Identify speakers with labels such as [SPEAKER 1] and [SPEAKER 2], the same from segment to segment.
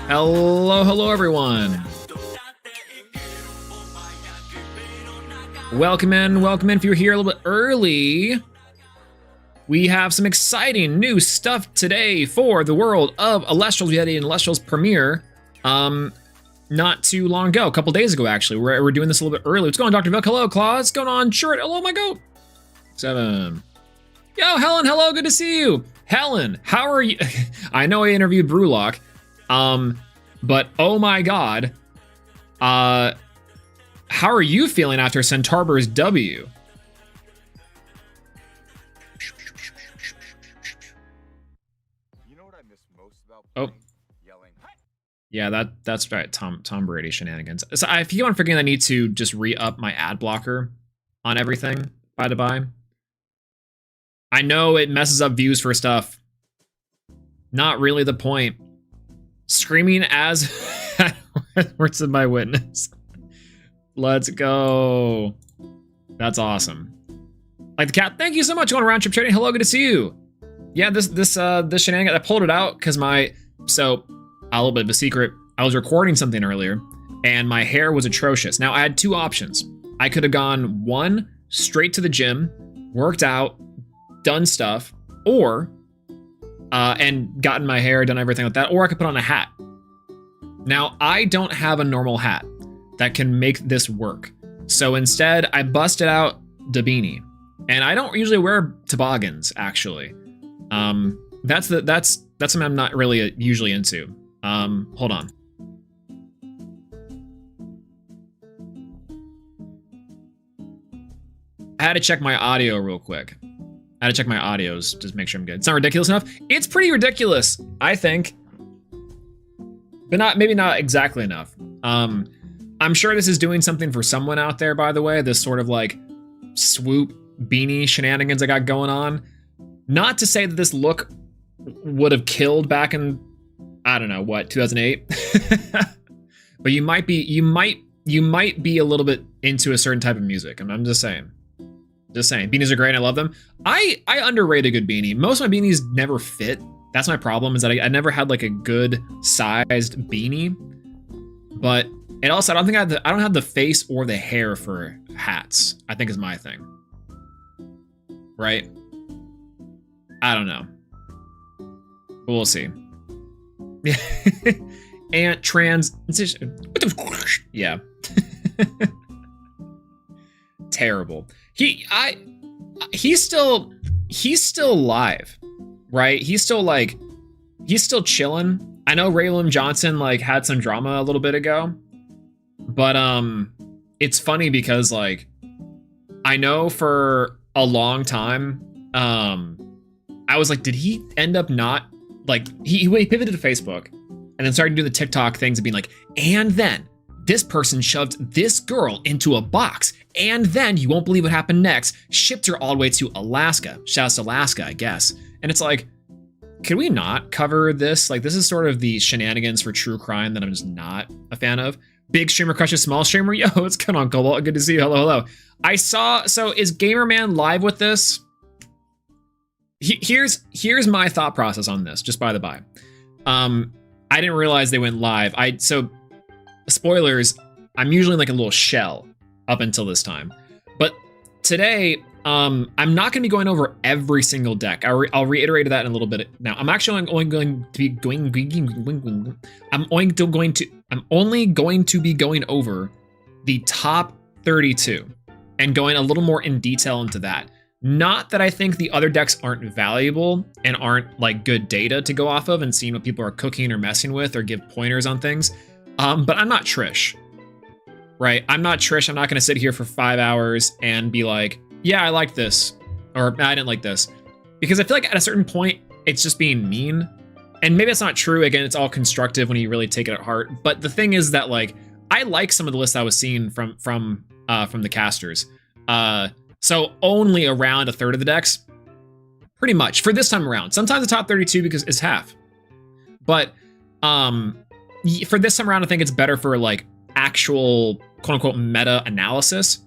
[SPEAKER 1] Hello everyone. Welcome in if you're here a little bit early. We have some exciting new stuff today for the world of Elestrals. We had an Elestrals premiere not too long ago, a couple days ago actually. We're doing this a little bit early. What's going on, Dr. Vic? Hello, Claus. What's going on? Short. Hello, my goat. 7. Yo, Helen, hello, good to see you. Helen, how are you? I know I interviewed Brewlock, but oh my God, how are you feeling after Centaurbur's W?
[SPEAKER 2] You know what I miss most about yelling?
[SPEAKER 1] Yeah, that's right, Tom Brady shenanigans. So I keep on forgetting I need to just re-up my ad blocker on everything, by the by. I know it messes up views for stuff. Not really the point. Screaming as words of my witness. Let's go. That's awesome. Like the cat, thank you so much. Going round trip trading. Hello, good to see you. Yeah, this shenanigan, I pulled it out because a little bit of a secret. I was recording something earlier and my hair was atrocious. Now I had two options. I could have gone one, straight to the gym, worked out, done stuff, or and gotten my hair, done everything like that, or I could put on a hat. Now I don't have a normal hat that can make this work, so instead I busted out the beanie, and I don't usually wear toboggans actually. That's something I'm not really usually into. Hold on. I had to check my audio real quick. I had to check my audios just make sure I'm good. It's not ridiculous enough. It's pretty ridiculous, I think, but maybe not exactly enough. I'm sure this is doing something for someone out there, by the way, this sort of like swoop beanie shenanigans I got going on. Not to say that this look would have killed back in, I don't know, what, 2008? But you might be a little bit into a certain type of music. I'm just saying. Just saying, beanies are great. I love them. I underrate a good beanie. Most of my beanies never fit. That's my problem, is that I never had like a good sized beanie, but it also, I don't have the face or the hair for hats, I think is my thing. Right? I don't know. But we'll see. And yeah. Terrible. He's still live, right? He's still chilling. I know Raylan Johnson like had some drama a little bit ago, but it's funny because like I know for a long time I was like, did he end up not like he pivoted to Facebook and then started doing the TikTok things and being like, and then this person shoved this girl into a box, and then you won't believe what happened next, shipped her all the way to Alaska. Shouts to Alaska, I guess. And it's like, could we not cover this? Like, this is sort of the shenanigans for true crime that I'm just not a fan of. Big streamer crushes small streamer. Yo, what's going on, Cobalt? Good to see you. Hello. So is Gamerman live with this? Here's my thought process on this, just by the by. I didn't realize they went live. So spoilers, I'm usually like a little shell up until this time. But today, I'm not going to be going over every single deck. I'll reiterate that in a little bit. Now, I'm actually only going to be going over the top 32 and going a little more in detail into that. Not that I think the other decks aren't valuable and aren't like good data to go off of and seeing what people are cooking or messing with or give pointers on things. But I'm not Trish, right? I'm not Trish. I'm not going to sit here for 5 hours and be like, yeah, I like this, or I didn't like this, because I feel like at a certain point, it's just being mean. And maybe it's not true. Again, it's all constructive when you really take it at heart. But the thing is that like, I like some of the lists I was seeing from the casters. So only around a third of the decks, pretty much for this time around. Sometimes the top 32 because it's half, but for this time around, I think it's better for like actual quote unquote meta analysis.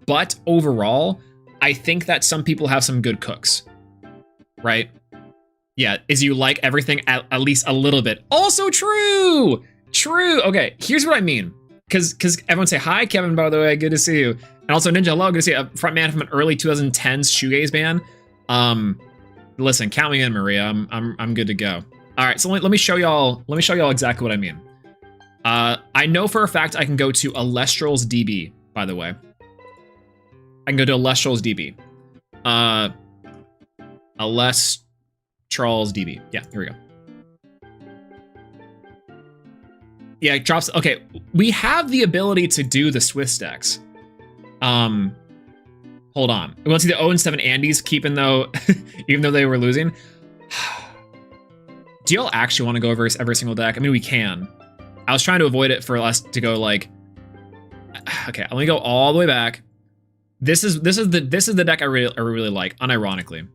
[SPEAKER 1] But overall, I think that some people have some good cooks, right? Yeah, is you like everything at least a little bit. Also true. Okay, here's what I mean. Because everyone say hi, Kevin, by the way, good to see you. And also Ninja, hello, good to see you. A front man from an early 2010s shoegaze band. Listen, count me in, Maria. I'm good to go. All right, so let me show y'all exactly what I mean. I know for a fact I can go to Elestrals DB, by the way. I can go to Elestrals DB. Elestrals DB. Yeah, here we go. Yeah, it drops. Okay, we have the ability to do the Swiss decks. Hold on. We want to see the 0-7 Andes keep even though they were losing. Do y'all actually want to go over every single deck? I mean, we can. I was trying to avoid it for us to go like. Okay, let me go all the way back. This is the deck I really like. Unironically,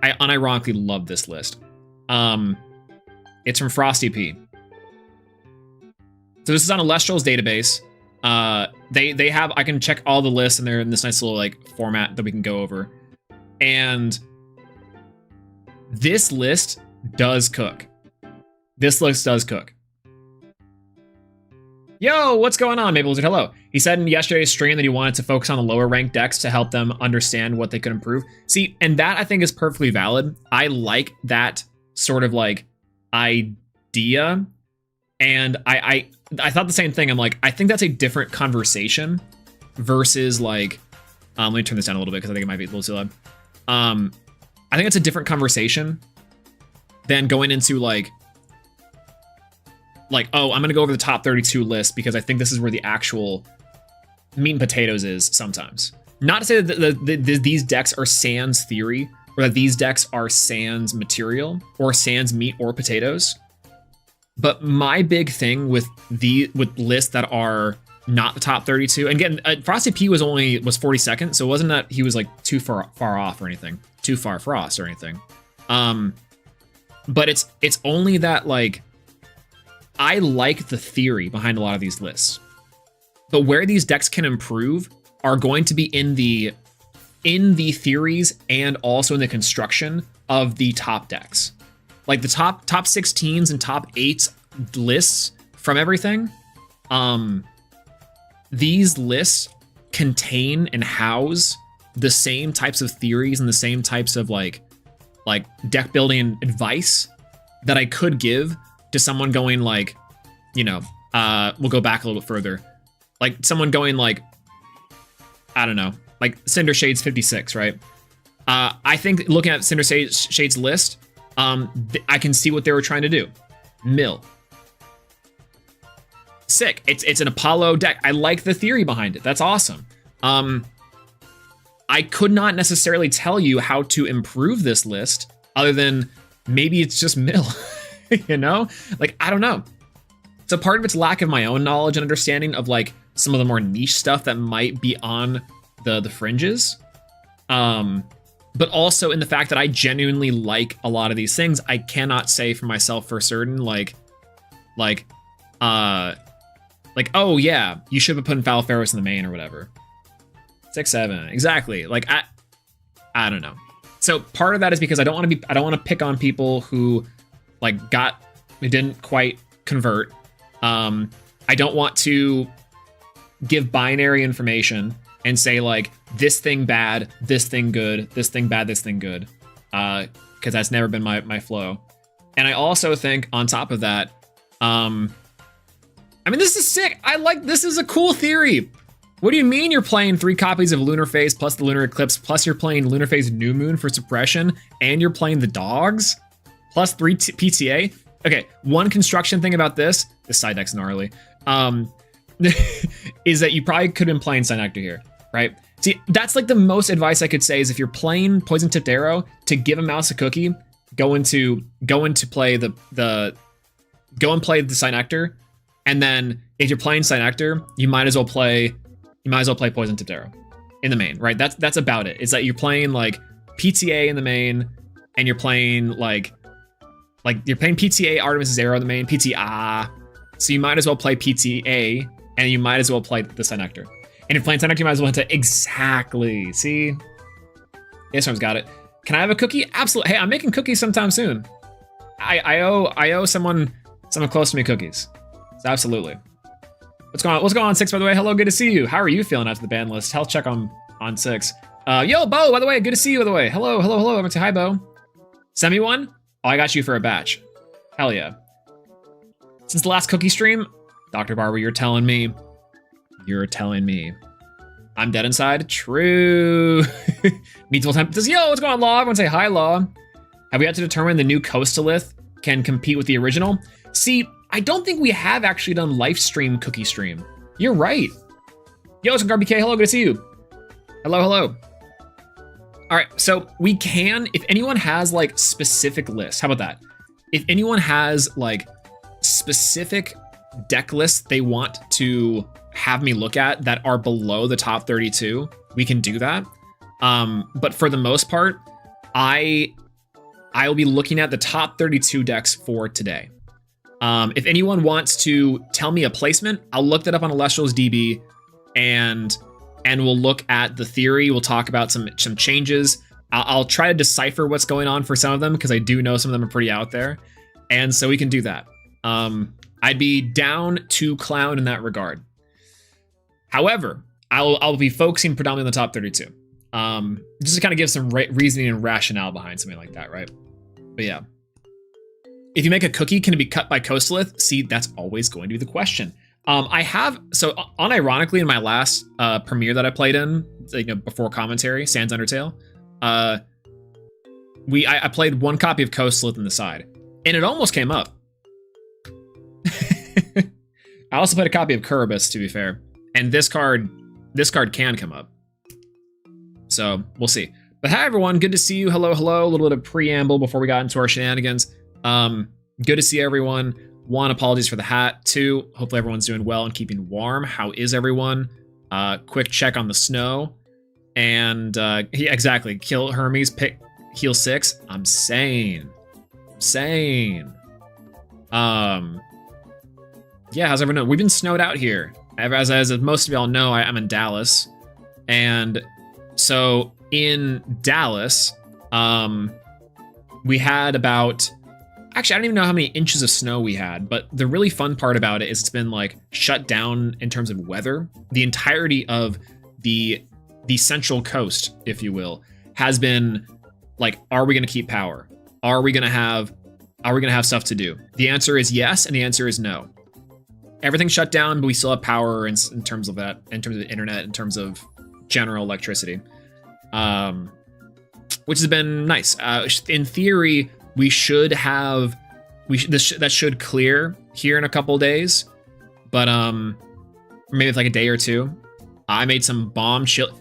[SPEAKER 1] I unironically love this list. It's from Frosty P. So this is on Elestrals database. They have, I can check all the lists and they're in this nice little like format that we can go over. And this list does cook. This list does cook. Yo, what's going on, Maple Wizard? Hello. He said in yesterday's stream that he wanted to focus on the lower ranked decks to help them understand what they could improve. See, and that I think is perfectly valid. I like that sort of like idea. And I thought the same thing. I'm like, I think that's a different conversation versus like, let me turn this down a little bit because I think it might be a little too loud. I think it's a different conversation than going into like, oh, I'm going to go over the top 32 list because I think this is where the actual meat and potatoes is sometimes. Not to say that these decks are sans theory or that these decks are sans material or sans meat or potatoes. But my big thing with lists that are not the top 32, and again, Frosty P was 42nd, so it wasn't that he was like too far off or anything, too far frost or anything. But it's only that like I like the theory behind a lot of these lists, but where these decks can improve are going to be in the theories and also in the construction of the top decks. like the top 16s and top 8s lists from everything. These lists contain and house the same types of theories and the same types of like deck building advice that I could give to someone going like, you know, we'll go back a little bit further. Like someone going like, I don't know, like Cinder Shades 56, right? I think looking at Cinder Shades list, I can see what they were trying to do. Mill. Sick. It's an Apollo deck. I like the theory behind it. That's awesome. I could not necessarily tell you how to improve this list other than maybe it's just mill, you know? Like, I don't know. So part of it's lack of my own knowledge and understanding of like some of the more niche stuff that might be on the fringes. But also in the fact that I genuinely like a lot of these things. I cannot say for myself for certain, like, oh yeah, you should have put Falfaros in the main or whatever. 6-7, exactly. Like I don't know. So part of that is because I don't want to pick on people who like didn't quite convert. I don't want to give binary information and say like this thing bad, this thing good, this thing bad, this thing good, because that's never been my flow. And I also think on top of that, I mean, this is sick. This is a cool theory. What do you mean you're playing 3 copies of Lunar Phase plus the Lunar Eclipse, plus you're playing Lunar Phase New Moon for suppression, and you're playing the dogs, plus 3 PTA? Okay, one construction thing about this side deck's gnarly, is that you probably could have been playing Synectar here, right? See, that's like the most advice I could say is if you're playing Poison Tipped Arrow, to give a mouse a cookie, go and play the Synectar, and then if you're playing Synectar, you might as well play Poison Tipped Arrow in the main, right? That's about it. It's that you're playing like PTA in the main, and you're playing like you're playing PTA Artemis' Arrow in the main, PTA. So you might as well play PTA, and you might as well play the Synectar. And if you're playing Synectar, you might as well hit exactly. See? Yes, got it. Can I have a cookie? Absolutely. Hey, I'm making cookies sometime soon. I owe someone close to me cookies. So absolutely. What's going on, 6, by the way? Hello, good to see you. How are you feeling after the ban list? Health check on 6. Yo, Bo, by the way, good to see you, by the way. Hello. I'm gonna say hi, Bo. Send me one? Oh, I got you for a batch. Hell yeah. Since the last cookie stream, Dr. Barber, you're telling me. I'm dead inside? True. Meets full time. Yo, what's going on, Law? Everyone say hi, Law. Have we had to determine the new Coastalith can compete with the original? See, I don't think we have actually done Lifestream cookie stream. You're right. Yo, it's GarBK. Hello, good to see you. Hello. All right, so we can, if anyone has like specific lists, how about that? If anyone has like specific deck lists they want to have me look at that are below the top 32, we can do that. But for the most part, I'll be looking at the top 32 decks for today. If anyone wants to tell me a placement, I'll look that up on Elestrals DB, and we'll look at the theory. We'll talk about some changes. I'll try to decipher what's going on for some of them, because I do know some of them are pretty out there, and so we can do that. I'd be down to clown in that regard. However, I'll be focusing predominantly on the top 32. Just to kind of give some reasoning and rationale behind something like that, right? But yeah. If you make a cookie, can it be cut by Coastalith? See, that's always going to be the question. Unironically, in my last premiere that I played in, before commentary, Sans Undertale, I played one copy of Coastalith in the side, and it almost came up. I also played a copy of Kuribus, to be fair, and this card can come up. So we'll see. But hi everyone, good to see you. Hello. A little bit of preamble before we got into our shenanigans. Good to see everyone. 1, apologies for the hat. 2, hopefully everyone's doing well and keeping warm. How is everyone? Quick check on the snow. And yeah, exactly. Kill Hermes, pick heal 6. I'm sane. Yeah, how's everyone doing? We've been snowed out here. As most of y'all know, I'm in Dallas. And so in Dallas, we had about Actually, I don't even know how many inches of snow we had, but the really fun part about it is it's been like shut down in terms of weather. The entirety of the central coast, if you will, has been like, are we going to keep power? Are we going to have stuff to do? The answer is yes, and the answer is no. Everything's shut down, but we still have power in terms of that, in terms of the internet, in terms of general electricity, which has been nice. In theory, we should have, that should clear here in a couple days, but maybe it's like a day or two. I made some bomb chili.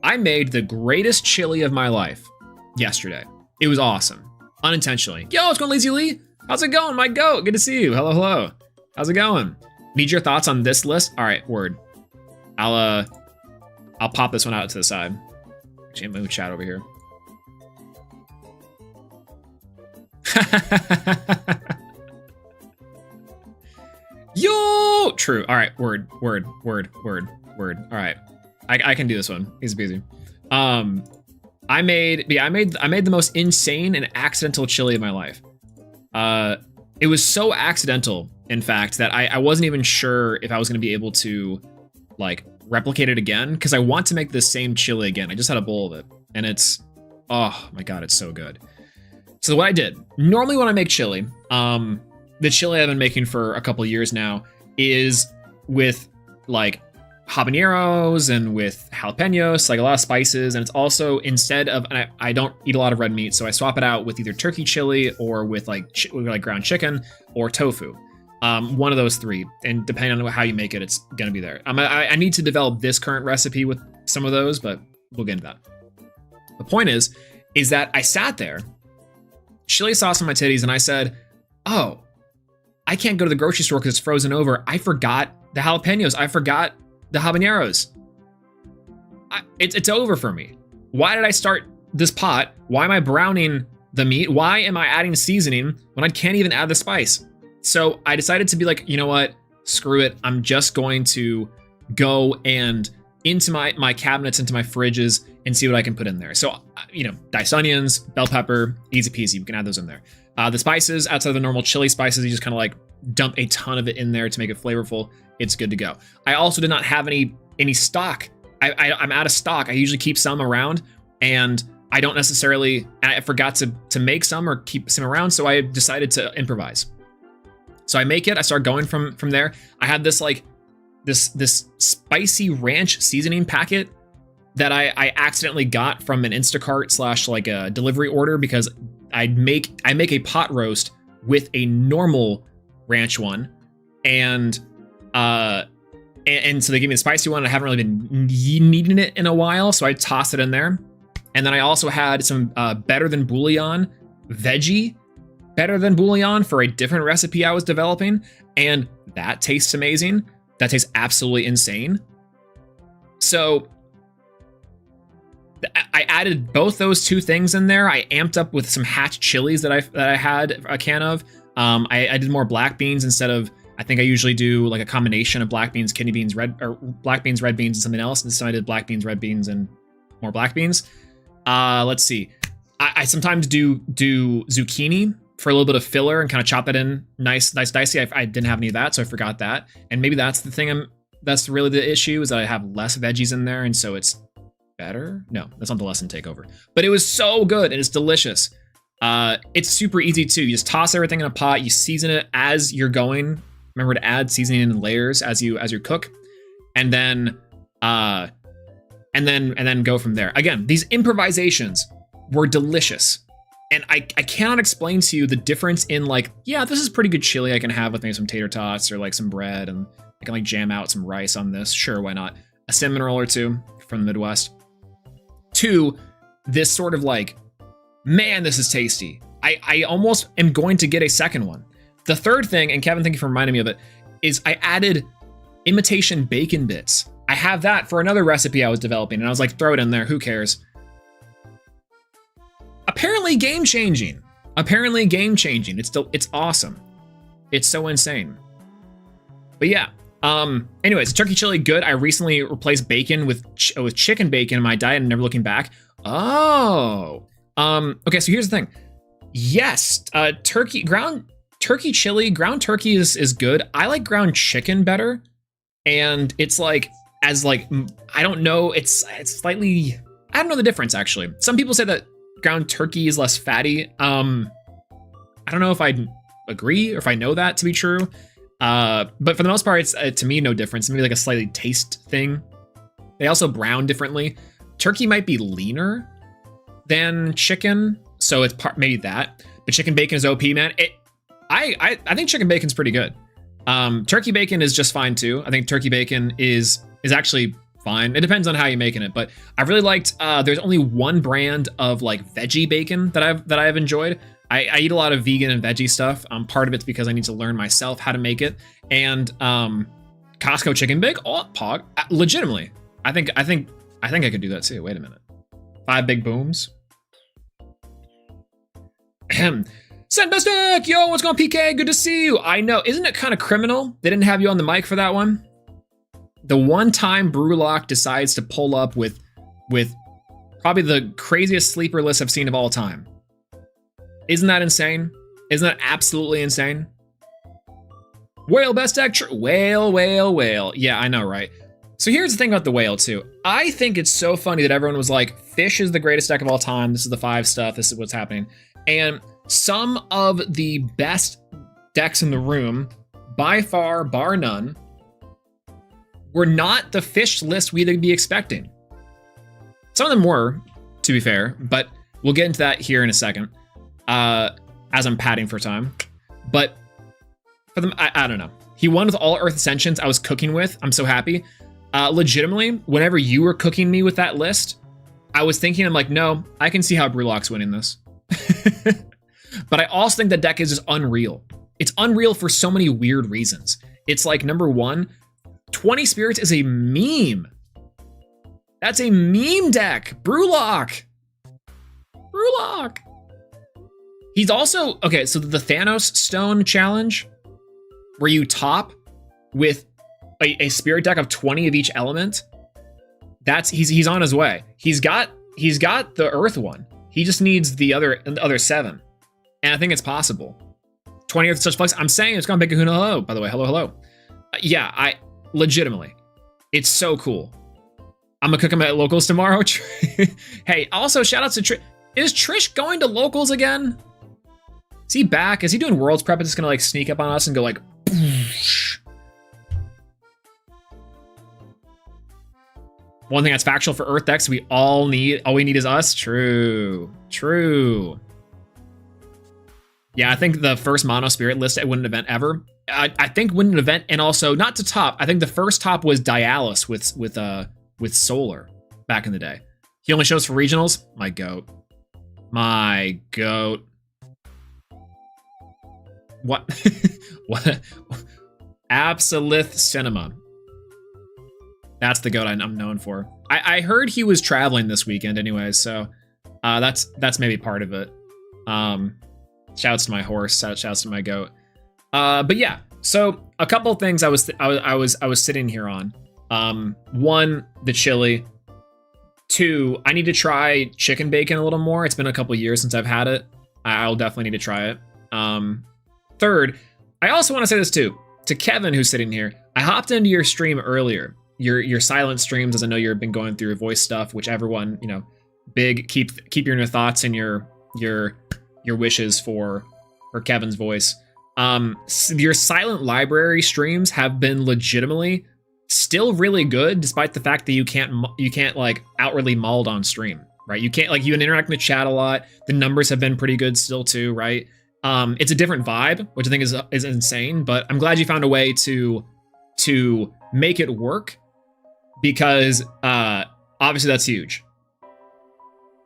[SPEAKER 1] I made the greatest chili of my life yesterday. It was awesome, unintentionally. Yo, what's going, Lazy Lee? How's it going, my goat? Good to see you. Hello, hello. How's it going? Need your thoughts on this list? All right, word. I'll pop this one out to the side. Actually, move chat over here. Yo, true. All right, word. All right, I can do this one. Easy peasy. I made the most insane and accidental chili of my life. It was so accidental, in fact, that I wasn't even sure if I was going to be able to like replicate it again, because I want to make the same chili again. I just had a bowl of it, and it's, oh my god, it's so good. So what I did, normally when I make chili, the chili I've been making for a couple of years now is with like habaneros and with jalapenos, like a lot of spices. And it's also, instead of, and I don't eat a lot of red meat, so I swap it out with either turkey chili or with like ground chicken or tofu. One of those three, and depending on how you make it, it's gonna be there. I need to develop this current recipe with some of those, but we'll get into that. The point is that I sat there, chili sauce on my titties, and I said, oh, I can't go to the grocery store because it's frozen over. I forgot the jalapenos. I forgot the habaneros. It's over for me. Why did I start this pot? Why am I browning the meat? Why am I adding seasoning when I can't even add the spice? So I decided to be like, you know what? Screw it. I'm just going to go and into my cabinets, into my fridges, and see what I can put in there. So, diced onions, bell pepper, easy peasy. We can add those in there. The spices, outside of the normal chili spices, you just kind of like dump a ton of it in there to make it flavorful. It's good to go. I also did not have any stock. I'm out of stock. I usually keep some around, and I don't necessarily, I forgot to make some or keep some around, so I decided to improvise. So I make it, I start going from there. I had this like, this spicy ranch seasoning packet that I accidentally got from an Instacart / like a delivery order, because I make a pot roast with a normal ranch one, and so they gave me the spicy one. I haven't really been needing it in a while, so I tossed it in there. And then I also had some better than bouillon veggie, better than bouillon for a different recipe I was developing, and that tastes amazing. That tastes absolutely insane. So I added both those two things in there. I amped up with some hatch chilies that I had a can of. I did more black beans instead of, I think I usually do like a combination of black beans, kidney beans, red beans, and something else. And so I did black beans, red beans, and more black beans. Let's see. I sometimes do zucchini for a little bit of filler and kind of chop that in nice dicey. I didn't have any of that, so I forgot that. And maybe that's the thing. That's really the issue, is that I have less veggies in there, and so it's better. No, that's not the lesson takeover. But it was so good, and it's delicious. It's super easy too. You just toss everything in a pot. You season it as you're going. Remember to add seasoning in layers as you cook, and then go from there. Again, these improvisations were delicious. And I cannot explain to you the difference in like, yeah, this is pretty good chili I can have with maybe some tater tots or like some bread, and I can like jam out some rice on this. Sure, why not? A cinnamon roll or two from the Midwest. To this sort of like, man, this is tasty. I almost am going to get a second one. The third thing, and Kevin, thank you for reminding me of it, is I added imitation bacon bits. I have that for another recipe I was developing, and I was like, throw it in there, who cares? Apparently game changing. It's awesome. It's so insane. But yeah. Anyways, turkey chili, good. I recently replaced bacon with chicken bacon in my diet and never looking back. Oh. Okay, so here's the thing. Yes, turkey, ground turkey chili, ground turkey is good. I like ground chicken better, and it's like as like I don't know, it's slightly, I don't know the difference actually. Some people say that ground turkey is less fatty. I don't know if I agree or if I know that to be true. But for the most part, it's to me no difference. Maybe like a slightly taste thing. They also brown differently. Turkey might be leaner than chicken, so it's maybe that. But chicken bacon is OP, man. I think chicken bacon's pretty good. Turkey bacon is just fine too. I think turkey bacon is actually fine. It depends on how you're making it, but I really liked. There's only one brand of like veggie bacon that I've enjoyed. I eat a lot of vegan and veggie stuff. Part of it's because I need to learn myself how to make it. And Costco chicken bake, oh, pog, legitimately. I think I could do that too. Wait a minute. 5 big booms. Sandbastic, yo, what's going on, PK? Good to see you. I know, isn't it kind of criminal they didn't have you on the mic for that one? The one time Brewlock decides to pull up with probably the craziest sleeper list I've seen of all time. Isn't that insane? Isn't that absolutely insane? Whale best deck, whale. Yeah, I know, right? So here's the thing about the whale too. I think it's so funny that everyone was like, fish is the greatest deck of all time. This is the 5 stuff. This is what's happening. And some of the best decks in the room, by far, bar none, were not the fish list we'd be expecting. Some of them were, to be fair, but we'll get into that here in a second. As I'm padding for time, but for them, I don't know. He won with all Earth Ascensions I was cooking with. I'm so happy. Legitimately, whenever you were cooking me with that list, I was thinking, I'm like, no, I can see how Brewlock's winning this. But I also think the deck is just unreal. It's unreal for so many weird reasons. It's like, number one, 20 Spirits is a meme. That's a meme deck. Brewlock. He's also, okay, so the Thanos Stone challenge, where you top with a spirit deck of 20 of each element, he's on his way. He's got the Earth one. He just needs the other 7. And I think it's possible. 20 Earth such flex. I'm saying it's gonna make a Huna hello, by the way. Hello. Yeah, I legitimately. It's so cool. I'm gonna cook him at locals tomorrow. Hey, also shout out to Trish. Is Trish going to locals again? Is he back? Is he doing Worlds Prep? It's just gonna like sneak up on us and go like, poosh. One thing that's factual for Earth decks, all we need is us. True. Yeah, I think the first mono spirit list at Win an Event ever. I think Win an Event, and also not to top. I think the first top was Dialis with Solar back in the day. He only shows for regionals. My goat. What? What? Absolute Cinema. That's the goat I'm known for. I heard he was traveling this weekend anyway, so that's maybe part of it. Shouts to my horse, shouts to my goat. But yeah, so a couple of things I was sitting here on. 1, the chili. 2, I need to try chicken bacon a little more. It's been a couple years since I've had it. I'll definitely need to try it. 3rd, I also want to say this too, to Kevin who's sitting here. I hopped into your stream earlier, your silent streams, as I know you've been going through your voice stuff, which everyone, big, keep your inner thoughts and your wishes for Kevin's voice. Your silent library streams have been legitimately still really good, despite the fact that you can't like outwardly mauled on stream, right? You can't, like, you interact in the chat a lot. The numbers have been pretty good still too, right? It's a different vibe, which I think is insane, but I'm glad you found a way to make it work, because obviously that's huge.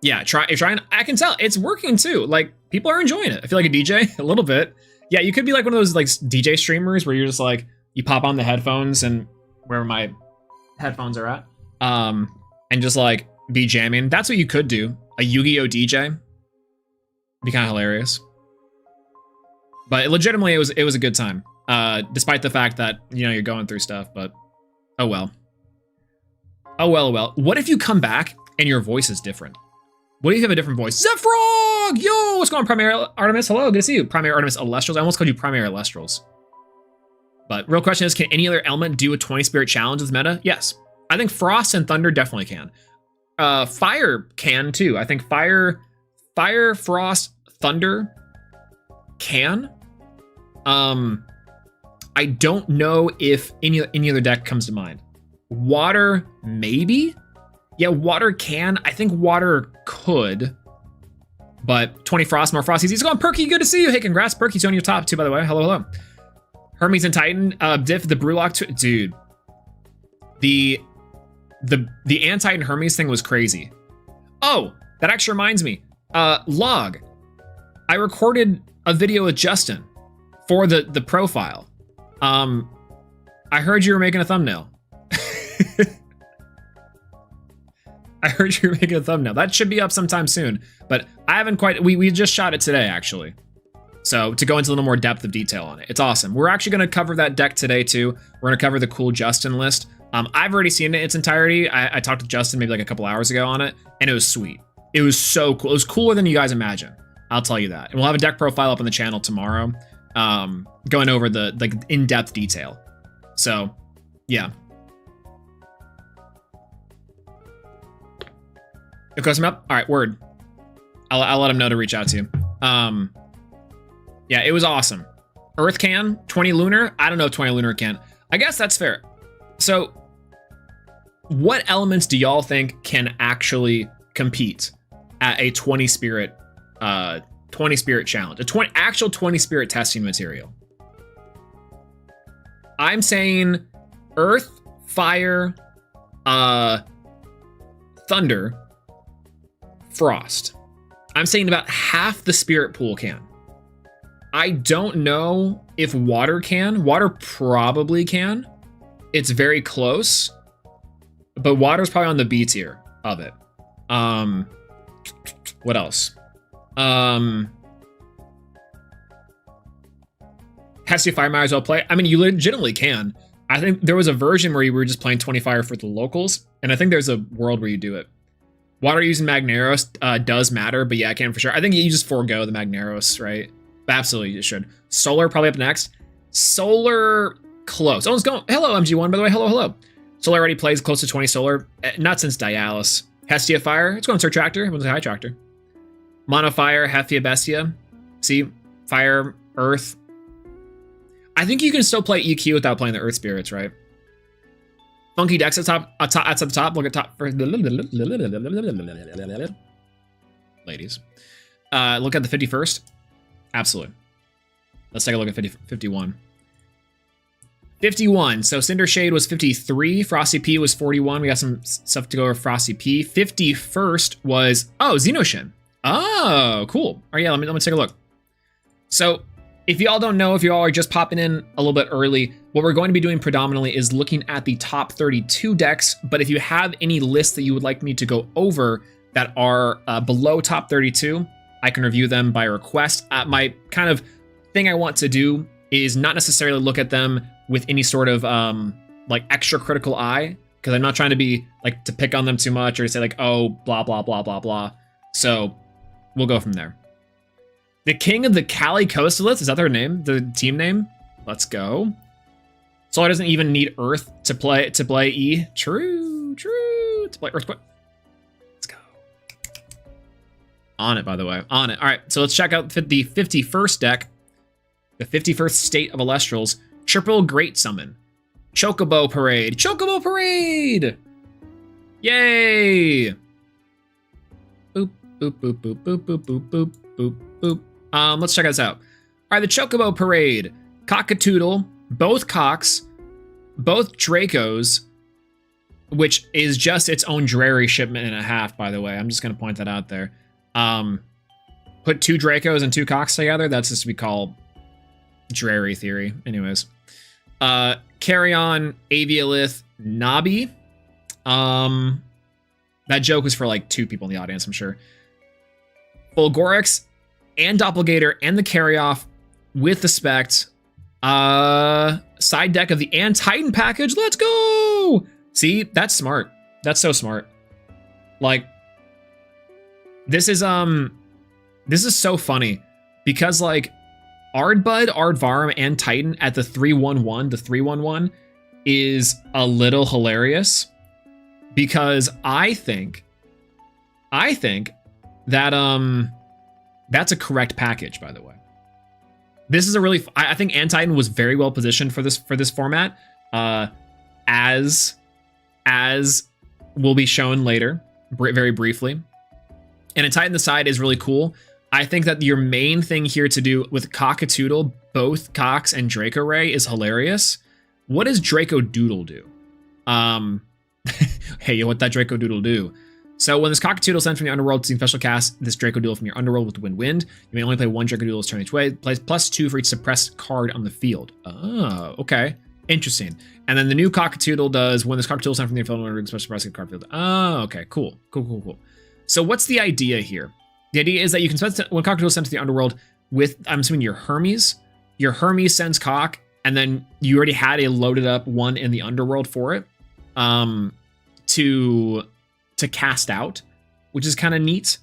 [SPEAKER 1] Yeah, trying. I can tell it's working too. Like, people are enjoying it. I feel like a DJ a little bit. Yeah, you could be like one of those like DJ streamers where you're just like, you pop on the headphones and wherever my headphones are at, and just like be jamming. That's what you could do. A Yu-Gi-Oh DJ. Be kind of hilarious. But legitimately, it was a good time. Despite the fact that, you're going through stuff, but oh well. What if you come back and your voice is different? What do you have a different voice? Zephrock! Yo, what's going on, Primary Artemis? Hello, good to see you. Primary Artemis Elestrals. I almost called you Primary Elestrals. But real question is, can any other element do a 20 spirit challenge with meta? Yes. I think Frost and Thunder definitely can. Fire can too. I think Fire, Frost, Thunder can. I don't know if any other deck comes to mind. Water, maybe? Yeah, water can. I think water could. But 20 Frost, more Frosties. He's going Perky, good to see you. Hey, congrats, Perky's on your top too, by the way. Hello, hello. Hermes and Titan, diff the Brewlock, dude. The Antitan Hermes thing was crazy. Oh, that actually reminds me. Log. I recorded a video with Justin for the profile. I heard you were making a thumbnail. I heard you were making a thumbnail. That should be up sometime soon, but I haven't quite, we just shot it today, actually. So to go into a little more depth of detail on it, it's awesome. We're actually going to cover that deck today too. We're going to cover the cool Justin list. I've already seen it in its entirety. I talked to Justin maybe like a couple hours ago on it, and it was sweet. It was so cool. It was cooler than you guys imagine. I'll tell you that. And we'll have a deck profile up on the channel tomorrow, going over the like in-depth detail. So, yeah. It goes him up. All right, word. I'll let him know to reach out to you. Yeah, it was awesome. Earth can 20 lunar. I don't know if 20 lunar can. I guess that's fair. So, what elements do y'all think can actually compete at a 20 spirit challenge? Actual 20 spirit testing material. I'm saying Earth, Fire, Thunder, Frost. I'm saying about half the spirit pool can. I don't know if water can. Water probably can. It's very close. But water's probably on the B tier of it. What else? Hestia Fire might as well play. I mean, you legitimately can. I think there was a version where you were just playing 20 Fire for the locals, and I think there's a world where you do it. Water using Magneros does matter, but yeah, I can for sure. I think you just forego the Magneros, right? But absolutely, you should. Solar probably up next. Solar close. Oh, it's going. Hello, MG1, by the way. Hello, hello. Solar already plays close to 20 Solar. Not since Dialis. Hestia Fire. It's going to Tractor. Everyone's a high Tractor. Mono Fire, Hestia Bestia. See? Fire, Earth. I think you can still play EQ without playing the Earth Spirits, right? Funky Dex at the top. Look at top for ladies. Look at the 51st. Absolutely. Let's take a look at 51. 51. So Cinder Shade was 53. Frosty P was 41. We got some stuff to go over Frosty P. 51st was Xenoshin. Oh, cool. All right, yeah, let me take a look. So if y'all don't know, if y'all are just popping in a little bit early, what we're going to be doing predominantly is looking at the top 32 decks. But if you have any lists that you would like me to go over that are below top 32, I can review them by request. My kind of thing I want to do is not necessarily look at them with any sort of like extra critical eye, because I'm not trying to be like to pick on them too much or to say like, oh, blah, blah, blah, blah, blah. So we'll go from there. The King of the Cali Coastalist, is that their name? The team name? Let's go. Solar doesn't even need Earth to play E. True. To play Earthquake. Let's go. On it, by the way. On it. All right, so let's check out the 51st deck. The 51st State of Elestrals. Triple Great Summon. Chocobo Parade. Chocobo Parade! Yay! Boop, boop, boop, boop, boop, boop, boop, boop, boop, boop. Let's check this out. All right, the Chocobo Parade. Cockatoodle, both cocks, both Dracos, which is just its own Drary shipment and a half, by the way. I'm just going to point that out there. Put 2 Dracos and 2 cocks together. That's just to be called Drary theory. Anyways. Carry on, Aviolith, Nabi. That joke was for like 2 people in the audience, I'm sure. Fulgorix and Doppelgator and the Carry-Off with the Spect. Side deck of the Titan package. Let's go! See, that's smart. That's so smart. Like, This is so funny because like Ardbud, Ardvarm, and Titan at the 3-1-1, the 3-1-1 is a little hilarious because I think that that's a correct package, by the way. This is a really I think Titan was very well positioned for this format, as will be shown later very briefly. And a Titan the side is really cool. I think that your main thing here to do with Cockatoodle, both Cox and Draco Ray, is hilarious. What does Draco Doodle do? Hey, what that Draco Doodle do? So when this Cockatoodle sent from the underworld to special cast this Draco Doodle from your underworld with Wind, you may only play one Draco Doodle turn each way. Plays +2 for each suppressed card on the field. Oh, okay. Interesting. And then the new Cockatoodle does when this Cockatoodle sent from the field, special suppressed card field. Oh, okay. Cool. So what's the idea here? The idea is that you can spend when Cockatoodle sent to the underworld with, I'm assuming, your Hermes. Your Hermes sends Cock, and then you already had a loaded up one in the underworld for it. To cast out, which is kind of neat.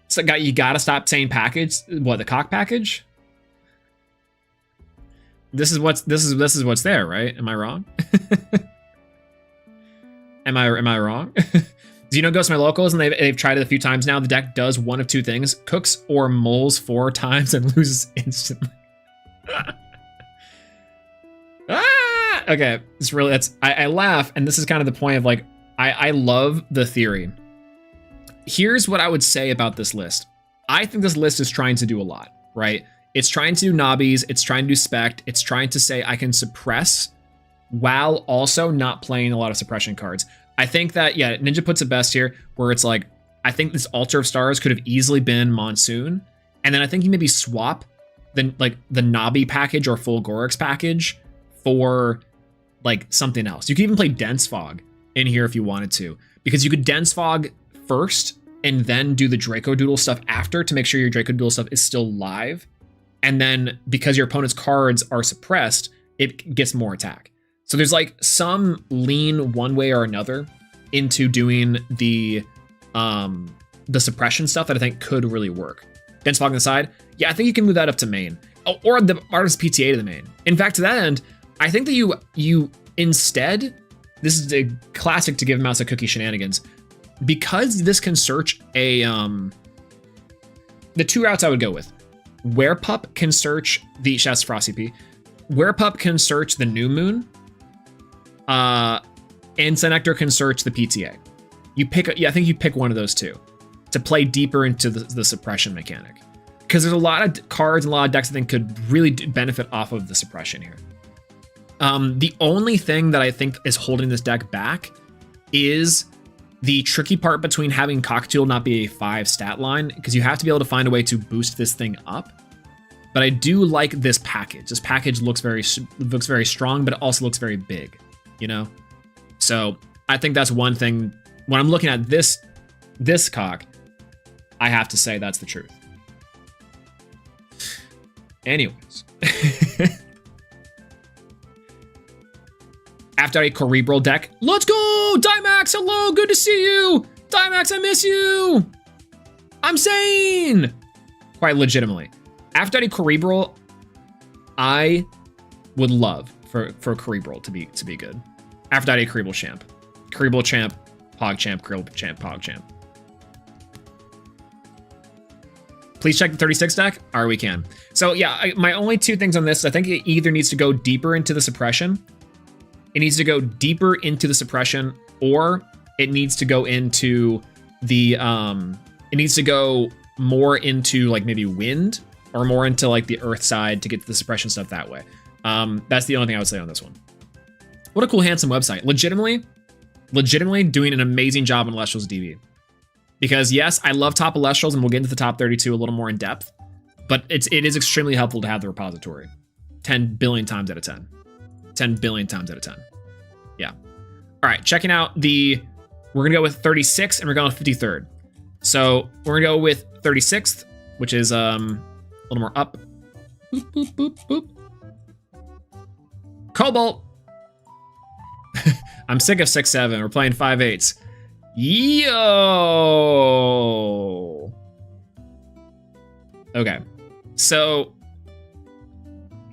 [SPEAKER 1] So you gotta stop saying package. What, the Cock package? This is what's there, right? Am I wrong? Am I wrong? Xeno goes to my locals, and they've tried it a few times now. The deck does one of two things: cooks or moles 4 times and loses instantly. Okay, it's really I laugh, and this is kind of the point of like I love the theory. Here's what I would say about this list. I think this list is trying to do a lot, right? It's trying to do Nobbies, it's trying to do Spect, it's trying to say I can suppress while also not playing a lot of suppression cards. I think that, yeah, Ninja puts it best here, where it's like, I think this Altar of Stars could have easily been Monsoon, and then I think you maybe swap the Nobby package or full Gorix package for like something else. You could even play Dense Fog in here if you wanted to, because you could Dense Fog first and then do the Draco Doodle stuff after to make sure your Draco Doodle stuff is still live. And then because your opponent's cards are suppressed, it gets more attack. So there's like some lean one way or another into doing the suppression stuff that I think could really work. Dense Fog on the side, yeah, I think you can move that up to main. Oh, or the Artist PTA to the main. In fact, to that end, I think that you instead, this is a classic to give Mouse a Cookie shenanigans, because this can search a the 2 routes I would go with. Werepup can search the Shasta Frosty P. Werepup can search the New Moon. And Synector can search the PTA. I think you pick one of those two to play deeper into the suppression mechanic. Because there's a lot of cards and a lot of decks I think could really benefit off of the suppression here. The only thing that I think is holding this deck back is the tricky part between having Cockatoodle not be a 5 stat line, because you have to be able to find a way to boost this thing up. But I do like this package. This package looks very strong, but it also looks very big, you know? So I think that's one thing. When I'm looking at this Cock, I have to say that's the truth. Anyways. After a Cerebral deck, let's go! Dimax, hello, good to see you! Dimax, I miss you! I'm sane! Quite legitimately. After a Cerebral, I would love for Cerebral to be good. After a Cerebral champ. Cerebral champ, PogChamp, Cerebral champ, PogChamp. Please check the 36 deck. All right, we can. So yeah, my only 2 things on this, I think it either needs to go deeper into the suppression. It needs to go deeper into the suppression, or it needs to go into the, it needs to go more into like maybe wind, or more into like the earth side to get to the suppression stuff that way. That's the only thing I would say on this one. What a cool, handsome website. Legitimately doing an amazing job on Elestrals DB. Because yes, I love top Elestrals, and we'll get into the top 32 a little more in depth, but it is extremely helpful to have the repository 10 billion times out of 10. 10 billion times out of 10. Yeah. All right, checking out we're gonna go with 36 and we're going with 53rd. So we're gonna go with 36th, which is a little more up. Boop, boop, boop, boop. Cobalt. I'm sick of 6-7. We're playing 5-8s. Yo. Okay. So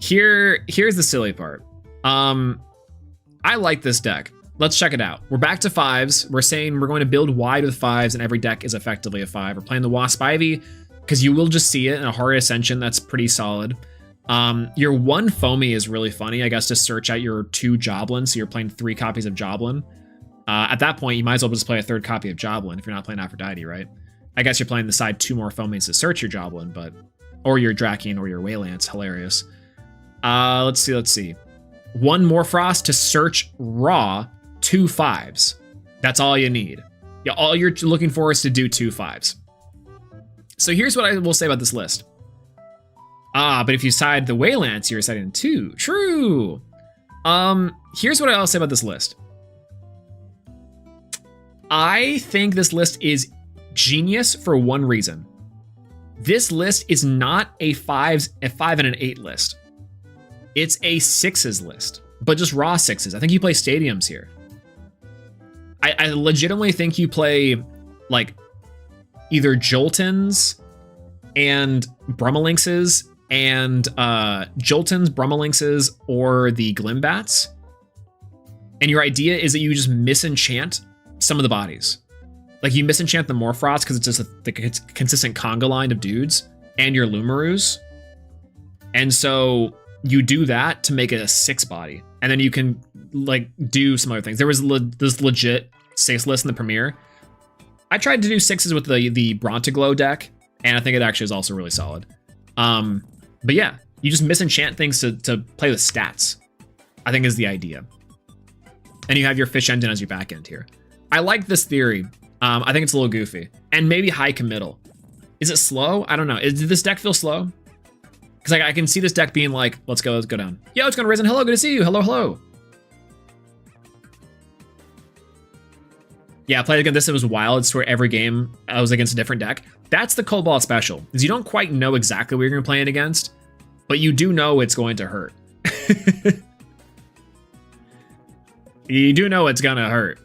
[SPEAKER 1] here's the silly part. I like this deck. Let's check it out. We're back to 5s. We're saying we're going to build wide with 5s, and every deck is effectively a 5. We're playing the Wasp Ivy because you will just see it in a Hard Ascension. That's pretty solid. Your 1 Foamy is really funny, I guess, to search out your 2 Joblin. So you're playing 3 copies of Joblin. At that point, you might as well just play a 3rd copy of Joblin if you're not playing Aphrodite, right? I guess you're playing the side 2 more Foamies to search your Joblin, but or your Drakian or your Waylance. Hilarious. Let's see. 1 Morphrost to search raw 2 5s. That's all you need. Yeah, all you're looking for is to do 2 5s. So here's what I will say about this list. But if you side the Waylance, you're siding 2. True. Here's what I'll say about this list. I think this list is genius for one reason. This list is not a 5 and an 8 list. It's a 6s list, but just raw 6s. I think you play stadiums here. I legitimately think you play like either Joltons and Brummelinxes and Joltons, Brummelinxes, or the Glimbats. And your idea is that you just misenchant some of the bodies. Like you misenchant the Morphrost because it's just the consistent conga line of dudes and your Lumarus. And so you do that to make it a 6 body. And then you can like do some other things. There was this legit 6 list in the premiere. I tried to do 6s with the Brontiglow deck, and I think it actually is also really solid. But yeah, you just misenchant things to play with stats, I think is the idea. And you have your Fish Engine as your back end here. I like this theory. I think it's a little goofy. And maybe high committal. Is it slow? I don't know. Did this deck feel slow? Because I can see this deck being like, let's go down. Yo, it's going to Risen. Hello, good to see you. Hello. Yeah, I played against this. It was wild. It's where every game I was against a different deck. That's the Cobalt special, is you don't quite know exactly what you're going to play it against, but you do know it's going to hurt. You do know it's going to hurt.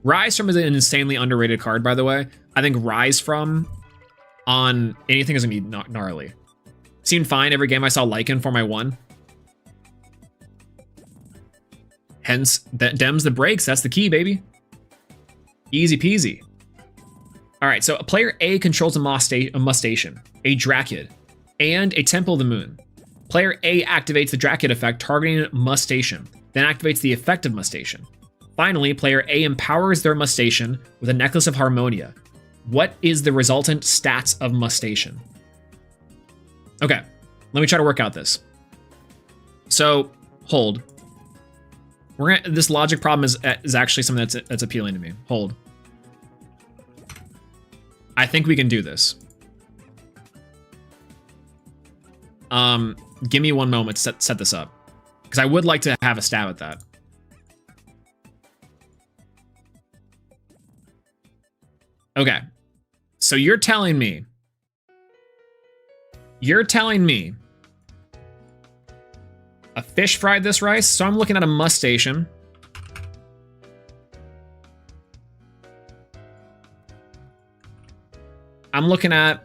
[SPEAKER 1] Rise From is an insanely underrated card, by the way. I think Rise From on anything is going to be gnarly. Seemed fine every game I saw Lycan for my 1. Hence, that dems the breaks. That's the key, baby. Easy peasy. All right, so player A controls a Mustation, a Drakid, and a Temple of the Moon. Player A activates the Drakid effect targeting Mustation, then activates the effect of Mustation. Finally, player A empowers their Mustation with a Necklace of Harmonia. What is the resultant stats of Mustation? Okay, let me try to work out this. So, hold. This logic problem is actually something that's appealing to me. Hold. I think we can do this. Give me 1 moment to set this up, because I would like to have a stab at that. Okay, so you're telling me a fish fried this rice. So I'm looking at a Mustation. I'm looking at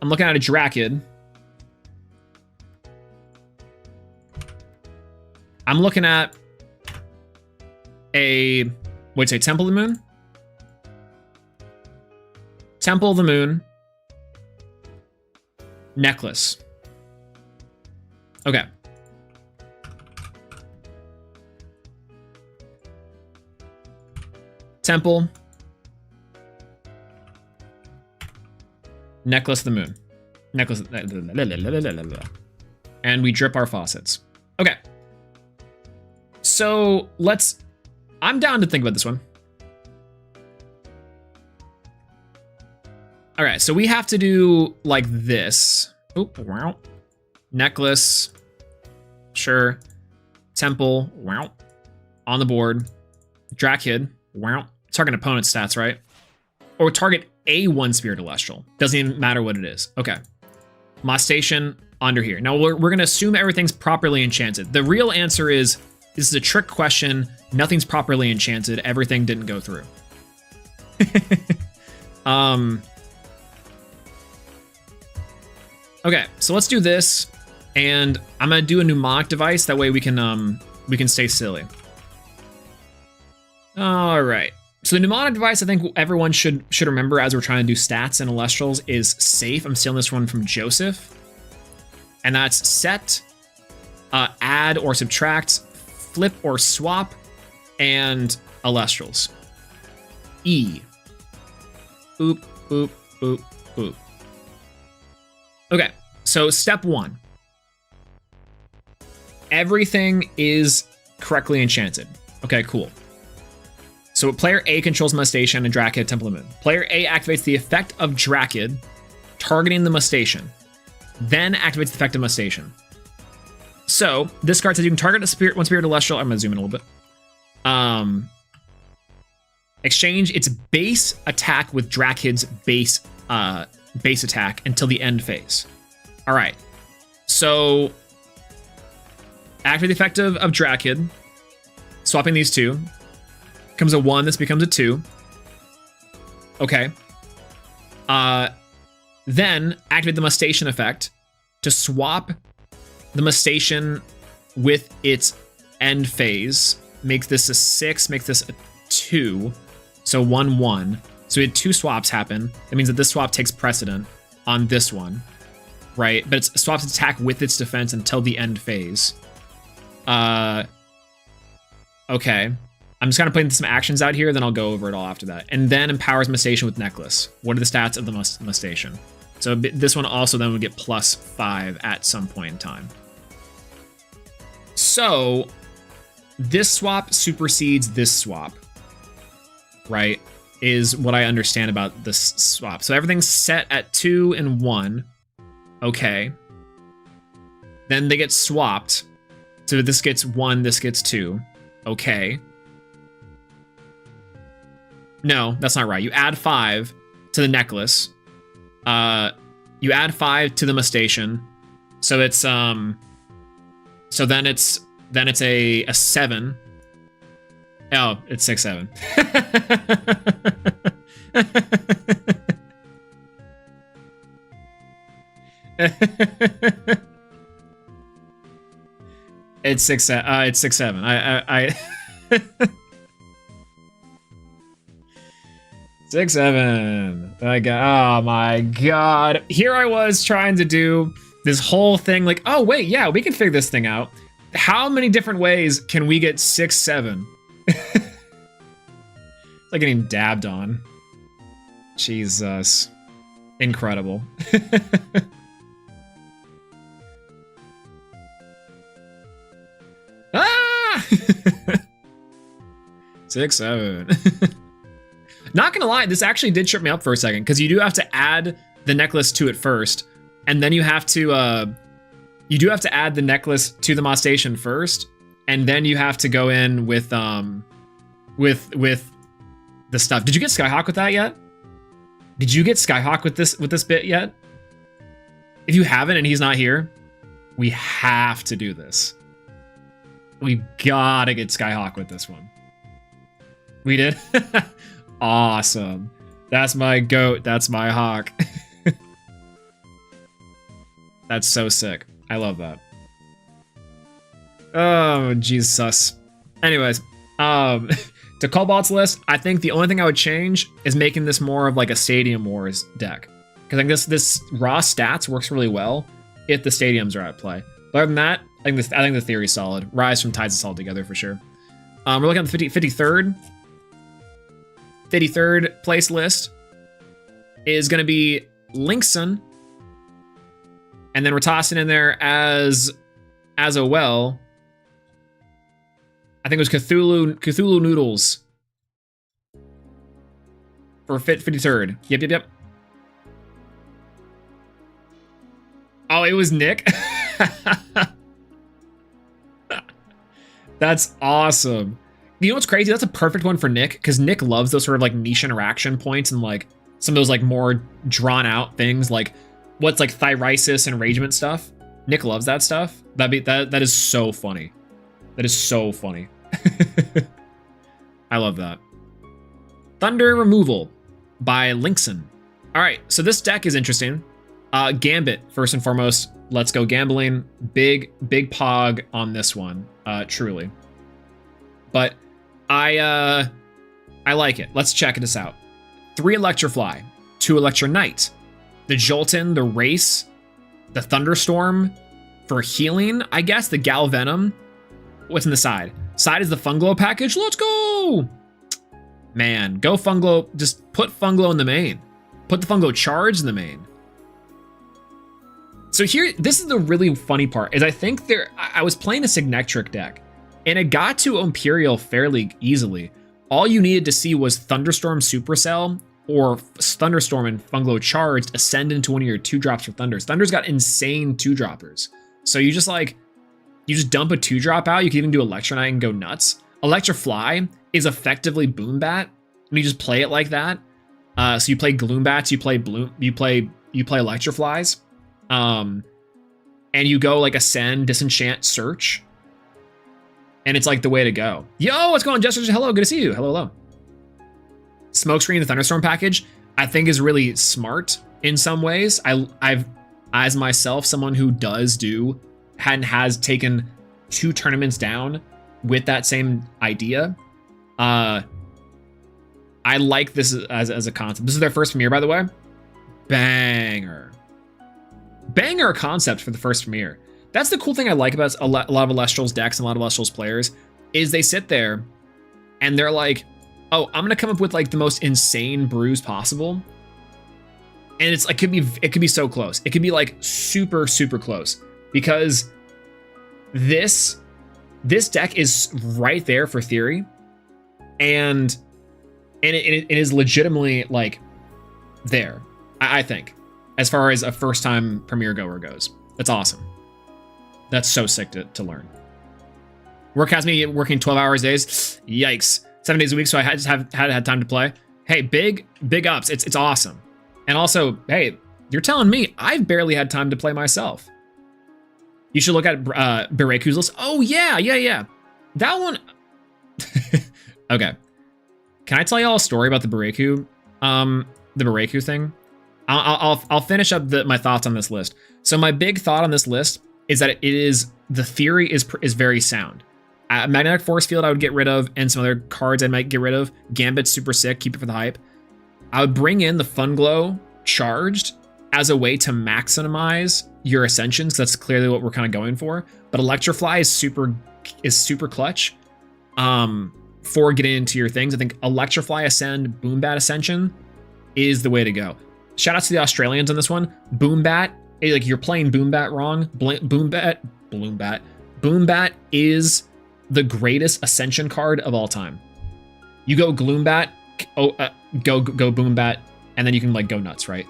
[SPEAKER 1] a Drakid. I'm looking at a, what'd you say, Temple of the Moon? Temple of the Moon. Necklace. Okay. Temple. Necklace of the Moon. Necklace. And we drip our faucets. Okay. So I'm down to think about this one. All right, so we have to do like this. Oop, wow. Necklace. Sure. Temple. Wow. On the board. Drakid. Wow. Target opponent stats, right? Or target a 1 Spirit Celestial. Doesn't even matter what it is. Okay. Mustation under here. Now we're going to assume everything's properly enchanted. The real answer is This is a trick question. Nothing's properly enchanted. Everything didn't go through. Okay, so let's do this, and I'm gonna do a mnemonic device. That way we can stay silly. All right. So the mnemonic device, I think everyone should remember as we're trying to do stats and Elestrals, is safe. I'm stealing this one from Joseph, and that's set, add or subtract, flip or swap, and Elestrals. E. Boop, boop, boop, boop. Okay, so step 1. Everything is correctly enchanted. Okay, cool. So player A controls Mustache and Drakid Temple of Moon. Player A activates the effect of Drakid, targeting the Mustache. Then activates the effect of Mustache. So this card says you can target one spirit Celestial. I'm gonna zoom in a little bit. Exchange its base attack with Drakid's base attack until the end phase. All right. So activate the effect of Drakid, swapping these two. Becomes a 1, this becomes a 2. Okay. Then activate the Mustache effect to swap the Mustache with its end phase. Makes this a 6, makes this a 2. So 1, 1. So we had 2 swaps happen. That means that this swap takes precedent on this one, right? But it swaps its attack with its defense until the end phase. Okay. I'm just kind of putting some actions out here, then I'll go over it all after that. And then empowers Mustache with Necklace. What are the stats of the Mustache? So this one also then would get +5 at some point in time. So this swap supersedes this swap, right? Is what I understand about this swap. So everything's set at 2 and 1. Okay. Then they get swapped. So this gets 1, this gets 2. Okay. No, that's not right. You add 5 to the necklace. You add 5 to the Mustache. So it's so then it's a 7. Oh, it's 6, 7. It's 6, 7. I 6, 7. Oh my god. Here I was trying to do this whole thing like, oh wait, yeah, we can figure this thing out. How many different ways can we get 6, 7? It's like getting dabbed on. Jesus. Incredible. Ah! 6, 7. Not gonna lie, this actually did trip me up for a second, because you do have to add the necklace to it first, and then you have to add the necklace to the Mustache first, and then you have to go in with the stuff. Did you get Skyhawk with that yet? Did you get Skyhawk with this bit yet? If you haven't and he's not here, we have to do this. We gotta get Skyhawk with this one. We did? Awesome. That's my goat. That's my hawk. That's so sick. I love that. Oh, Jesus. Anyways, to Cobalt's list, I think the only thing I would change is making this more of like a Stadium Wars deck. Because I think this raw stats works really well if the stadiums are at play. But other than that, I think the theory's solid. Rise from ties us all together for sure. We're looking at the 53rd place list is going to be Linkson. And then we're tossing in there as a well. I think it was Cthulhu Noodles for 53rd. Yep. Oh, it was Nick. That's awesome. You know what's crazy? That's a perfect one for Nick, because Nick loves those sort of like niche interaction points and like some of those like more drawn out things, like what's like Thyrisis and Ragement stuff. Nick loves that stuff. That is so funny. That is so funny. I love that. Thunder Removal by Linkson. All right, so this deck is interesting. Gambit, first and foremost. Let's go gambling. Big pog on this one, truly. But I like it. Let's check this out. 3 Electrifly, 2 Electronite, the Jolton, the Race, the Thunderstorm for healing, I guess, the Galvenom. What's in the side? Side is the Funglow package. Let's go! Man, go Funglow. Just put Funglow in the main. Put the Funglow charge in the main. So here, this is the really funny part, is I think I was playing a Signectric deck, and it got to Imperial fairly easily. All you needed to see was Thunderstorm Supercell or Thunderstorm and Funglow charged ascend into one of your 2-drops for Thunders. Thunder's got insane 2-droppers. So you just dump a 2-drop out. You can even do Electronite and go nuts. Electrifly is effectively Boombat, and you just play it like that. So you play Gloombats, you play Electriflies, and you go like Ascend, Disenchant, Search, and it's like the way to go. Yo, what's going on, Jester? Hello, good to see you. Hello, hello. Smokescreen, the Thunderstorm package, I think is really smart in some ways. I've, as myself, someone who does do and has taken 2 tournaments down with that same idea. I like this as a concept. This is their first premiere, by the way. Banger concept for the first premiere. That's the cool thing I like about a lot of Elestrals decks and a lot of Elestrals players, is they sit there and they're like, oh, I'm gonna come up with like the most insane brews possible. And it's like, it could be so close. It could be like super close, because this deck is right there for theory, and it is legitimately like there, I think, as far as a first time premiere goer goes. That's awesome. That's so sick to learn. Work has me working 12 hours days. Yikes. 7 days a week, so I just had time to play. Hey, big ups. It's awesome. And also, hey, you're telling me I've barely had time to play myself. You should look at Bereku's list. Oh yeah. That one. Okay. Can I tell y'all a story about the Bereku thing? I'll finish up my thoughts on this list. So my big thought on this list is that the theory is very sound. Magnetic Force Field I would get rid of, and some other cards I might get rid of. Gambit's super sick, keep it for the hype. I would bring in the Funglow charged as a way to maximize your ascensions. That's clearly what we're kind of going for. But Electrifly is super clutch for getting into your things. I think Electrifly Ascend, Boombat Ascension is the way to go. Shout out to the Australians on this one. Boombat, like you're playing Boombat wrong. Boombat is the greatest Ascension card of all time. You go Gloombat, go Boombat, and then you can like go nuts, right?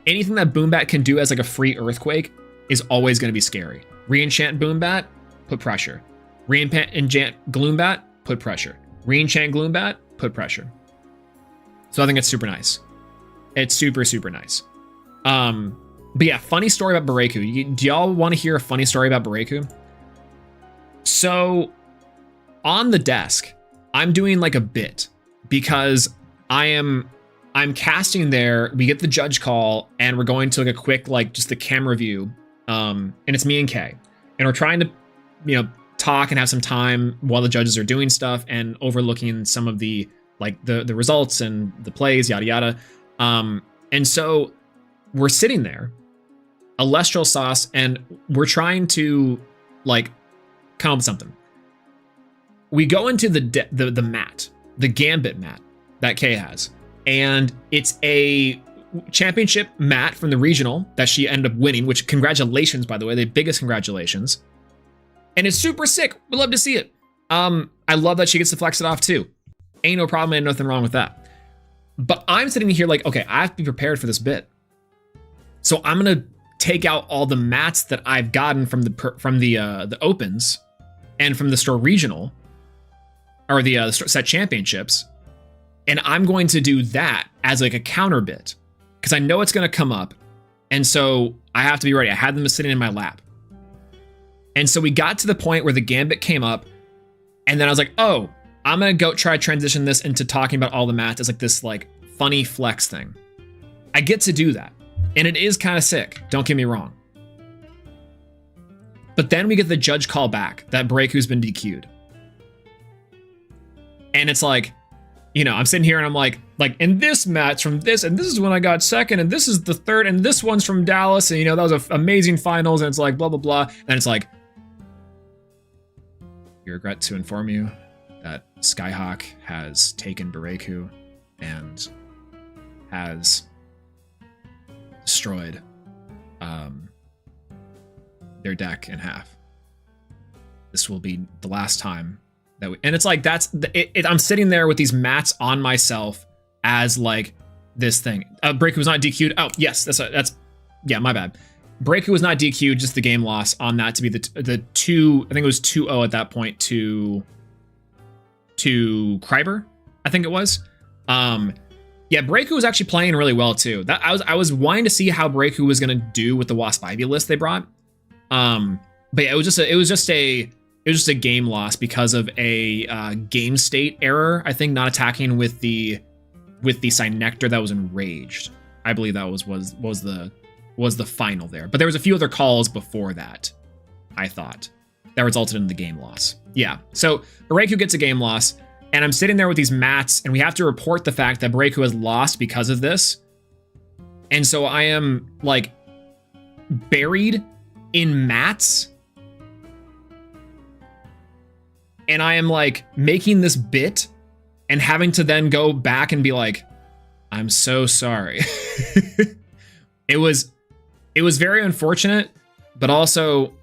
[SPEAKER 1] Anything that Boombat can do as like a free Earthquake is always going to be scary. Reenchant Boombat, put pressure. Reenchant Gloombat, put pressure. Reenchant Gloombat, put pressure. So I think it's super nice. It's super nice. But yeah, funny story about Bereku. Do y'all want to hear a funny story about Bereku? So on the desk, I'm doing like a bit because I'm casting there. We get the judge call and we're going to like a quick, like just the camera view. And it's me and Kay, and we're trying to, talk and have some time while the judges are doing stuff and overlooking some of the like the results and the plays, yada yada. And so we're sitting there, Elestral sauce, and we're trying to like come up with something. We go into the mat, the Gambit mat that Kay has, and it's a championship mat from the regional that she ended up winning, which congratulations, by the way, the biggest congratulations. And it's super sick. We love to see it. I love that she gets to flex it off too. Ain't no problem, ain't nothing wrong with that. But I'm sitting here like, okay, I have to be prepared for this bit. So I'm gonna take out all the mats that I've gotten from the opens and from the store regional, or the set championships, and I'm going to do that as like a counter bit because I know it's gonna come up, and so I have to be ready. I had them sitting in my lap. And so we got to the point where the Gambit came up, and then I was like, oh, I'm gonna go try to transition this into talking about all the mats as like this like funny flex thing. I get to do that, and it is kind of sick, don't get me wrong. But then we get the judge call back that Breaku's been DQ'd. And it's like, you know, I'm sitting here and I'm like, and this match from this, and this is when I got second, and this is the third, and this one's from Dallas, and you know, that was an amazing finals, and it's like, blah, blah, blah. And it's like, we regret to inform you that Skyhawk has taken Breaku and has destroyed their deck in half. This will be the last time that we, and it's like, I'm sitting there with these mats on myself as like this thing. Breaku was not DQ'd. Oh yes, that's yeah, my bad. Breaku was not DQ'd, just the game loss on that to be the two, I think it was 2-0 at that point to Kryber, I think it was. Yeah, Breaku was actually playing really well too. That I was wanting to see how Breaku was gonna do with the Wasp Ivy list they brought. But yeah, it was just a game loss because of a game state error. I think not attacking with the Synectar that was enraged. I believe that was the final there. But there was a few other calls before that, I thought, that resulted in the game loss. Yeah, so Breaku gets a game loss, and I'm sitting there with these mats, and we have to report the fact that Breaku has lost because of this. And so I am like buried in mats, and I am like making this bit and having to then go back and be like, I'm so sorry. It was very unfortunate, but also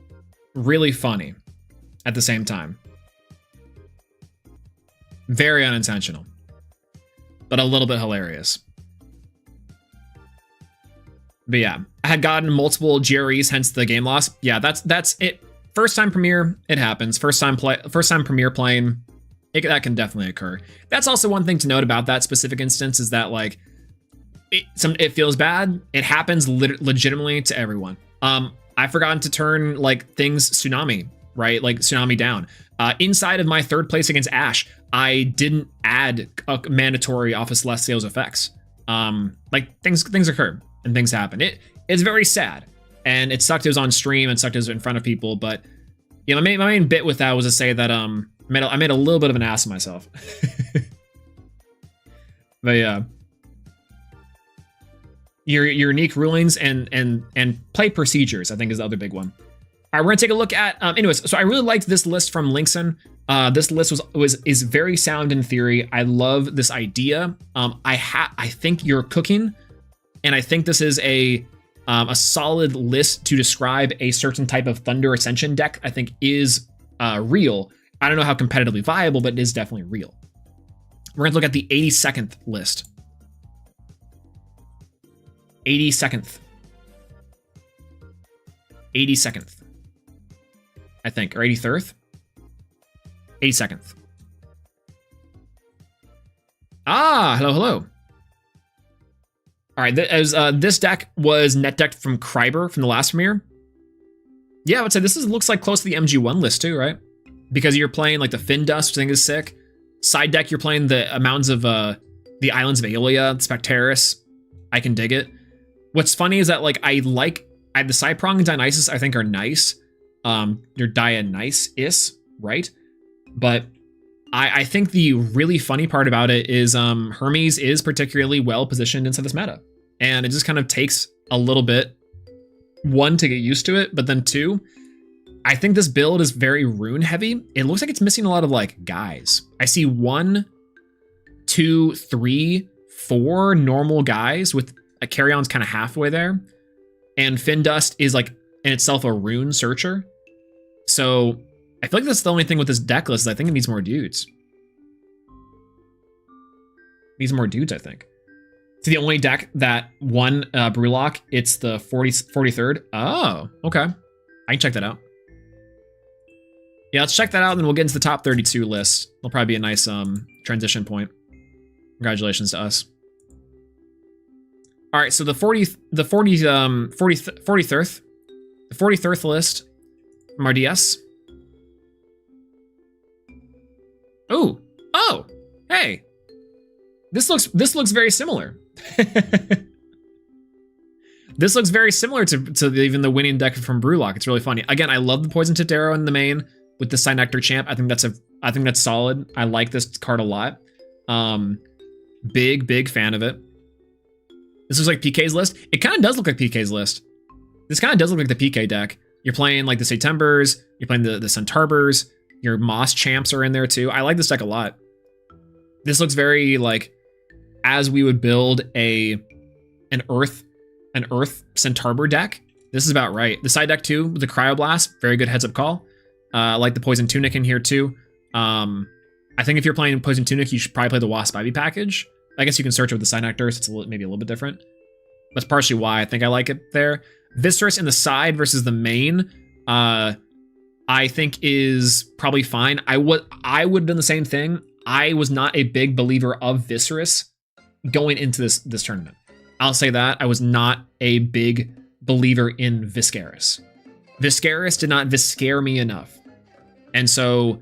[SPEAKER 1] really funny at the same time. Very unintentional, but a little bit hilarious. But yeah, I had gotten multiple GREs, hence the game loss. Yeah, that's it. First time premiere, it happens. First time premiere playing, that can definitely occur. That's also one thing to note about that specific instance is that like it feels bad. It happens legitimately to everyone. I've forgotten to turn like things tsunami, right? Like tsunami down. Inside of my third place against Ash, I didn't add a mandatory Office Less Sales effects. Like things occur. And things happen. It's very sad, and it sucked. It was on stream and sucked. It was in front of people. But you know, my main bit with that was to say that I made a little bit of an ass of myself. But yeah, your unique rulings and play procedures, I think, is the other big one. All right, we're gonna take a look at. Anyways, so I really liked this list from Linkson. This list is very sound in theory. I love this idea. I think you're cooking. And I think this is a solid list to describe a certain type of Thunder Ascension deck. I think is real. I don't know how competitively viable, but it is definitely real. We're going to look at the 82nd list. 82nd. 82nd. I think, or 83rd? 82nd. Ah, hello. All right, this deck was net decked from Kryber from the last premiere. Yeah, I would say this looks like close to the MG1 list too, right? Because you're playing like the Fin Dust, which I think is sick. Side deck, you're playing the mountains of the islands of Aeolia, Spectaris. I can dig it. What's funny is that like I the Cyprong and Dionysus I think are nice. Your Dionysus, right? But I think the really funny part about it is Hermes is particularly well positioned inside this meta. And it just kind of takes a little bit, one, to get used to it, but then two, I think this build is very rune heavy. It looks like it's missing a lot of like guys. I see 1, 2, 3, 4 normal guys with a Carry-On's kind of halfway there. And Fin Dust is like in itself a rune searcher. So I feel like that's the only thing with this deck list is I think it needs more dudes. Needs more dudes, I think. It's the only deck that won Brewlock. It's the 43rd. Oh, okay. I can check that out. Yeah, let's check that out, and then we'll get into the top 32 list. It'll probably be a nice transition point. Congratulations to us. All right, so the 43rd list from our DS. Oh, hey, this looks very similar. This looks very similar to even the winning deck from Brewlock. It's really funny. Again, I love the Poison Tipped Arrow in the main with the Synectar Champ. I think that's solid. I like this card a lot. Big fan of it. This looks like PK's list. It kind of does look like PK's list. This kind of does look like the PK deck. You're playing like the Septembers, you're playing the Centarbers, your Moss Champs are in there too. I like this deck a lot. This looks very like as we would build an Earth Centarber deck. This is about right. The side deck too, the Cryoblast, very good heads up call. I like the Poison Tunic in here too. I think if you're playing Poison Tunic, you should probably play the Wasp Ivy package. I guess you can search it with the Synectar, so it's maybe a little bit different. That's partially why I think I like it there. Viscerus in the side versus the main, I think is probably fine. I would have done the same thing. I was not a big believer of Viscerus going into this tournament. I'll say that. I was not a big believer in Viscerus. Viscerus did not Viscare me enough. And so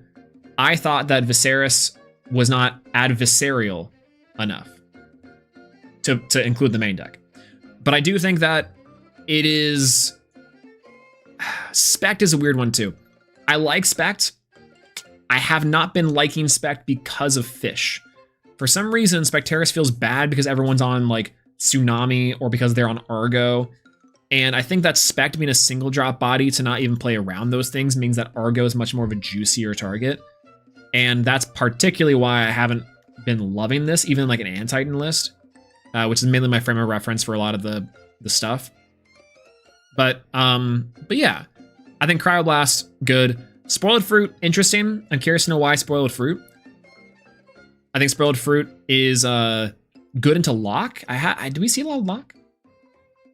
[SPEAKER 1] I thought that Viscerus was not adversarial enough to include the main deck. But I do think that it is... Spect is a weird one too. I like Spect. I have not been liking Spect because of Fish. For some reason, Spectaris feels bad because everyone's on like Tsunami or because they're on Argo. And I think that Spect being a single drop body to not even play around those things means that Argo is much more of a juicier target. And that's particularly why I haven't been loving this, even like an Antitan list, which is mainly my frame of reference for a lot of the stuff. But yeah, I think Cryoblast, good. Spoiled Fruit, interesting. I'm curious to know why Spoiled Fruit. I think Spoiled Fruit is good into Lock. Do we see a lot of Lock?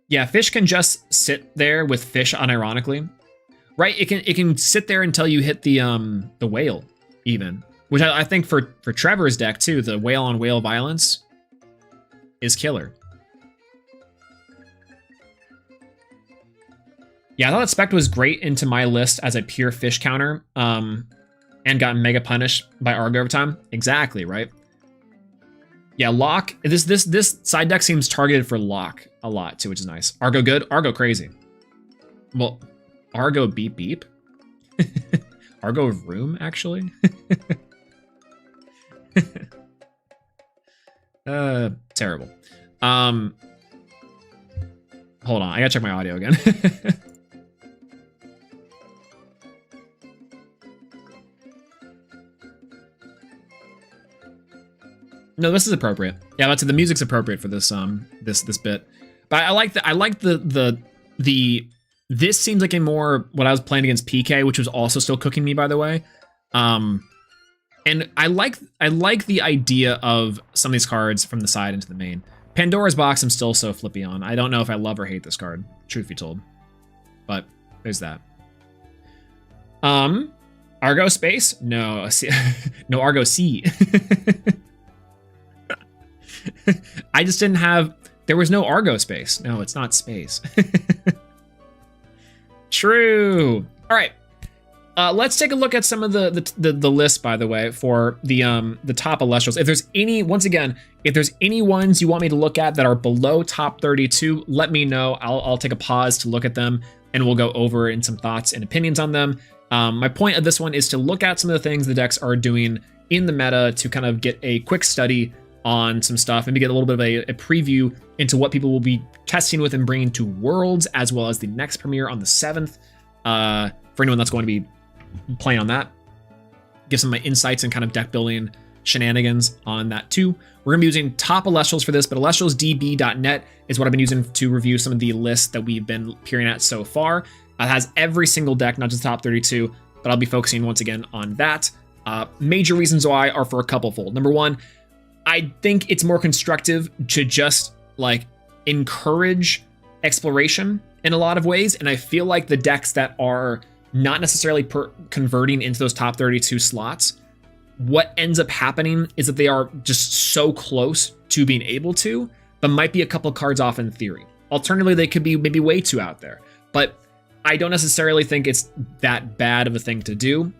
[SPEAKER 1] Yeah, Fish can just sit there with Fish unironically. Right, it can sit there until you hit the Whale, even. Which I think for Trevor's deck too, the Whale on Whale violence is killer. Yeah, I thought that Spect was great into my list as a pure Fish counter, and got mega punished by Argo over time. Exactly, right? Yeah, Lock. This side deck seems targeted for Lock a lot too, which is nice. Argo good, Argo crazy. Well, Argo beep beep. Argo room actually. Terrible. Hold on, I gotta check my audio again. No, this is appropriate. Yeah, that's the music's appropriate for this this bit. But I like the this seems like a more what I was playing against PK, which was also still cooking me, by the way. And I like the idea of some of these cards from the side into the main. Pandora's Box I'm still so flippy on. I don't know if I love or hate this card, truth be told. But there's that. Argo Space? No, no Argo C. I just didn't have... There was no Argo Space. No, it's not space. True. All right. Let's take a look at some of the list, by the way, for the top Elestrals. If there's any, once again, if there's any ones you want me to look at that are below top 32, let me know. I'll take a pause to look at them, and we'll go over in some thoughts and opinions on them. My point of this one is to look at some of the things the decks are doing in the meta to kind of get a quick study on some stuff, maybe get a little bit of a preview into what people will be testing with and bringing to Worlds, as well as the next premiere on the 7th. For anyone that's going to be playing on that, give some of my insights and kind of deck building shenanigans on that too. We're gonna be using top Elestrals for this, but elestralsdb.net is what I've been using to review some of the lists that we've been peering at so far. It has every single deck, not just the top 32, but I'll be focusing once again on that. Major reasons why are for a couple fold. Number one, I think it's more constructive to just like encourage exploration in a lot of ways. And I feel like the decks that are not necessarily converting into those top 32 slots, what ends up happening is that they are just so close to being able to, but might be a couple cards off in theory. Alternatively, they could be maybe way too out there. But I don't necessarily think it's that bad of a thing to do,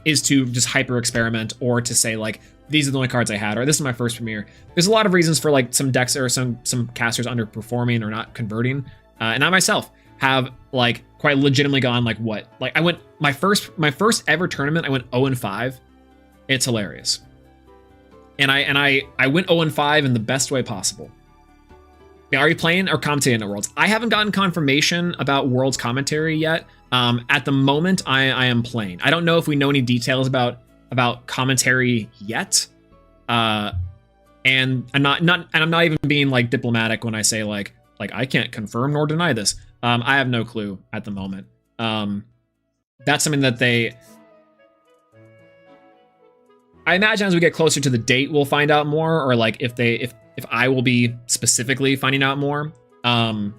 [SPEAKER 1] is to just hyper experiment or to say like, these are the only cards I had, or this is my first premiere. There's a lot of reasons for like some decks or some casters underperforming or not converting. And I myself have like quite legitimately gone like what? Like I went my first ever tournament, I went 0-5. It's hilarious. And I went 0-5 in the best way possible. Now, are you playing or commentating at Worlds? I haven't gotten confirmation about Worlds commentary yet. At the moment, I am playing. I don't know if we know any details about commentary yet. And I'm not even being like diplomatic when I say like I can't confirm nor deny this. I have no clue at the moment. That's something that I imagine as we get closer to the date, we'll find out more, or like if I will be specifically finding out more. But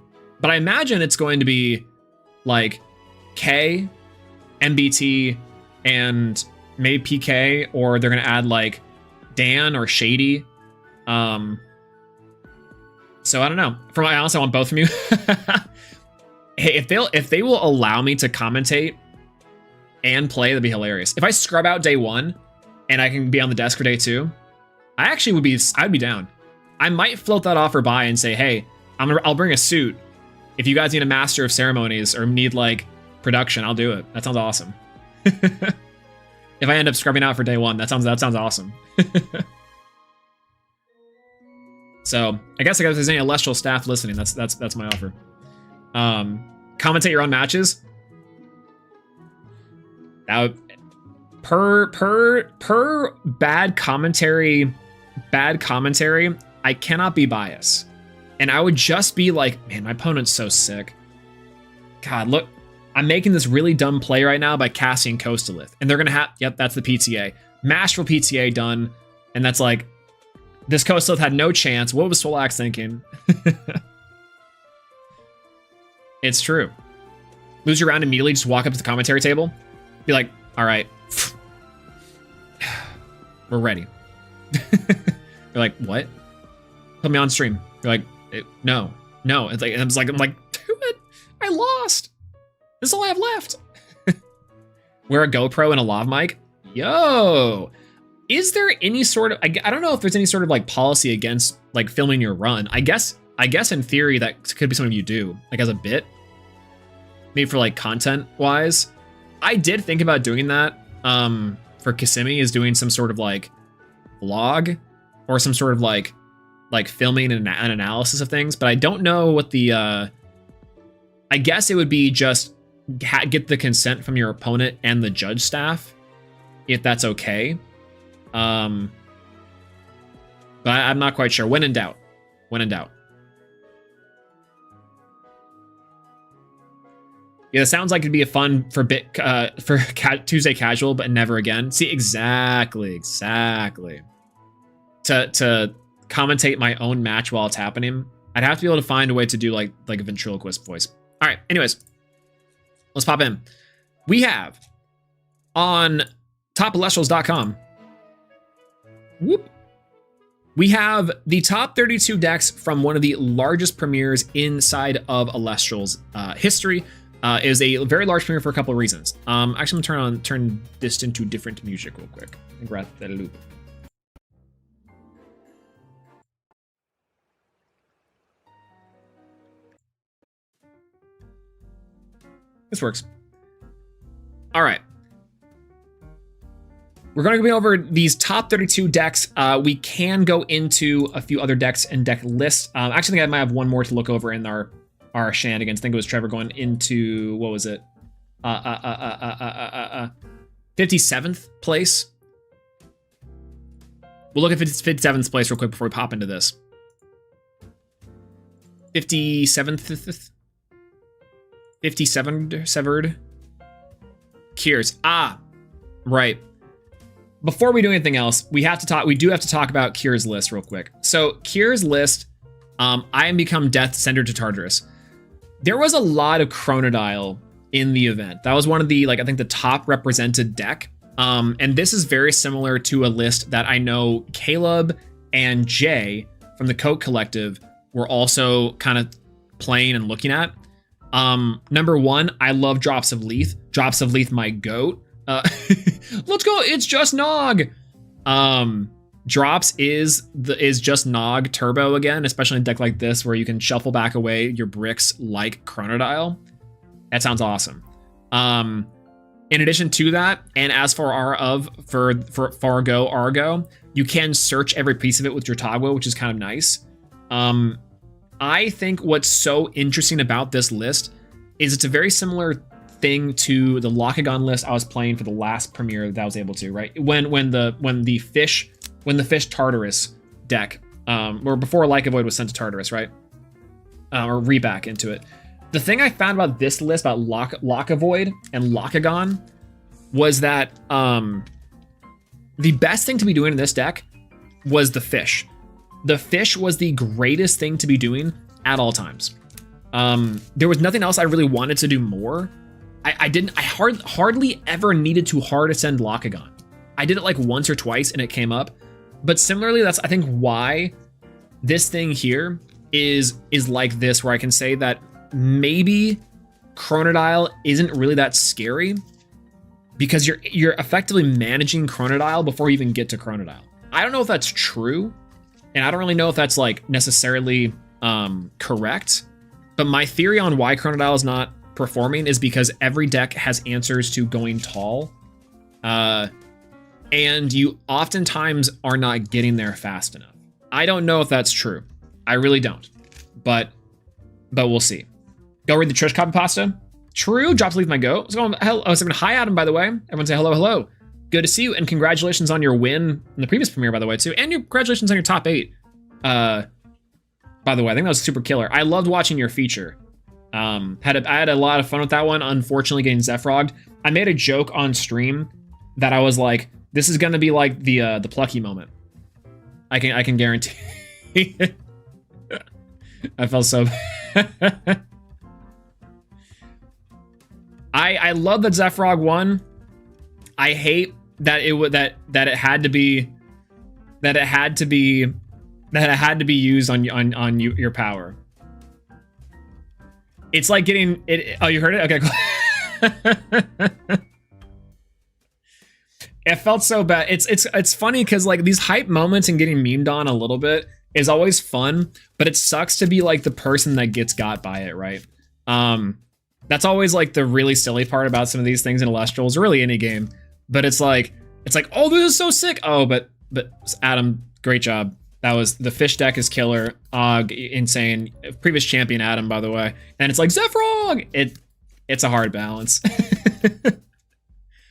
[SPEAKER 1] I imagine it's going to be like K, MBT, and maybe PK, or they're going to add like Dan or Shady. So I don't know. I honestly want both from you. Hey, if they will allow me to commentate and play, that'd be hilarious. If I scrub out day 1 and I can be on the desk for day 2, I'd be down. I might float that offer by and say, hey, I'll bring a suit. If you guys need a master of ceremonies or need like production, I'll do it. That sounds awesome. If I end up scrubbing out for day 1, that sounds awesome. So I guess if there's any Elestral staff listening, that's my offer. Commentate your own matches. That would, per bad commentary, I cannot be biased. And I would just be like, man, my opponent's so sick. God, look, I'm making this really dumb play right now by casting Coastalith. And they're going to have, yep, that's the PTA. Masterful PTA done. And that's like, this Coastalith had no chance. What was Swolax thinking? It's true. Lose your round immediately, just walk up to the commentary table. Be like, all right. We're ready. You're like, what? Put me on stream. You're like, no. It's like, I'm like, dude, I lost. This is all I have left. Wear a GoPro and a lav mic. Yo, is there any sort of, I don't know if there's any sort of like policy against like filming your run. I guess in theory that could be something you do like as a bit, maybe for like content wise. I did think about doing that for Kissimmee, is doing some sort of like vlog or some sort of like filming and an analysis of things, but I don't know what the I guess it would be just get the consent from your opponent and the judge staff if that's okay. But I'm not quite sure. When in doubt. Yeah, it sounds like it'd be a fun for Tuesday casual, but never again. See, exactly. To commentate my own match while it's happening, I'd have to be able to find a way to do like a ventriloquist voice. All right. Anyways, let's pop in. We have on topelestrals.com. Whoop. We have the top 32 decks from one of the largest premieres inside of Elestrals history. It is a very large premiere for a couple of reasons. Actually, I'm gonna turn this into different music real quick. And grab that loop. This works. All right. We're going to be over these top 32 decks. We can go into a few other decks and deck lists. Actually, I think I might have one more to look over in our shenanigans. I think it was Trevor going into, what was it? 57th place. We'll look at 57th place real quick before we pop into this. 57th. 57 severed. Kiers. Right. Before we do anything else, we do have to talk about Kiers' list real quick. So Kiers' list, I am become death centered to Tartarus. There was a lot of Chronodile in the event. That was one of the, I think the top represented deck. And this is very similar to a list that I know Caleb and Jay from the Coke Collective were also kind of playing and looking at. Number one, I love Drops of Leaf. Drops of Leaf, my goat. Let's go. It's just Nog. Drops is just Nog turbo again, especially in a deck like this where you can shuffle back away your bricks like Chronodile. That sounds awesome. In addition to that, and as for Fargo Argo, you can search every piece of it with your Togwa, which is kind of nice. I think what's so interesting about this list is it's a very similar thing to the Lockagon list I was playing for the last premiere that I was able to, right? When the fish Tartarus deck, or before Leica Void was sent to Tartarus, right? Or reback into it. The thing I found about this list, about Locka Void and Lockagon, was that the best thing to be doing in this deck was the fish. The fish was the greatest thing to be doing at all times. There was nothing else I really wanted to do more. I hardly ever needed to hard ascend Lockagon. I did it like once or twice and it came up. But similarly, that's I think why this thing here is like this, where I can say that maybe Chronodile isn't really that scary because you're effectively managing Chronodile before you even get to Chronodile. I don't know if that's true, and I don't really know if that's like necessarily correct, but my theory on why Chronodile is not performing is because every deck has answers to going tall, and you oftentimes are not getting there fast enough. I don't know if that's true. I really don't, but we'll see. Go read the Trish copy pasta. True. Drops leave my go. Hi, Adam, by the way. Everyone say hello, hello. Good to see you, and congratulations on your win in the previous premiere, by the way, too. And congratulations on your top 8. By the way, I think that was super killer. I loved watching your feature. I had a lot of fun with that one. Unfortunately, getting Zephrogged. I made a joke on stream that I was like, this is gonna be like the Plucky moment. I can guarantee it. I felt so bad. I love that Zephyrog won. I hate that it had to be used on your power. It's like getting it. Oh, you heard it? Okay, cool. It felt so bad. It's funny because like these hype moments and getting memed on a little bit is always fun, but it sucks to be like the person that gets got by it, right? That's always like the really silly part about some of these things in Elestrals, really any game. But it's like, oh, this is so sick. Oh, but Adam, great job. That was, the fish deck is killer. Insane. Previous champion Adam, by the way. And it's like Zephyrog. It's a hard balance.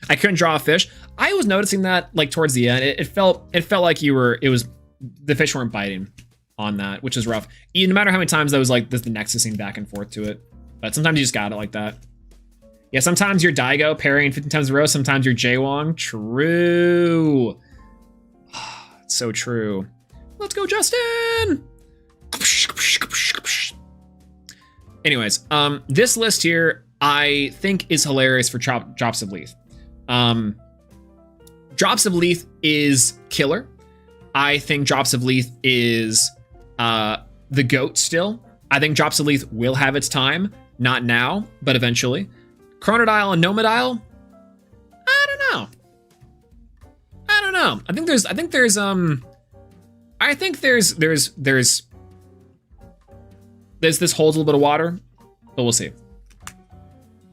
[SPEAKER 1] I couldn't draw a fish. I was noticing that like towards the end, it felt like the fish weren't biting on that, which is rough. No matter how many times that was like the nexusing back and forth to it. But sometimes you just got it like that. Yeah, sometimes you're Daigo parrying 15 times in a row. Sometimes you're Jaywong. True. It's so true. Let's go, Justin! Anyways, this list here, I think is hilarious for Drops of Leaf. Drops of Leaf is killer. I think Drops of Leaf is the GOAT still. I think Drops of Leaf will have its time. Not now, but eventually. Chronodile and Nomodile? I don't know. I think there's this holds a little bit of water, but we'll see.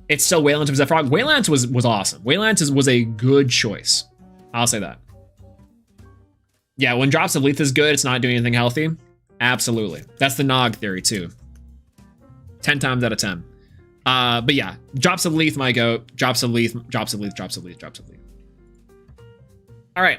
[SPEAKER 1] It's still Wayland of Zephyrog. Wayland was awesome. Wayland was a good choice. I'll say that. Yeah, when Drops of Leaf is good, it's not doing anything healthy. Absolutely. That's the Nog theory too. 10 times out of 10. But yeah, Drops of Leaf, my goat. Drops of Leaf, Drops of Leaf, Drops of Leaf, Drops of Leaf. All right.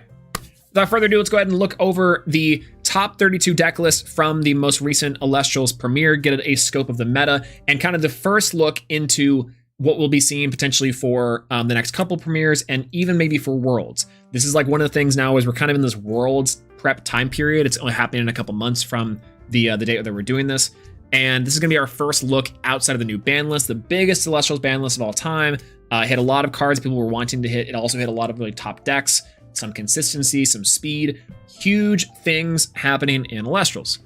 [SPEAKER 1] Without further ado, let's go ahead and look over the top 32 deck list from the most recent Elestrals premiere, get a scope of the meta, and kind of the first look into what we'll be seeing potentially for the next couple premieres and even maybe for Worlds. This is like one of the things now is we're kind of in this Worlds prep time period. It's only happening in a couple months from the date that we're doing this. And this is going to be our first look outside of the new ban list, the biggest Elestrals ban list of all time. It hit a lot of cards people were wanting to hit. It also hit a lot of really top decks, some consistency, some speed, huge things happening in Elestrals.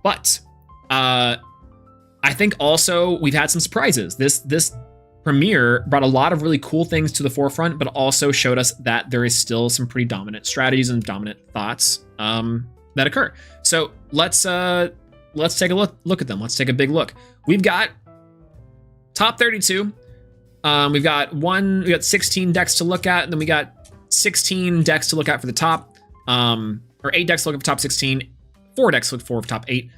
[SPEAKER 1] But I I think also we've had some surprises. This premiere brought a lot of really cool things to the forefront, but also showed us that there is still some pretty dominant strategies and dominant thoughts that occur. So let's take a look at them. Let's take a big look. We've got top 32. We've got 16 decks to look at, and then we got 16 decks to look at for the top, or 8 decks to look at for top 16, 4 decks to look for top 8,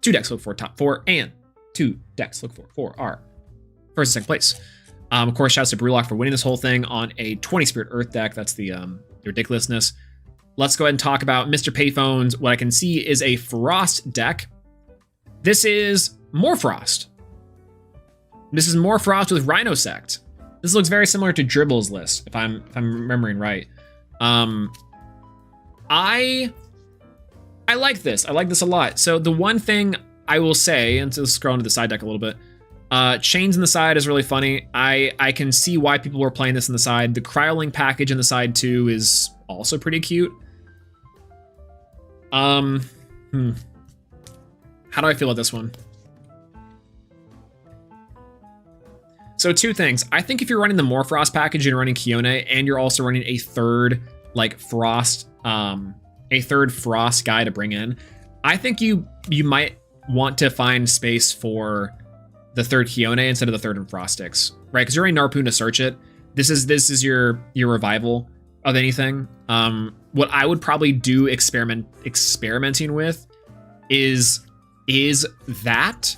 [SPEAKER 1] 2 decks to look for top 4, and 2 decks to look for our first and second place. Of course, shouts to Brewlock for winning this whole thing on a 20 Spirit Earth deck. That's the ridiculousness. Let's go ahead and talk about Mr. Payphones. What I can see is a Frost deck. This is more Frost. This is more Frost with Rhino Sect. This looks very similar to Dribble's list, if I'm remembering right. I like this. I like this a lot. So the one thing I will say, and to scroll into the side deck a little bit, Chains in the side is really funny. I can see why people were playing this in the side. The Cryoling package in the side too is also pretty cute. How do I feel about this one? So 2 things. I think if you're running the Morfrost package and you're running Kione, and you're also running a third Frost guy to bring in, I think you might want to find space for the third Kione instead of the third Enfrostics, right? Because you're running Narpoon to search it. This is your revival of anything. What I would probably do experimenting with is that,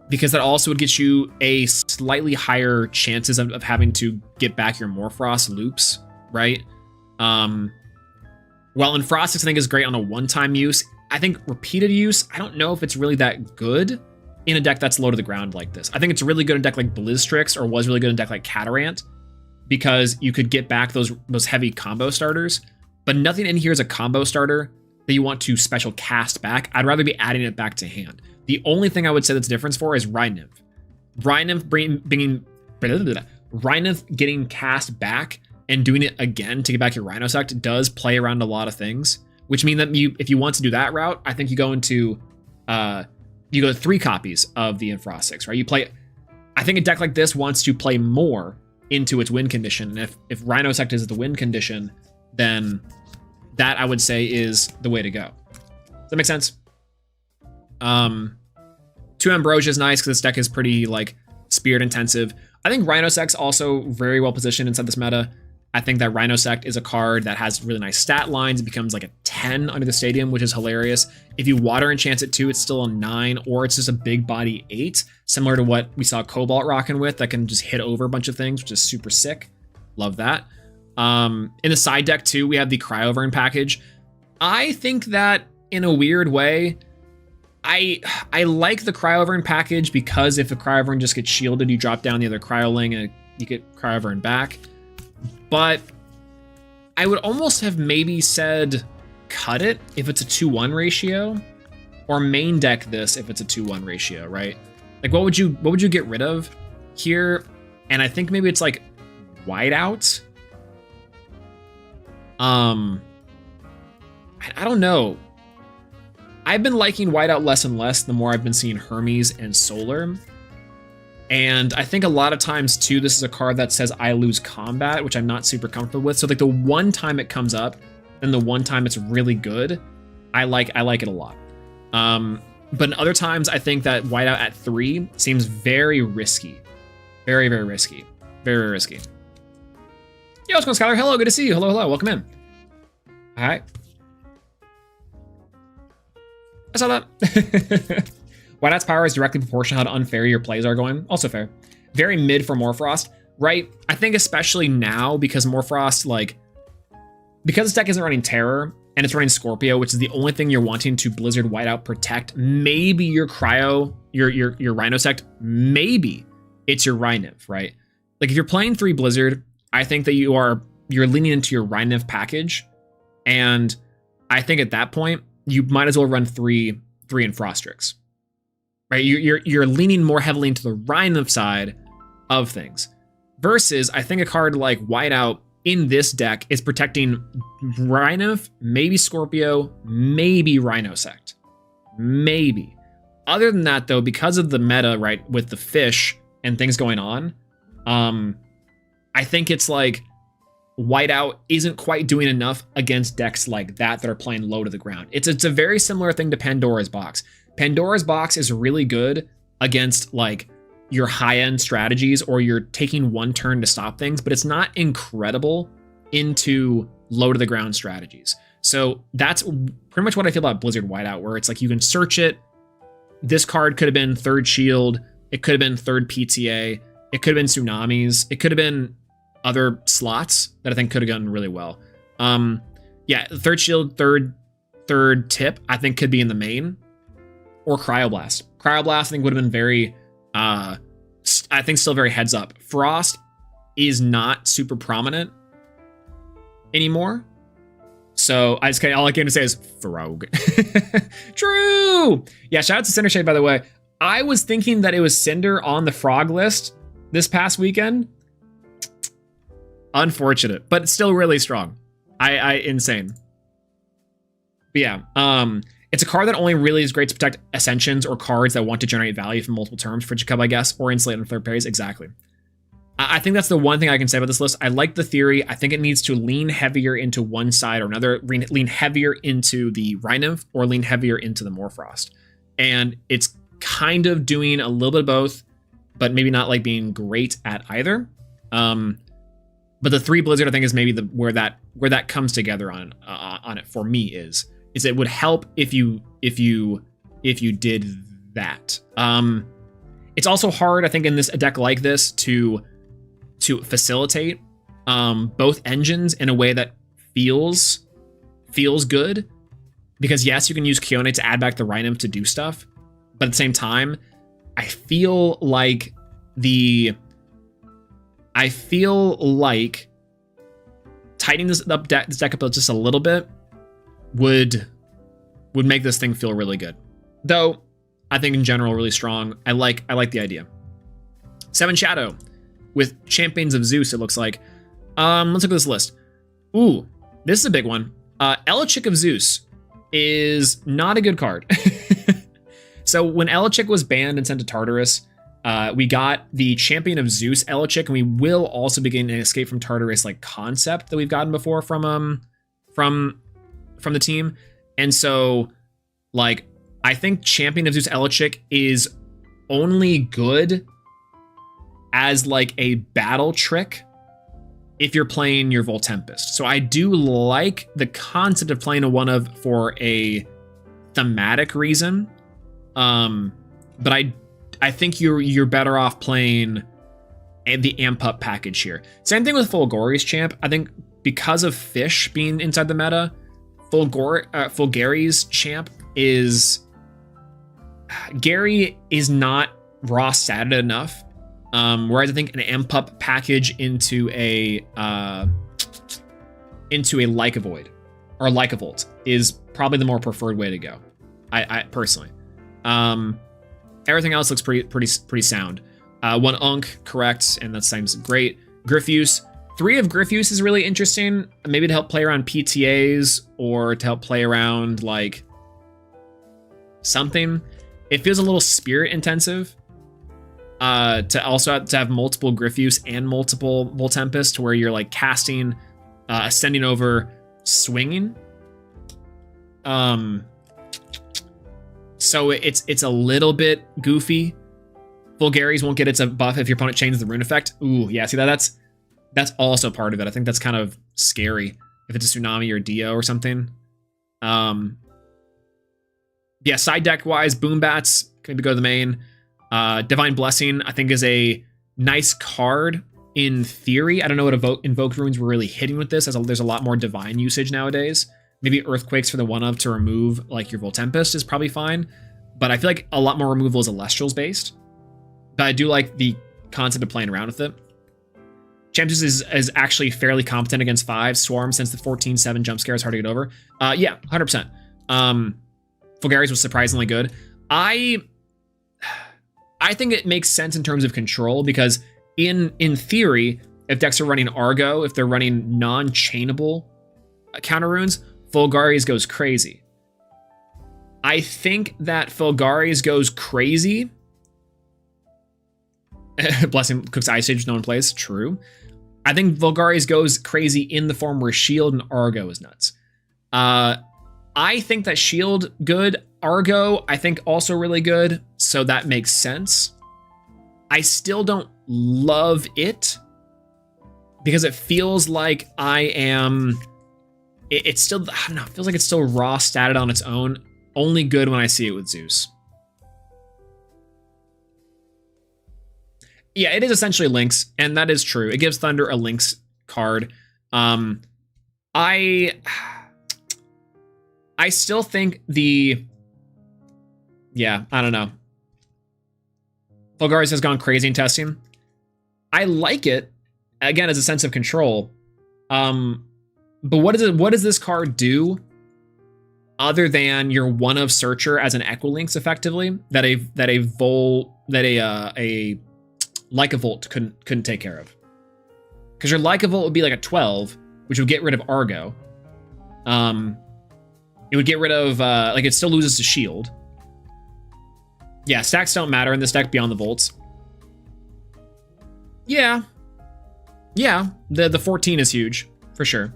[SPEAKER 1] because that also would get you a slightly higher chances of having to get back your Morfrost loops, right? While Enfrostics I think is great on a one-time use, I think repeated use, I don't know if it's really that good in a deck that's low to the ground like this. I think it's really good in a deck like Blizztrix, or was really good in a deck like Catarant, because you could get back those heavy combo starters, but nothing in here is a combo starter that you want to special cast back. I'd rather be adding it back to hand. The only thing I would say that's difference for is Rhinoth. Rhinoth getting cast back and doing it again to get back your Rhino Sect does play around a lot of things, which means that if you want to do that route, I think you go into you go 3 copies of the Enfrostics, right? I think a deck like this wants to play more into its win condition. And if Rhino Sect is the win condition, then that I would say is the way to go. Does that make sense? 2 Ambrosia is nice because this deck is pretty spirit intensive. I think Rhino Sect's also very well positioned inside this meta. I think that Rhino Sect is a card that has really nice stat lines. It becomes like a 10 under the stadium, which is hilarious. If you water enchant it too, it's still a 9, or it's just a big body 8, similar to what we saw Cobalt rocking with, that can just hit over a bunch of things, which is super sick. Love that. In the side deck too, we have the Cryovern package. I think that in a weird way, I like the Cryovern package, because if a Cryovern just gets shielded, you drop down the other Cryoling and you get Cryovern back. But I would almost have maybe said cut it if it's a 2-1 ratio, or main deck this if it's a 2-1 ratio, right? Like what would you get rid of here? And I think maybe it's like Whiteout. I don't know. I've been liking Whiteout less and less the more I've been seeing Hermes and Solar. And I think a lot of times too, this is a card that says I lose combat, which I'm not super comfortable with. So like the one time it comes up and the one time it's really good, I like it a lot. But in other times, I think that Whiteout at 3 seems very risky. Very, very risky. Very, very risky. Yo, what's going on, Skylar? Hello, good to see you. Hello, hello, welcome in. All right. I saw that. Whiteout's power is directly proportional to how unfair your plays are going. Also fair. Very mid for Morfrost, right? I think especially now, because Morfrost, because this deck isn't running Terror and it's running Scorpio, which is the only thing you're wanting to Blizzard Whiteout protect. Maybe your Cryo, your Rhino Sect, maybe it's your Rhiniv, right? Like if you're playing 3 Blizzard, I think that you're leaning into your Rhiniv package, and I think at that point you might as well run 3 Enfrostrix. Right, you're leaning more heavily into the Rhiniv side of things, versus I think a card like Whiteout in this deck is protecting Rhiniv, maybe Scorpio, maybe Rhino Sect, maybe. Other than that, though, because of the meta, right, with the fish and things going on, I think it's like Whiteout isn't quite doing enough against decks like that are playing low to the ground. It's a very similar thing to Pandora's Box. Pandora's Box is really good against like your high-end strategies or you're taking one turn to stop things, but it's not incredible into low to the ground strategies. So that's pretty much what I feel about Blizzard Whiteout, where it's like you can search it. This card could have been third shield. It could have been third PTA. It could have been tsunamis. It could have been other slots that I think could have gone really well. Yeah, third shield, third tip, I think could be in the main, or Cryoblast. Cryoblast, I think would have been very, I think still very heads up. Frost is not super prominent anymore. So all I came to say is Frog. True. Yeah, shout out to Cinder Shade, by the way. I was thinking that it was Cinder on the Frog list this past weekend. Unfortunate, but still really strong. Insane. But yeah, it's a card that only really is great to protect Ascensions or cards that want to generate value from multiple terms, Frigid Cub, I guess, or insulate on third parries. Exactly. I think that's the one thing I can say about this list. I like the theory. I think it needs to lean heavier into one side or another, lean heavier into the Rhynymph or lean heavier into the Morfrost. And it's kind of doing a little bit of both, but maybe not like being great at either. But the 3 Blizzard, I think, is maybe where that comes together on it for me is it would help if you did that. It's also hard, I think, in a deck like this to facilitate both engines in a way that feels good, because yes, you can use Kione to add back the Rhynymph to do stuff, but at the same time, I feel like tightening this deck up just a little bit would make this thing feel really good. Though I think in general really strong. I like the idea. 7 Shadow with Champions of Zeus, it looks like. Let's look at this list. Ooh, this is a big one. Elechick of Zeus is not a good card. So when Elechick was banned and sent to Tartarus, we got the Champion of Zeus Elechick, and we will also be getting an Escape from Tartarus like concept that we've gotten before from the team. And so, like, I think Champion of Zeus Elechick is only good as like a battle trick if you're playing your Voltempest. So I do like the concept of playing a 1/of for a thematic reason. But I think you're better off playing the Amp Up package here. Same thing with Fulgori's Champ. I think because of Fish being inside the meta, Fulgari's Champ is... Gary is not raw statted enough. Whereas I think an Amp Up package into a Lycavoid or Lycavolt is probably the more preferred way to go. I personally. Everything else looks pretty sound. 1 Unk, correct, and that seems great. Griffuse. 3 of Griffuse is really interesting. Maybe to help play around PTAs or to help play around like something. It feels a little spirit intensive. To also have multiple Griffuse and multiple Voltempest, to where you're like casting, ascending over, swinging. So it's a little bit goofy. Fulgaris won't get its buff if your opponent changes the rune effect. Ooh, yeah, see that's also part of it. I think that's kind of scary if it's a Tsunami or Dio or something. Yeah, side deck wise, Boom Bats can maybe go to the main. Divine Blessing, I think, is a nice card in theory. I don't know what Invoked Runes were really hitting with this, as there's a lot more Divine usage nowadays. Maybe Earthquakes for the 1/of to remove like your Voltempest is probably fine, but I feel like a lot more removal is Elestrals based. But I do like the concept of playing around with it. Champions is actually fairly competent against 5 Swarm, since the 14/7 jump scare is hard to get over. Yeah, 100%. Fulgaris was surprisingly good. I think it makes sense in terms of control, because in theory, if decks are running Argo, if they're running non-chainable counter runes, Fulgaris goes crazy. I think that Fulgaris goes crazy. Blessing cooks Ice Age, no one plays. True. I think Fulgaris goes crazy in the form where Shield and Argo is nuts. I think that Shield good. Argo, I think also really good. So that makes sense. I still don't love it because it feels like I am. It's still, I don't know, it feels like it's still raw statted on its own. Only good when I see it with Zeus. Yeah, it is essentially Lynx, and that is true. It gives Thunder a Lynx card. I still think yeah, I don't know. Fulgaris has gone crazy in testing. I like it, again, as a sense of control. But what does this card do other than your one of Searcher as an Equilinx effectively that a Lycavolt couldn't take care of? Because your Lycavolt would be like a 12, which would get rid of Argo. It would get rid of like it still loses to Shield. Yeah, stacks don't matter in this deck beyond the Volts. Yeah. Yeah, the 14 is huge, for sure.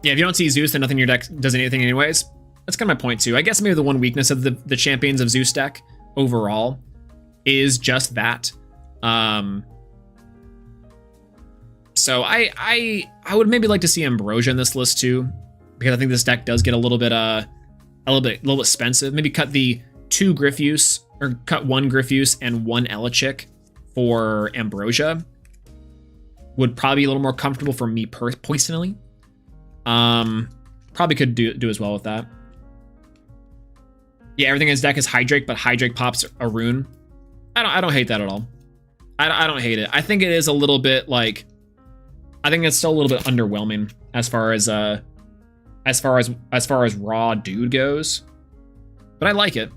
[SPEAKER 1] Yeah, if you don't see Zeus, then nothing in your deck does anything anyways. That's kind of my point too. I guess maybe the one weakness of the Champions of Zeus deck overall is just that. So I would maybe like to see Ambrosia in this list too, because I think this deck does get a little bit expensive. Maybe cut the 2 Gryffus, or cut 1 Gryffus and 1 Elichick for Ambrosia. Would probably be a little more comfortable for me personally. Probably could do as well with that. Yeah, everything in his deck is Hydrake, but Hydrake pops a rune. I don't hate that at all. I don't hate it. I think it is a little bit like, I think it's still a little bit underwhelming as far as raw dude goes. But I like it.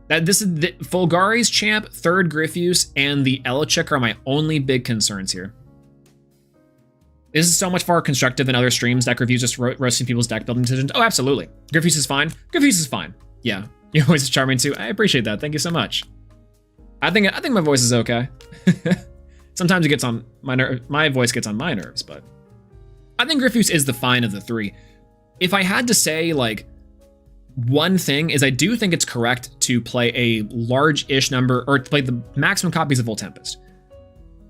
[SPEAKER 1] This is the Fulgaris champ, 3rd Gryffus, and the Elichick are my only big concerns here. This is so much more constructive than other streams, deck reviews, just roasting people's deck building decisions. Oh, absolutely. Gryffus is fine. Gryffus is fine. Yeah. Your voice is charming too. I appreciate that. Thank you so much. I think my voice is okay. Sometimes it gets on my voice gets on my nerves, but I think Gryffus is the fine of the 3. If I had to say like one thing, is I do think it's correct to play a large-ish number, or to play the maximum copies of Volt Tempest.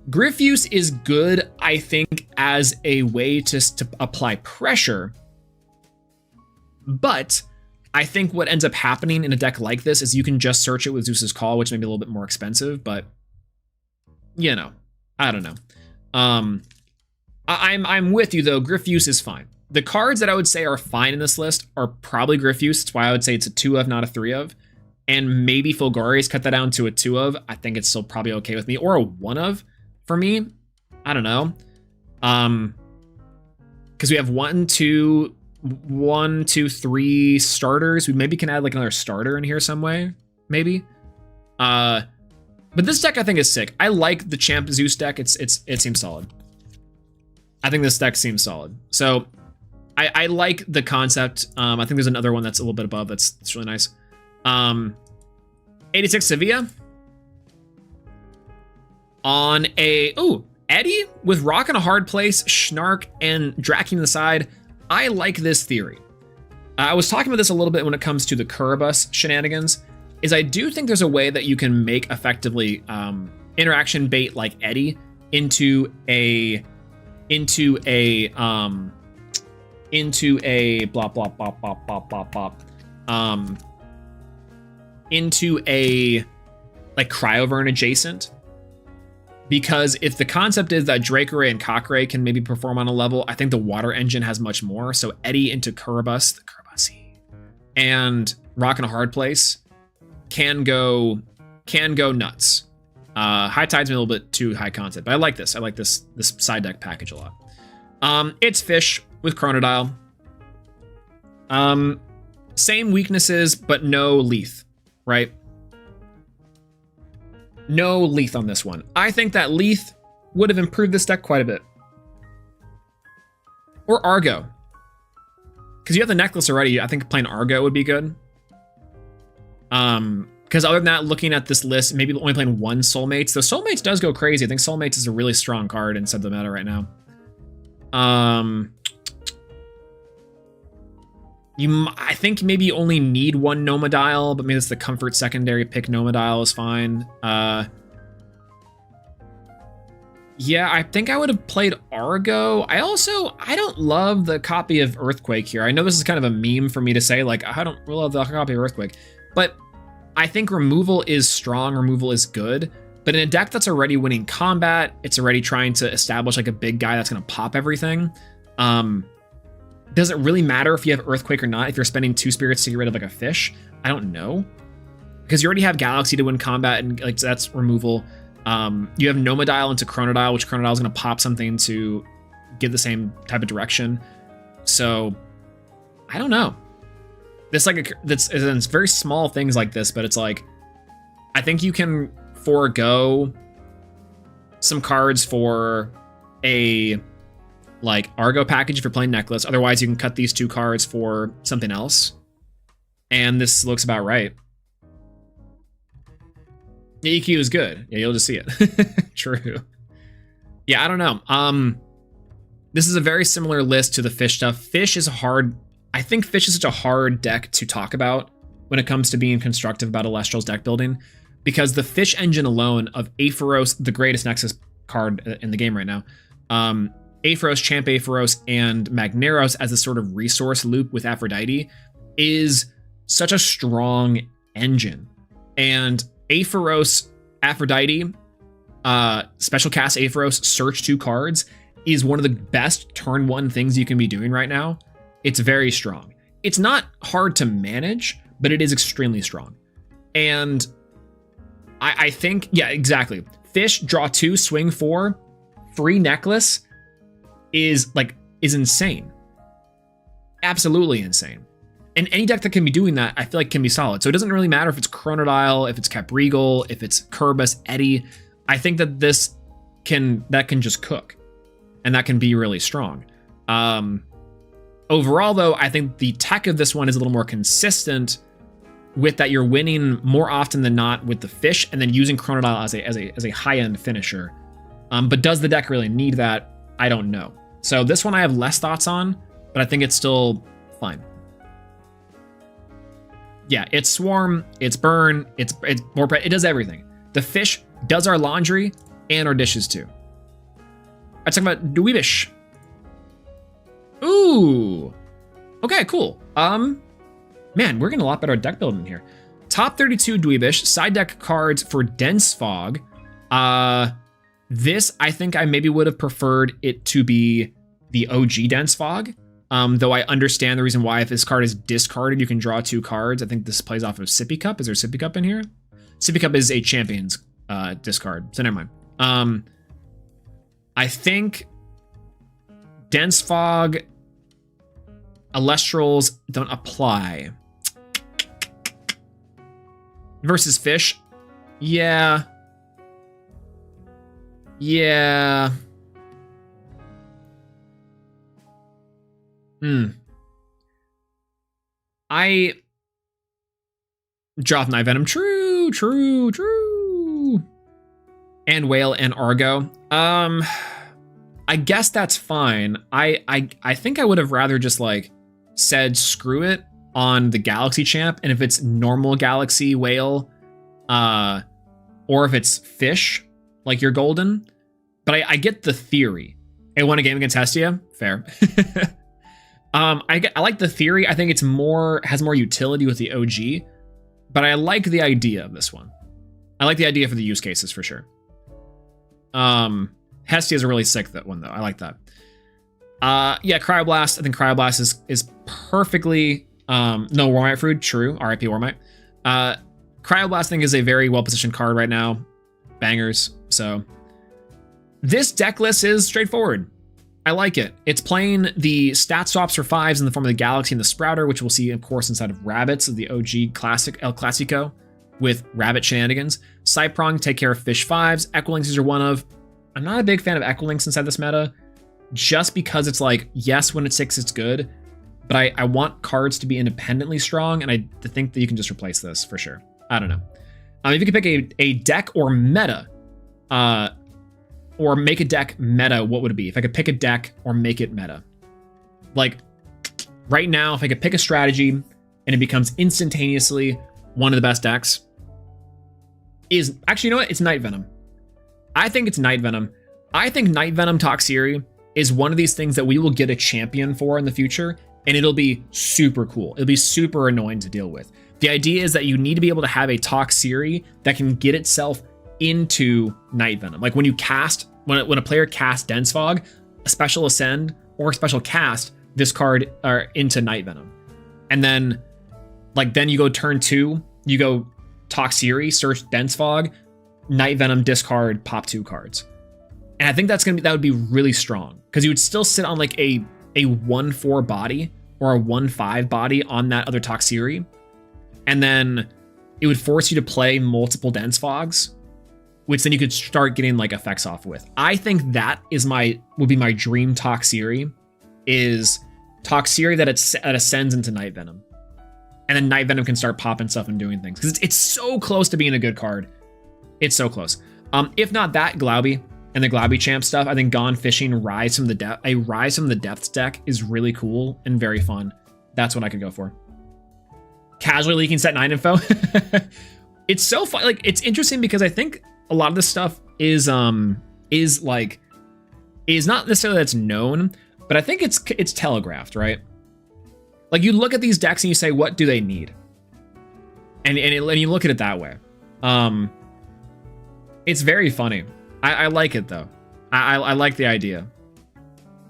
[SPEAKER 1] Gryffus is good, I think, as a way to apply pressure, but I think what ends up happening in a deck like this is you can just search it with Zeus's Call, which may be a little bit more expensive, but you know, I don't know. I'm with you though. Gryffus is fine. The cards that I would say are fine in this list are probably Gryffus. That's why I would say it's a 2 of, not a 3 of. And maybe Fulgaris, cut that down to a 2 of. I think it's still probably okay with me. Or a 1 of for me. I don't know. Because we have 1, 2, 3 starters. We maybe can add like another starter in here some way. Maybe. But this deck I think is sick. I like the Champ Zeus deck. It seems solid. I think this deck seems solid. So I like the concept. I think there's another one that's a little bit above. That's really nice. 86 Sevilla. On a, Eddie with Rock in a Hard Place, Schnark, and Draking to the side. I like this theory. I was talking about this a little bit when it comes to the Kuribus shenanigans, is I do think there's a way that you can make effectively interaction bait like Eddie into a blah blah blah blah blah blah blah into a like Cryovern adjacent. Because if the concept is that Drakeray and Cockray can maybe perform on a level, I think the Water Engine has much more. So Eddie into Kuribus, the Kuribusy, and Rock in a Hard Place can go nuts. High Tide's been a little bit too high concept, but I like this. I like this side deck package a lot. It's Fish with Chronodile. Same weaknesses, but no Leaf, right? No Leaf on this one. I think that Leaf would have improved this deck quite a bit. Or Argo. because you have the necklace already, I think playing Argo would be good. Because other than that, looking at this list, maybe only playing one Soulmates. The Soulmates does go crazy. I think Soulmates is a really strong card inside the meta right now. I think maybe you only need one Nomadial, but maybe it's the comfort secondary pick. Nomadial is fine. Yeah, I think I would have played Argo. I don't love the copy of Earthquake here. I know this is kind of a meme for me to say, like, I don't really love the copy of Earthquake, but I think removal is strong, removal is good. But in a deck that's already winning combat, it's already trying to establish like a big guy that's gonna pop everything. Does it really matter if you have Earthquake or not if you're spending 2 spirits to get rid of like a fish? I don't know. Because you already have Galaxy to win combat, and like that's removal. You have Nomadial into Chronodile, which Chronodile is going to pop something to give the same type of direction. So, I don't know. It's very small things like this, but it's like, I think you can forego some cards for a like Argo package if you're playing Necklace. Otherwise, you can cut these 2 cards for something else. And this looks about right. Yeah, EQ is good. Yeah, you'll just see it. True. Yeah, I don't know. This is a very similar list to the Fish stuff. Fish is hard. I think Fish is such a hard deck to talk about when it comes to being constructive about Elestrals deck building, because the Fish engine alone of Aphoros, the greatest Nexus card in the game right now, Aphoros, Champ Aphoros, and Magneros as a sort of resource loop with Aphrodite is such a strong engine. And Aphoros, Aphrodite, special cast Aphoros, search 2 cards is one of the best turn 1 things you can be doing right now. It's very strong. It's not hard to manage, but it is extremely strong. And I think, yeah, exactly. Fish, draw 2, swing 4, free Necklace is insane. Absolutely insane. And any deck that can be doing that, I feel like can be solid. So it doesn't really matter if it's Chronodile, if it's Capregal, if it's Kerbis, Eddy. I think that that can just cook. And that can be really strong. Overall, though, I think the tech of this one is a little more consistent with that you're winning more often than not with the Fish and then using Chronodile as a high-end finisher. But does the deck really need that? I don't know. So this one I have less thoughts on, but I think it's still fine. Yeah, it's Swarm, it's Burn, it's more, it does everything. The Fish does our laundry and our dishes too. Let's talk about Dweebish. Ooh. Okay, cool. Man, we're getting a lot better at deck building here. Top 32 Dweebish, side deck cards for Dense Fog. This, I think I maybe would have preferred it to be the OG Dense Fog. Though I understand the reason why. If this card is discarded, you can draw 2 cards. I think this plays off of Sippy Cup. Is there Sippy Cup in here? Sippy Cup is a Champion's discard, so never mind. I think Dense Fog, Elestrals don't apply. Versus Fish, yeah. Yeah. I drop Night Venom. True. And Whale and Argo. I guess that's fine. I think I would have rather just like said screw it on the Galaxy Champ, and if it's normal Galaxy Whale, or if it's Fish, like your golden. But I get the theory. It won a game against Hestia. Fair. I like the theory. I think it's has more utility with the OG, but I like the idea of this one. I like the idea for the use cases for sure. Hestia is a really sick one though. I like that. Yeah, Cryoblast. I think Cryoblast is perfectly no Warmite Fruit. True. RIP Warmite. Cryoblast I think is a very well positioned card right now. Bangers. So this deck list is straightforward. I like it. It's playing the stat swaps for 5s in the form of the Galaxy and the Sprouter, which we'll see, of course, inside of Rabbits of the OG classic El Clasico with Rabbit shenanigans. Sideprong, take care of Fish 5s. Equilinks are one of. I'm not a big fan of Equilinks inside this meta, just because it's like, yes, when it's 6, it's good, but I want cards to be independently strong, and I think that you can just replace this for sure. I don't know. If you could pick a deck or meta, or make a deck meta, what would it be? If I could pick a deck or make it meta. Like, right now, if I could pick a strategy and it becomes instantaneously one of the best decks, is actually, you know what? It's Night Venom. I think it's Night Venom. I think Night Venom Toxiri is one of these things that we will get a champion for in the future, and it'll be super cool. It'll be super annoying to deal with. The idea is that you need to be able to have a Toxiri that can get itself into Night Venom. Like when you cast, when a player casts Dense Fog, a special Ascend or a special cast this card into Night Venom. And then, like, then you go turn 2, you go Toxiri, search Dense Fog, Night Venom, discard, pop 2 cards. And I think that would be really strong, because you would still sit on like a 1/4 body or a 1/5 body on that other Toxiri. And then it would force you to play multiple Dense Fogs, which then you could start getting like effects off with. I think that would be my dream Toxiri, is Toxiri that ascends into Night Venom. And then Night Venom can start popping stuff and doing things, because it's so close to being a good card. It's so close. If not that, Glaubby and the Glaubby champ stuff, I think Gone Fishing Rise from the Depths deck is really cool and very fun. That's what I could go for. Casually leaking set 9 info. It's so fun. Like, it's interesting because I think a lot of this stuff is not necessarily that's known, but I think it's telegraphed, right? Like, you look at these decks and you say, what do they need? And you look at it that way. It's very funny. I like it though. I like the idea.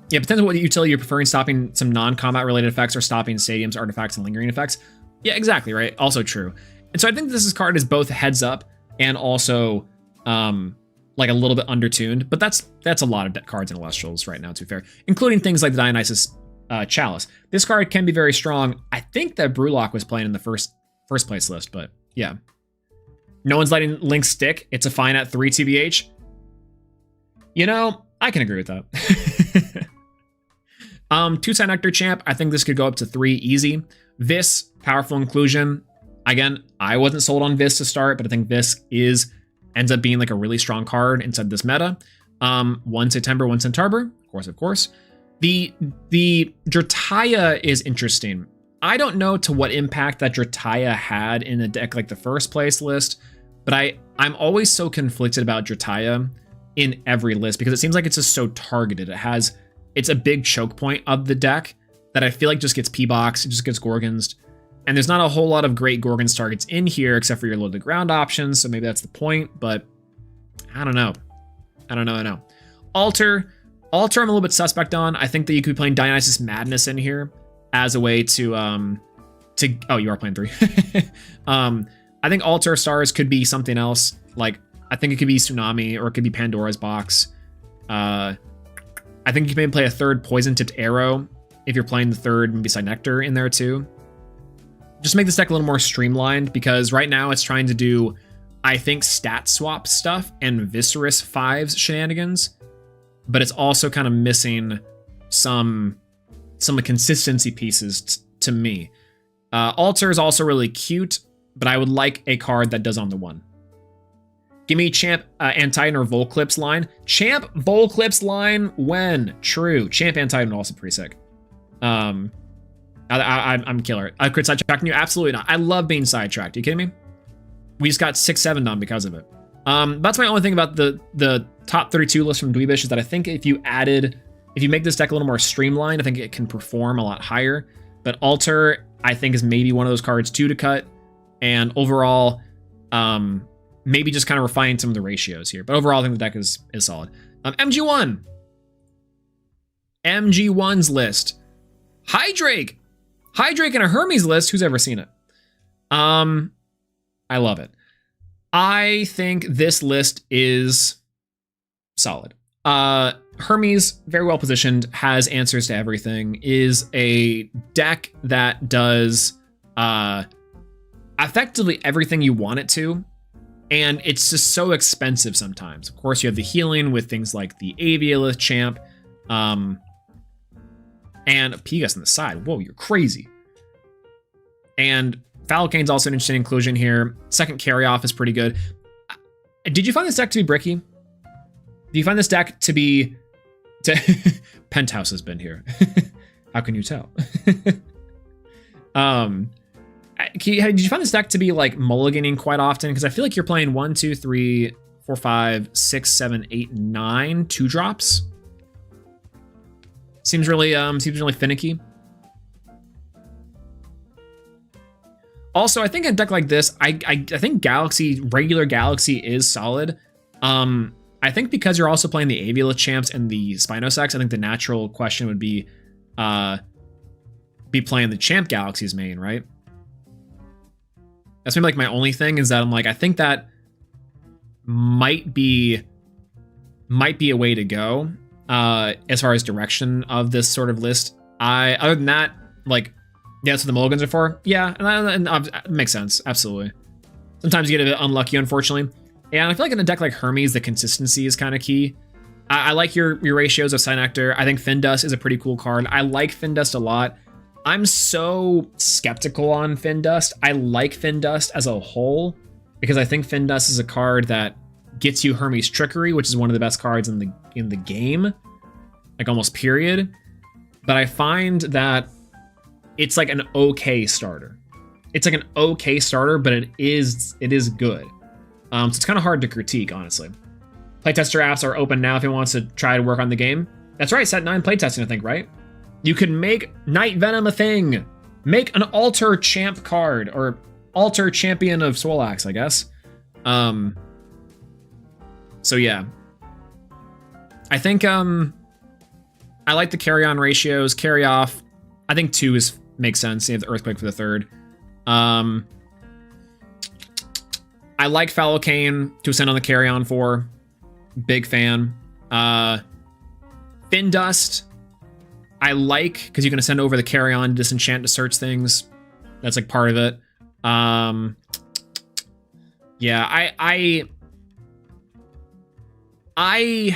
[SPEAKER 1] Yeah, depends on what utility you're preferring, stopping some non-combat related effects or stopping stadiums, artifacts, and lingering effects. Yeah, exactly, right? Also true. And so I think this card is both heads up and also like a little bit undertuned, but that's a lot of cards in Elestrals right now, to be fair, including things like the Dionysus Chalice. This card can be very strong. I think that Brewlock was playing in the first place list, but yeah. No one's letting Link stick. It's a fine at 3 TBH. You know, I can agree with that. 2-side Nectar champ. I think this could go up to 3 easy. Vis, powerful inclusion. Again, I wasn't sold on Vis to start, but I think Vis ends up being like a really strong card inside this meta. 1 September, 1 Centaur, of course. The Drataya is interesting. I don't know to what impact that Drataya had in a deck like the first place list, but I'm always so conflicted about Drataya in every list, because it seems like it's just so targeted. It's a big choke point of the deck that I feel like just gets P-Box, it just gets Gorgonsed. And there's not a whole lot of great Gorgons targets in here, except for your low to ground options, so maybe that's the point, but I don't know. Altar, I'm a little bit suspect on. I think that you could be playing Dionysus Madness in here as a way to oh, you are playing 3. I think Altar Stars could be something else. Like, I think it could be Tsunami, or it could be Pandora's Box. I think you can maybe play a 3rd Poison Tipped Arrow if you're playing the 3rd, maybe Side Nectar in there too. Just make this deck a little more streamlined, because right now it's trying to do, I think, stat swap stuff and Viscerous 5s shenanigans, but it's also kind of missing some consistency pieces to me. Altar is also really cute, but I would like a card that does on the 1. Give me Champ Antitan or Volclipse line. Champ Volclipse line when? True. Champ Antitan also pretty sick. I'm killer. I could sidetrack you? Absolutely not. I love being sidetracked. Are you kidding me? We just got 6-7 done because of it. That's my only thing about the top 32 list from Dweebish, is that I think if you make this deck a little more streamlined, I think it can perform a lot higher. But Altar, I think, is maybe one of those cards too to cut. And overall, maybe just kind of refining some of the ratios here. But overall, I think the deck is solid. MG1. MG1's list. Hydrake in a Hermes list. Who's ever seen it? I love it. I think this list is solid. Hermes, very well positioned, has answers to everything, is a deck that does effectively everything you want it to, and it's just so expensive sometimes. Of course, you have the healing with things like the Avialith champ, And Pigas on the side. Whoa, you're crazy. And Falcane's also an interesting inclusion here. Second carry-off is pretty good. Did you find this deck to be bricky? Do you find this deck to be... Penthouse has been here. How can you tell? Did you find this deck to be like mulliganing quite often? Because I feel like you're playing 1, 2, 3, 4, 5, 6, 7, 8, 9 2-drops. Seems really finicky. Also, I think a deck like this, I think regular Galaxy is solid. I think because you're also playing the Avila champs and the Spinosax, I think the natural question would be playing the champ Galaxy's main, right? That's maybe like my only thing is that I'm like, I think that might be a way to go as far as direction of this sort of list. Other than that, like, yeah, that's what the mulligans are for. Yeah, and it makes sense. Absolutely. Sometimes you get a bit unlucky, unfortunately. And I feel like in a deck like Hermes, the consistency is kind of key. I like your ratios of Synectar. I think Findust is a pretty cool card. I like Findust a lot. I'm so skeptical on Findust. I like Findust as a whole because I think Findust is a card that gets you Hermes Trickery, which is one of the best cards in the game, like almost period. But I find that it's like an okay starter. It's like an okay starter, but it is good. So it's kind of hard to critique, honestly. Playtester apps are open now if anyone wants to try to work on the game. That's right, set 9 playtesting, I think, right? You can make Night Venom a thing. Make an Alter Champ card, or Alter Champion of Swolax, I guess. So yeah. I think I like the carry-on ratios. Carry-off, I think 2 makes sense. You have the Earthquake for the 3rd. I like Falcane to ascend on the carry-on for. Big fan. Findust, I like, because you can ascend over the carry-on, disenchant to search things. That's like part of it. Yeah, I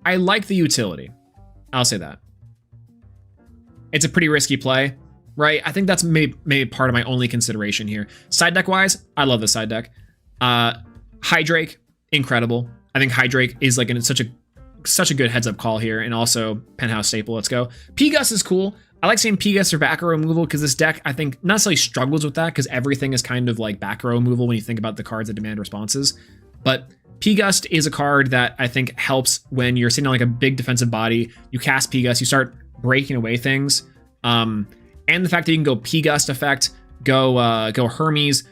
[SPEAKER 1] like the utility. I'll say that. It's a pretty risky play, right? I think that's maybe part of my only consideration here. Side deck wise, I love the side deck. Hydrake, incredible. I think Hydrake is like such a good heads up call here, and also Penthouse staple. Let's go. Pigas is cool. I like seeing Pigas for back row removal because this deck, I think, not necessarily struggles with that because everything is kind of like back row removal when you think about the cards that demand responses. But Pigust is a card that I think helps when you're sitting on like a big defensive body. You cast Pigust, you start breaking away things. And the fact that you can go Pigust effect, go Hermes,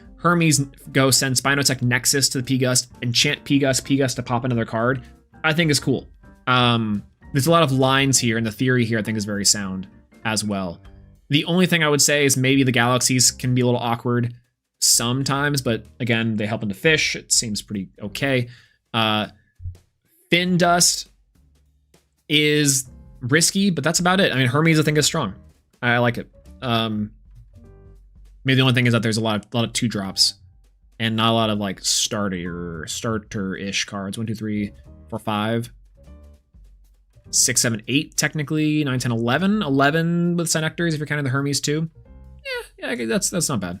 [SPEAKER 1] go send Spinotech Nexus to the Pigust, enchant Pigust to pop another card, I think is cool. There's a lot of lines here, and the theory here I think is very sound as well. The only thing I would say is maybe the Galaxies can be a little awkward sometimes, but again, they help into fish. It seems pretty okay. Findust is risky, but that's about it. I mean, Hermes I think is strong. I like it. Maybe the only thing is that there's a lot of 2-drops and not a lot of like starter-ish cards. 1, 2, 3, 4, 5, 6, 7, 8 technically, 9, 10, 11. 11 with Synectars if you're counting the Hermes too. Yeah, that's not bad.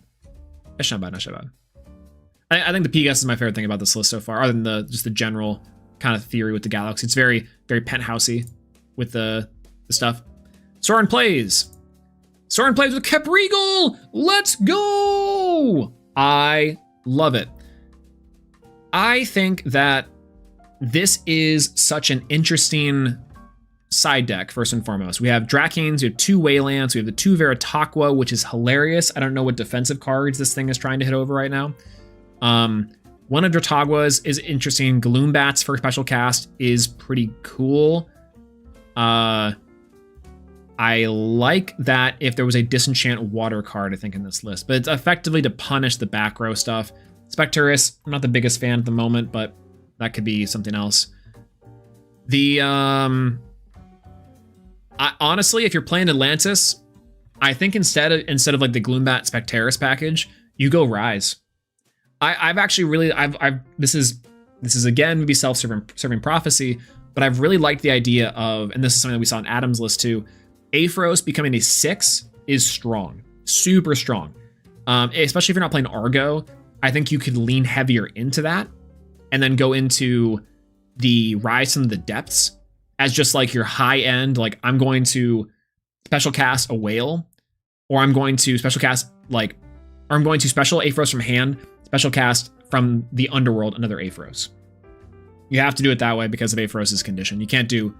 [SPEAKER 1] That's not bad. I think the Pigas is my favorite thing about this list so far, other than just the general kind of theory with the Galaxy. It's very, very penthousey with the stuff. Soren plays with Caprigal. Let's go. I love it. I think that this is such an interesting side deck, first and foremost. We have Dracanes, we have 2 Waylands, we have the 2 Veritaqua, which is hilarious. I don't know what defensive cards this thing is trying to hit over right now. One of Dratagua's is interesting. Gloombat's first special cast is pretty cool. I like that if there was a disenchant water card, I think, in this list, but it's effectively to punish the back row stuff. Specturus, I'm not the biggest fan at the moment, but that could be something else. Honestly, if you're playing Atlantis, I think instead of like the Gloombat Specterus package, you go Rise. I've actually really this is again maybe self-serving prophecy, but I've really liked the idea of, and this is something that we saw in Adam's list too, Aphros becoming a 6 is strong, super strong. Especially if you're not playing Argo, I think you could lean heavier into that and then go into the Rise from the Depths as just like your high end, like I'm going to special cast a whale, or I'm going to special cast like, or I'm going to special Aphros from hand, special cast from the underworld another Aphros. You have to do it that way because of Aphros' condition. You can't do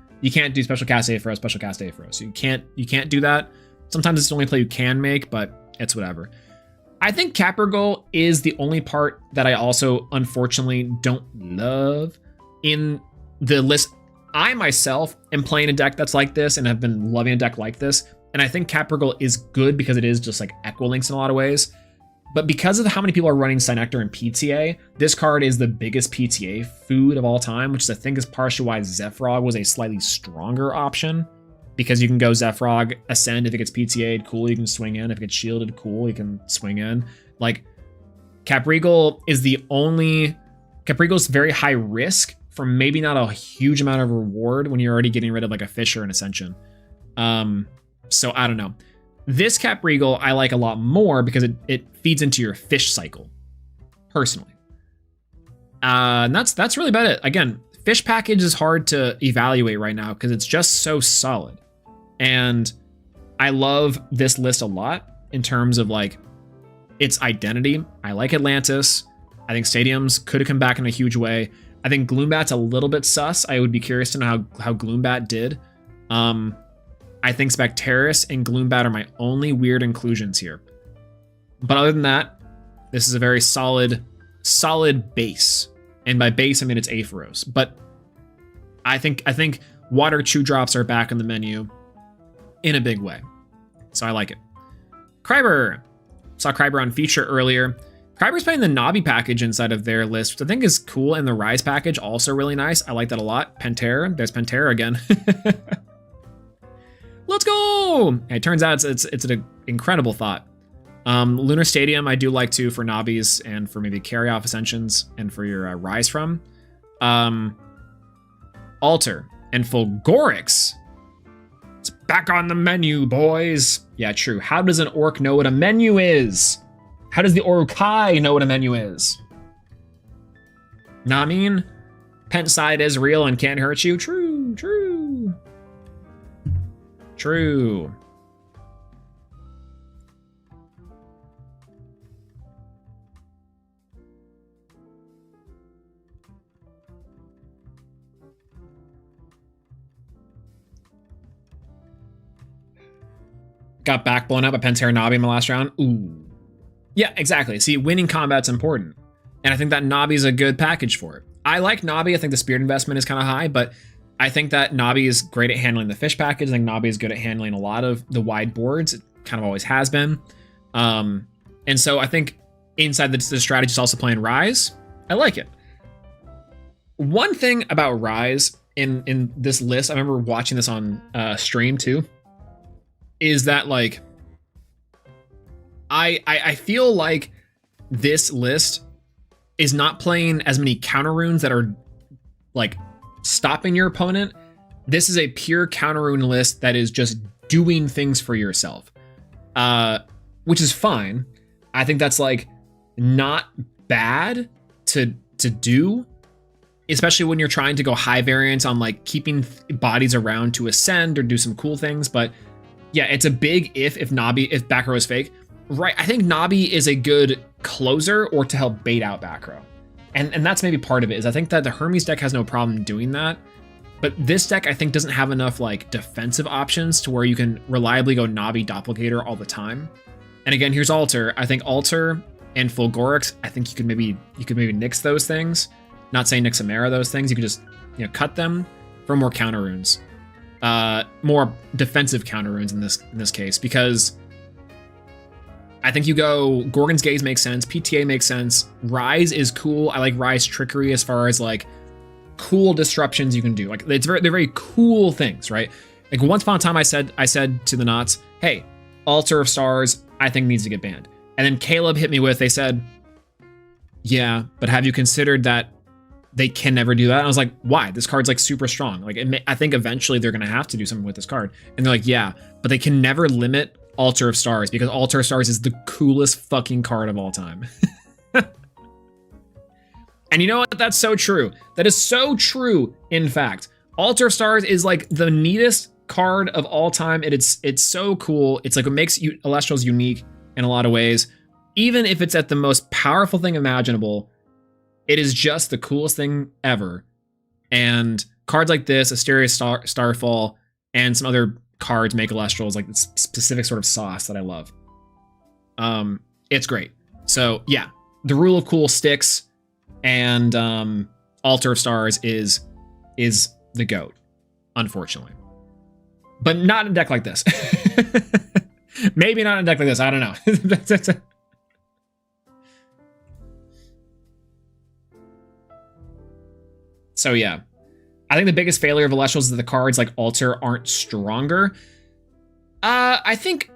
[SPEAKER 1] special cast Aphros, special cast Aphros. You can't do that. Sometimes it's the only play you can make, but it's whatever. I think Caprigal is the only part that I also unfortunately don't love in the list. I myself am playing a deck that's like this and have been loving a deck like this. And I think Caprigal is good because it is just like Equilinks in a lot of ways. But because of how many people are running Synectar and PTA, this card is the biggest PTA food of all time, which I think is partially why Zephyrog was a slightly stronger option. Because you can go Zephyrog, Ascend if it gets PTA'd, cool, you can swing in. If it gets shielded, cool, you can swing in. Like, Caprigal is the only... Caprigal's very high risk for maybe not a huge amount of reward when you're already getting rid of like a Fish or an Ascension. So I don't know. This Caprigal I like a lot more because it feeds into your Fish cycle, personally. And that's really about it. Again, Fish package is hard to evaluate right now because it's just so solid. And I love this list a lot in terms of like its identity. I like Atlantis. I think Stadiums could have come back in a huge way. I think Gloombat's a little bit sus. I would be curious to know how Gloombat did. I think Spectaris and Gloombat are my only weird inclusions here. But other than that, this is a very solid base. And by base, I mean it's Aphros. But I think Water Chew Drops are back in the menu in a big way. So I like it. Kryber. Saw Kryber on feature earlier. Kryber's playing the Navi package inside of their list, which I think is cool, and the Rise package also really nice. I like that a lot. Pantera. There's Pantera again. Let's go! It turns out it's an incredible thought. Lunar Stadium I do like too for Nabis and for maybe carry-off Ascensions and for your Rise from. Altar and Fulgorix. It's back on the menu, boys. Yeah, true. How does an orc know what a menu is? How does the Urukai know what a menu is? Nah, I mean, Pentside is real and can't hurt you. True, true. True. Got back blown up by Pantera Navi in the last round. Ooh. Yeah, exactly. See, winning combat's important. And I think that Nabi's a good package for it. I like Nabi. I think the Spirit investment is kind of high, but I think that Nabi is great at handling the Fish package. I think Nabi is good at handling a lot of the wide boards. It kind of always has been. And so I think inside the strategy is also playing Rise. I like it. One thing about Rise in this list, I remember watching this on stream too, is that like I feel like this list is not playing as many counter runes that are like stopping your opponent. This is a pure counter rune list that is just doing things for yourself, which is fine. I think that's like not bad to do, especially when you're trying to go high variance on like keeping bodies around to ascend or do some cool things. But yeah, it's a big if back row is fake. Right, I think Nabi is a good closer or to help bait out back row. And that's maybe part of it, is I think that the Hermes deck has no problem doing that. But this deck, I think, doesn't have enough like defensive options to where you can reliably go Nabi Doppelganger all the time. And again, here's Altar. I think Altar and Fulgorix, I think you could maybe nix those things. Not saying nix Amara those things. You could just cut them for more counter runes. More defensive counter runes in this case, because I think you go Gorgon's Gaze makes sense, PTA makes sense, Rise is cool. I like Rise Trickery as far as like cool disruptions you can do. Like they're very cool things, right? Like once upon a time I said to the Knots, hey, Altar of Stars I think needs to get banned. And then Caleb hit me with, they said, yeah, but have you considered that they can never do that. And I was like, why? This card's like super strong. Like, I think eventually they're going to have to do something with this card. And they're like, yeah, but they can never limit Altar of Stars because Altar of Stars is the coolest fucking card of all time. And you know what? That's so true. That is so true, in fact. Altar of Stars is like the neatest card of all time. It's so cool. It's like what makes Elestrals unique in a lot of ways. Even if it's at the most powerful thing imaginable, it is just the coolest thing ever. And cards like this, Asteria's Starfall, and some other cards make Elestrals like this specific sort of sauce that I love. It's great. So yeah, the rule of cool sticks, and Altar of Stars is the GOAT, unfortunately. But not in a deck like this. Maybe not in a deck like this, I don't know. So yeah, I think the biggest failure of Elestrals is that the cards like Altar aren't stronger. I think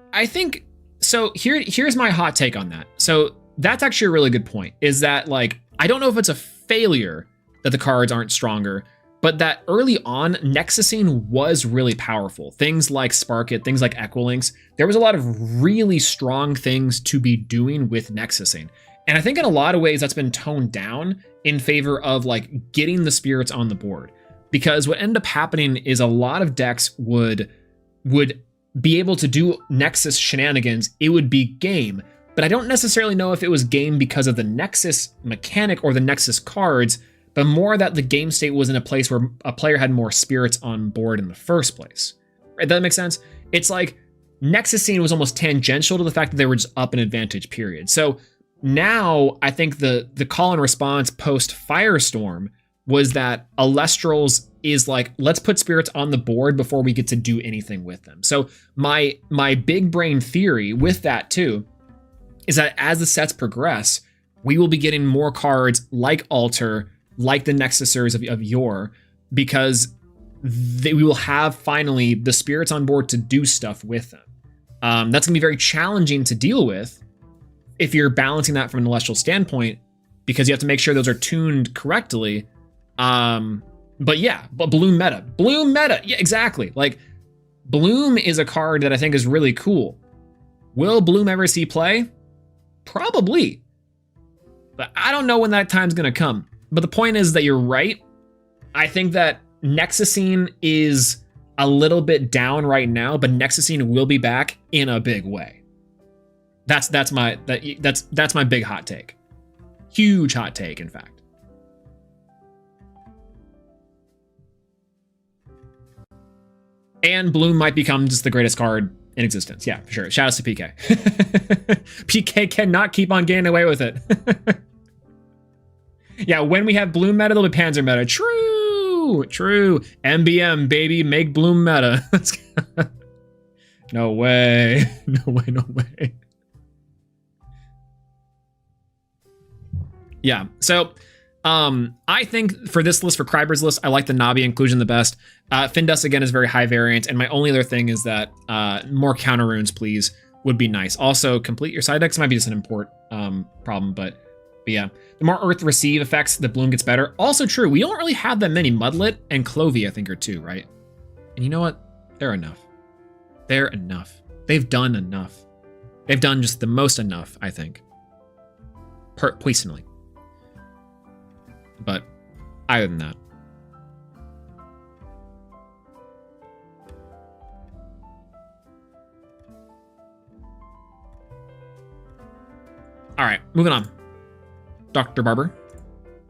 [SPEAKER 1] so. Here's my hot take on that. So that's actually a really good point. Is that like, I don't know if it's a failure that the cards aren't stronger, but that early on Nexusine was really powerful. Things like Spark It, things like Equilinx. There was a lot of really strong things to be doing with Nexusine. And I think in a lot of ways that's been toned down in favor of like getting the spirits on the board. Because what ended up happening is a lot of decks would be able to do Nexus shenanigans. It would be game, but I don't necessarily know if it was game because of the Nexus mechanic or the Nexus cards, but more that the game state was in a place where a player had more spirits on board in the first place. Right? That makes sense? It's like Nexusine was almost tangential to the fact that they were just up an advantage, period. So now I think the call and response post Firestorm was that Elestrals is like, let's put spirits on the board before we get to do anything with them. So my big brain theory with that too is that as the sets progress, we will be getting more cards like Altar, like the Nexusers of yore, because we will have finally the spirits on board to do stuff with them. That's gonna be very challenging to deal with if you're balancing that from an Celestial standpoint, because you have to make sure those are tuned correctly. But yeah, but Bloom meta, yeah, exactly. Like Bloom is a card that I think is really cool. Will Bloom ever see play? Probably, but I don't know when that time's gonna come. But the point is that you're right. I think that Nexusine is a little bit down right now, but Nexusine will be back in a big way. That's my big hot take. Huge hot take, in fact. And Bloom might become just the greatest card in existence. Yeah, for sure. Shout outs to PK. PK cannot keep on getting away with it. Yeah, when we have Bloom meta, there'll be Panzer meta. True. MBM, baby, make Bloom meta. No way. No way. Yeah, so I think for this list, for Kryber's list, I like the Navi inclusion the best. Findus, again, is very high variant, and my only other thing is that more counter runes, please, would be nice. Also, complete your side decks might be just an import problem, but yeah. The more Earth Receive effects, the Bloom gets better. Also true, we don't really have that many. Mudlet and Clovey, I think, are two, right? And you know what? They're enough. They're enough. They've done enough. They've done just the most enough, I think. Personally. But other than that. All right, moving on. Dr. Barber.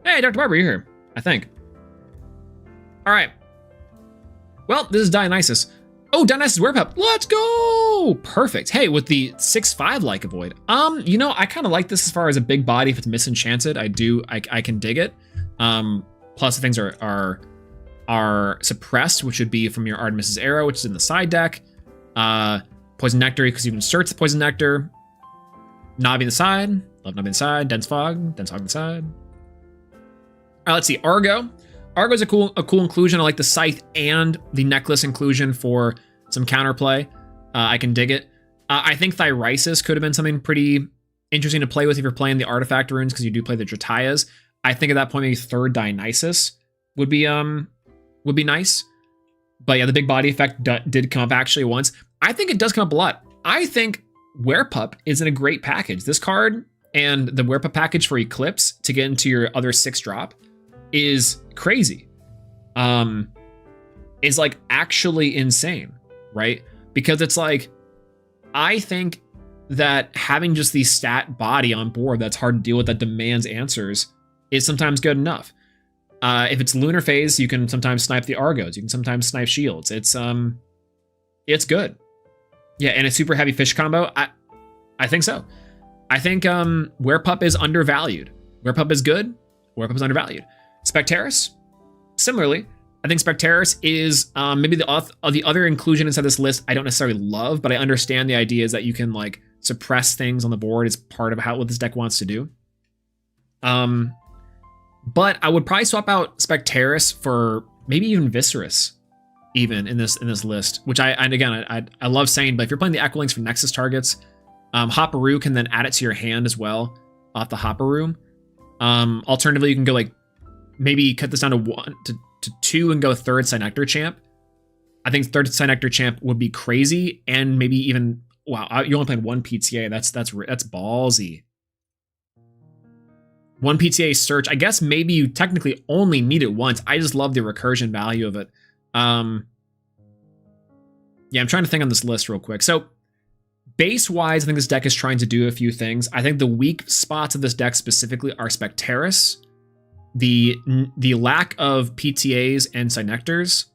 [SPEAKER 1] Hey, Dr. Barber, you're here, I think. All right. Well, this is Dionysus. Oh, Dionysus Werepup. Let's go! Perfect. Hey, with the 6/5 like a void. You know, I kind of like this as far as a big body. If it's misenchanted, I can dig it. Plus the things are suppressed, which would be from your Artemis's Arrow, which is in the side deck. Poison Nectar, because you can search the Poison Nectar. Navi on the side. Love Navi on the side. Dense Fog on the side. Let's see. Argo. Argo's a cool inclusion. I like the Scythe and the Necklace inclusion for some counterplay. I can dig it. I think Thyrisis could have been something pretty interesting to play with if you're playing the artifact runes, because you do play the Dratayas. I think at that point maybe third Dionysus would be nice. But yeah, the big body effect did come up actually once. I think it does come up a lot. I think Werepup is in a great package. This card and the Werepup package for Eclipse to get into your other 6 drop is crazy. Is like actually insane, right? Because it's like, I think that having just the stat body on board that's hard to deal with, that demands answers, is sometimes good enough. If it's Lunar Phase, you can sometimes snipe the Argos. You can sometimes snipe shields. It's good. Yeah, and a super heavy fish combo. I think so. I think Werepup is undervalued. Werepup is good. Werepup is undervalued. Spectaris, similarly, I think Spectaris is maybe the other inclusion inside this list I don't necessarily love, but I understand the idea is that you can like suppress things on the board as part of what this deck wants to do. But I would probably swap out Spectaris for maybe even Viscerus, even in this list, which I love saying, but if you're playing the Echolinks for Nexus targets, Hopperoo can then add it to your hand as well off the Hopperoo. Alternatively, you can go like maybe cut this down to 1 to 2 and go third Synector Champ. I think third Synector Champ would be crazy, and maybe even you only played 1 PTA. That's ballsy. 1 PTA search. I guess maybe you technically only need it once. I just love the recursion value of it. Yeah, I'm trying to think on this list real quick. So base-wise, I think this deck is trying to do a few things. I think the weak spots of this deck specifically are Spectaris, the lack of PTAs and Synectors,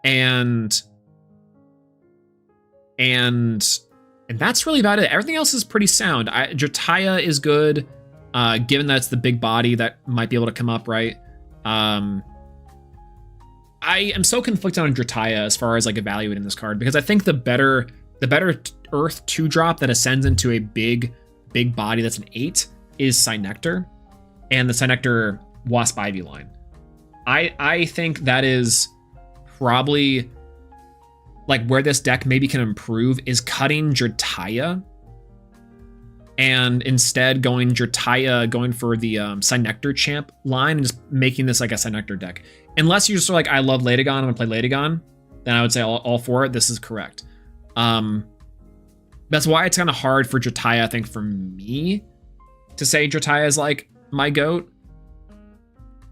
[SPEAKER 1] and that's really about it. Everything else is pretty sound. Drataya is good, given that it's the big body that might be able to come up, right? I am so conflicted on Drataya as far as like evaluating this card, because I think the better Earth 2-drop that ascends into a big body that's an 8 is Synector, and the Synector Wasp Ivy line. I think that is probably like where this deck maybe can improve, is cutting Drataya and instead going Drataya, going for the Synector Champ line, and just making this like a Synector deck. Unless you're just like, I love Latagon, I'm gonna play Latagon, then I would say all for it. This is correct. That's why it's kind of hard for Drataya, I think, for me to say Drataya is like my GOAT,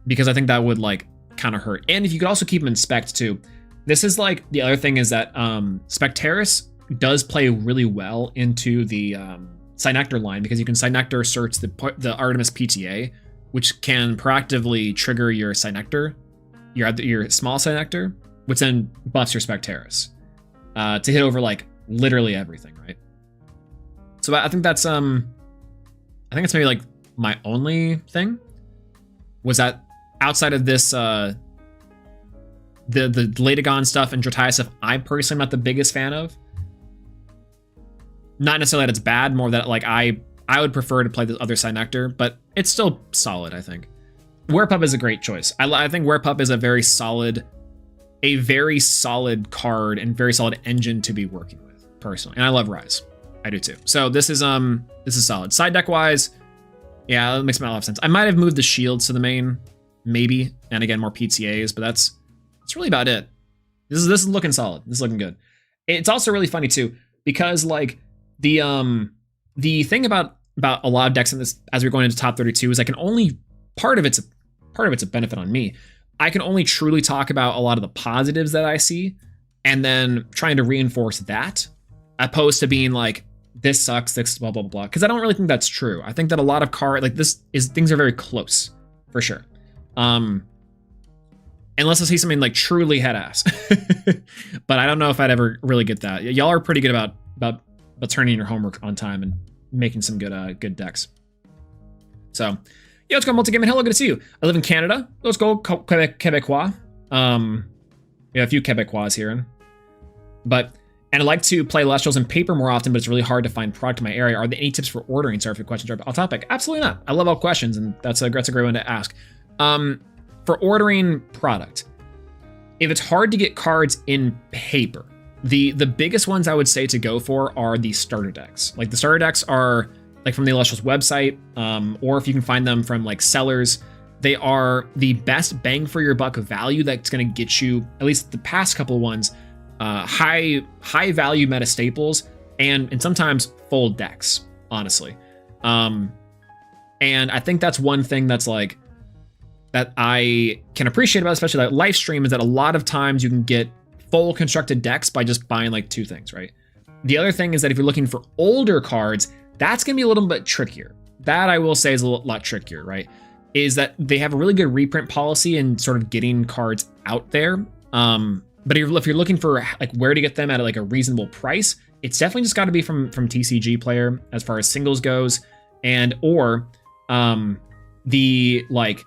[SPEAKER 1] because I think that would like kind of hurt. And if you could also keep him in Spect too. This is like the other thing is that Spectaris does play really well into the Synector line, because you can Synector search the Artemis PTA, which can proactively trigger your Synector, your small Synector, which then buffs your Spectaris to hit over like literally everything, right? So I think that's maybe like my only thing was that outside of this the Latagon stuff and Drataya stuff, I'm personally not the biggest fan of. Not necessarily that it's bad, more that like I would prefer to play the other Synector, but it's still solid, I think. Werepup is a great choice. I think Werepup is a very solid card and very solid engine to be working with, personally. And I love Rise. I do too. So this is solid. Side deck wise, yeah, that makes a lot of sense. I might have moved the shields to the main, maybe, and again more PTAs, but that's really about it. This is looking solid. This is looking good. It's also really funny too, because like the thing about a lot of decks in this as we're going into top 32 is I can only part of it's a benefit on me. I can only truly talk about a lot of the positives that I see, and then trying to reinforce that, opposed to being like, this sucks, this blah blah blah. Because I don't really think that's true. I think that a lot of things are very close, for sure. Unless I see something like truly head ass. But I don't know if I'd ever really get that. Y'all are pretty good about turning your homework on time and making some good decks. So, yo, let's go multi-gaming. Hello, good to see you. I live in Canada. Let's go Quebecois. Yeah, a few Quebecois here. And I like to play Elestrals in paper more often, but it's really hard to find product in my area. Are there any tips for ordering? Sorry if your questions are off topic. Absolutely not. I love all questions, and that's a great one to ask. For ordering product, if it's hard to get cards in paper, the biggest ones I would say to go for are the starter decks. Like the starter decks are like from the Elestrals website, or if you can find them from like sellers, They are the best bang for your buck value that's going to get you, at least the past couple ones, high value meta staples and sometimes full decks, honestly. And I think that's one thing that's like that I can appreciate about especially that Lifestream is that a lot of times you can get full constructed decks by just buying like 2 things, right? The other thing is that if you're looking for older cards, that's going to be a little bit trickier. That I will say is a lot trickier, right? Is that they have a really good reprint policy and sort of getting cards out there. But if you're looking for like where to get them at like a reasonable price, it's definitely just got to be from TCG Player as far as singles goes, and or the like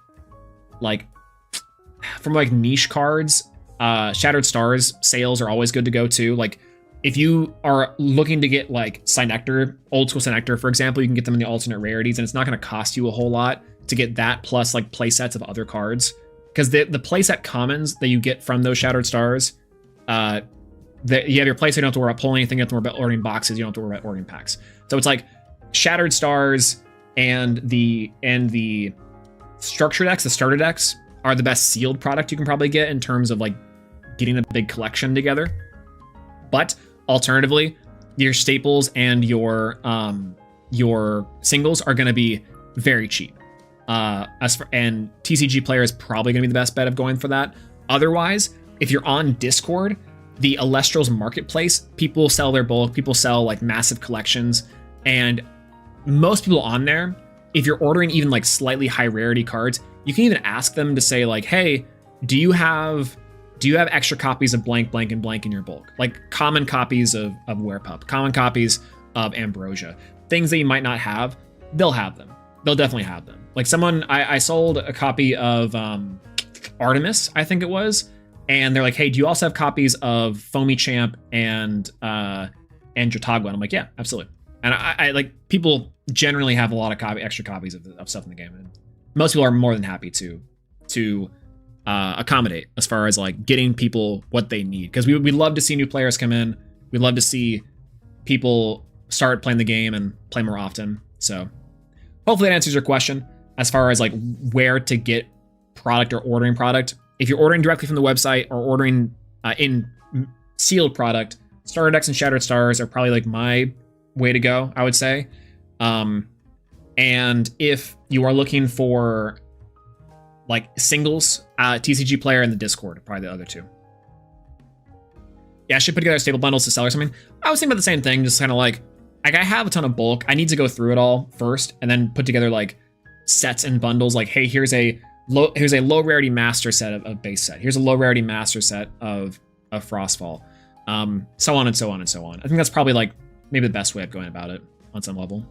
[SPEAKER 1] from like niche cards. Shattered Stars sales are always good to go too. Like if you are looking to get like Synectar, old school Synectar, for example, you can get them in the alternate rarities, and it's not going to cost you a whole lot to get that plus like play sets of other cards. Because the playset commons that you get from those Shattered Stars, you have your playset, you don't have to worry about pulling anything, you don't have to worry about ordering boxes, you don't have to worry about ordering packs. So it's like Shattered Stars and the structure decks, the starter decks, are the best sealed product you can probably get in terms of like getting a big collection together. But alternatively, your staples and your singles are going to be very cheap. And TCG Player is probably going to be the best bet of going for that. Otherwise, if you're on Discord, the Elestrals marketplace, people sell their bulk, people sell like massive collections, and most people on there, if you're ordering even like slightly high rarity cards, you can even ask them to say like, hey, do you have extra copies of blank, blank, and blank in your bulk? Like common copies of Werepup, common copies of Ambrosia, things that you might not have, they'll have them. They'll definitely have them. Like someone, I sold a copy of Artemis, I think it was, and they're like, hey, do you also have copies of Foamy Champ and Jotagua? And I'm like, yeah, absolutely. And I like, people generally have a lot of extra copies of stuff in the game. And most people are more than happy to accommodate as far as like getting people what they need. Because we love to see new players come in. We love to see people start playing the game and play more often. So hopefully that answers your question as far as like where to get product or ordering product. If you're ordering directly from the website or ordering in sealed product, starter decks and Shattered Stars are probably like my way to go, I would say. And if you are looking for like singles, TCG Player and the Discord are probably the other 2. Yeah, I should put together stable bundles to sell or something. I was thinking about the same thing, just kind of like I have a ton of bulk. I need to go through it all first and then put together like sets and bundles. Like, hey, here's a low rarity master set of base set. Here's a low rarity master set of Frostfall. So on and so on and so on. I think that's probably like maybe the best way of going about it on some level.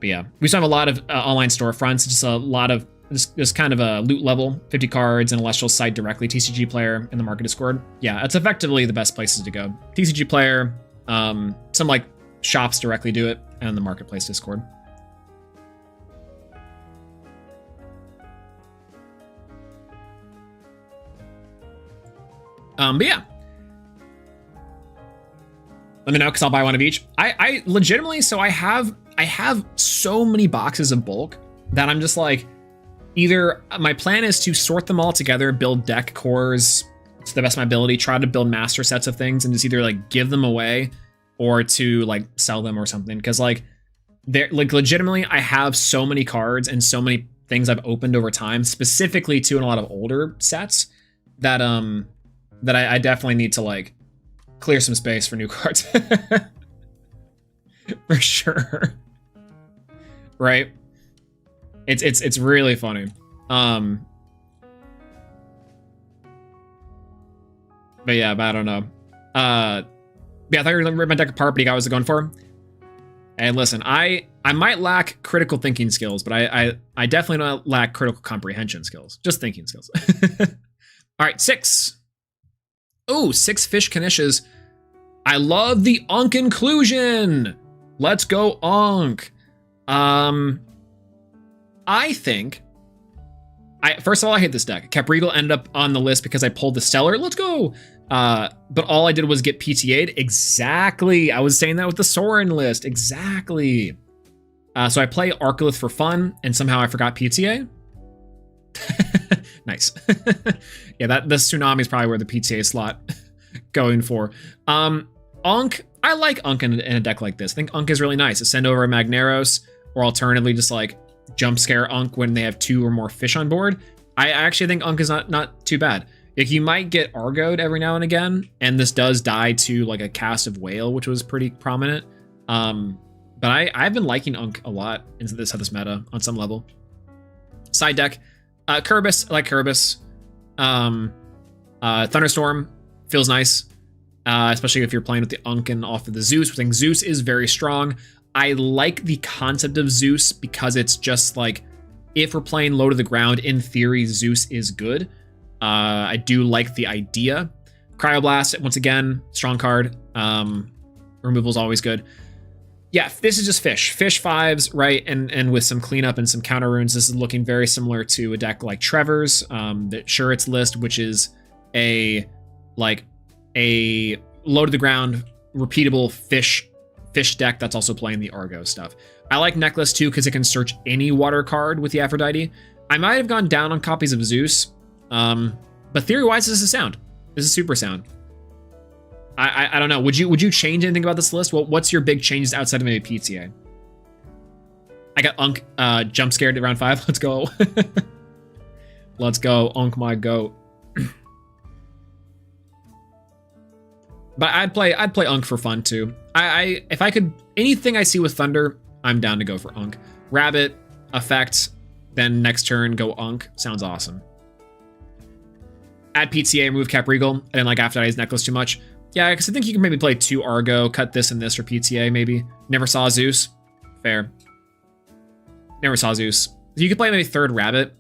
[SPEAKER 1] But yeah, we still have a lot of online storefronts, just a lot of just kind of a loot level, 50 cards and Elestrals site directly, TCG Player in the market Discord. Yeah, it's effectively the best places to go. TCG Player, some like shops directly do it, and the marketplace Discord. But yeah, let me know because I'll buy one of each. I legitimately, so I have so many boxes of bulk that I'm just like, either my plan is to sort them all together, build deck cores to the best of my ability, try to build master sets of things, and just either like give them away or to like sell them or something. Because like they're like legitimately, I have so many cards and so many things I've opened over time, specifically to in a lot of older sets, that that I definitely need to like clear some space for new cards. For sure. Right? It's really funny. But yeah, but I don't know. Yeah, I thought you were gonna rip my deck apart, but you got what I was going for. Hey, listen, I might lack critical thinking skills, but I definitely don't lack critical comprehension skills. Just thinking skills. All right, 6. Oh, 6 fish Kanishas. I love the Unk inclusion. Let's go Unk. I think first of all, I hate this deck. Capregal ended up on the list because I pulled the Stellar. Let's go. But all I did was get PTA'd. Exactly. I was saying that with the Sorin list. Exactly. So I play Arcolith for fun, and somehow I forgot PTA. Nice. Yeah, the Tsunami is probably where the PTA slot going for. Unk, I like Unk in a deck like this. I think Unk is really nice. Send over a Magneros, or alternatively just like jump scare Unk when they have 2 or more fish on board. I actually think Unk is not too bad. Like, you might get Argoed every now and again, and this does die to like a cast of Whale, which was pretty prominent. But I've been liking Unk a lot into this meta on some level. Side deck, Kerbis, I like Kerbis. Thunderstorm feels nice, especially if you're playing with the Unk and off of the Zeus. I think Zeus is very strong. I like the concept of Zeus because it's just like, if we're playing low to the ground, in theory, Zeus is good. I do like the idea. Cryoblast, once again, strong card. Removal is always good. Yeah, this is just fish 5s, right? And with some cleanup and some counter runes, this is looking very similar to a deck like Trevor's, that Shuret's list, which is a low to the ground, repeatable fish deck that's also playing the Argo stuff. I like Necklace too because it can search any water card with the Aphrodite. I might have gone down on copies of Zeus, but theory-wise, this is sound. This is super sound. I don't know. Would you change anything about this list? Well, what's your big changes outside of maybe PTA? I got Unk jump scared at round 5. Let's go. Let's go, Unk my goat. But I'd play Unk for fun too. If I could, anything I see with Thunder, I'm down to go for Unk. Rabbit, effect, then next turn go Unk. Sounds awesome. Add PTA, remove Caprigal. I didn't like Aphrodite's Necklace too much. Yeah, because I think you can maybe play 2 Argo, cut this and this for PTA maybe. Never saw Zeus. Fair. Never saw Zeus. You could play maybe 3rd Rabbit.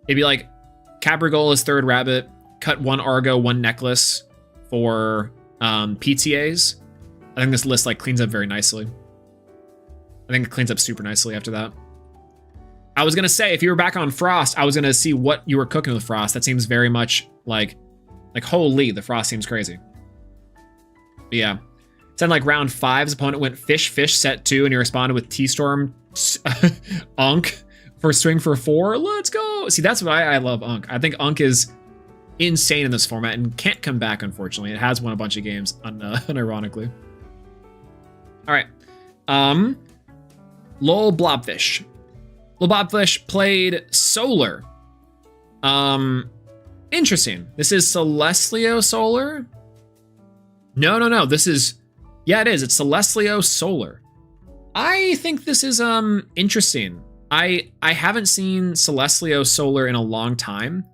[SPEAKER 1] It'd be like Caprigal is 3rd Rabbit, cut 1 Argo, 1 Necklace for PTAs. I think this list like cleans up very nicely. I think it cleans up super nicely after that. I was gonna say, if you were back on Frost, I was gonna see what you were cooking with Frost. That seems very much like holy, the Frost seems crazy. But yeah, it's in like round 5's opponent went fish, set 2, and he responded with T-Storm Unk for swing for 4. Let's go. See, that's why I love Unk. I think Unk is insane in this format and can't come back, unfortunately. It has won a bunch of games, unironically. All right. Lol Blobfish. Lol Blobfish played Solar. Interesting. This is Celestlio Solar? No. This is... Yeah, it is. It's Celestlio Solar. I think this is interesting. I haven't seen Celestlio Solar in a long time.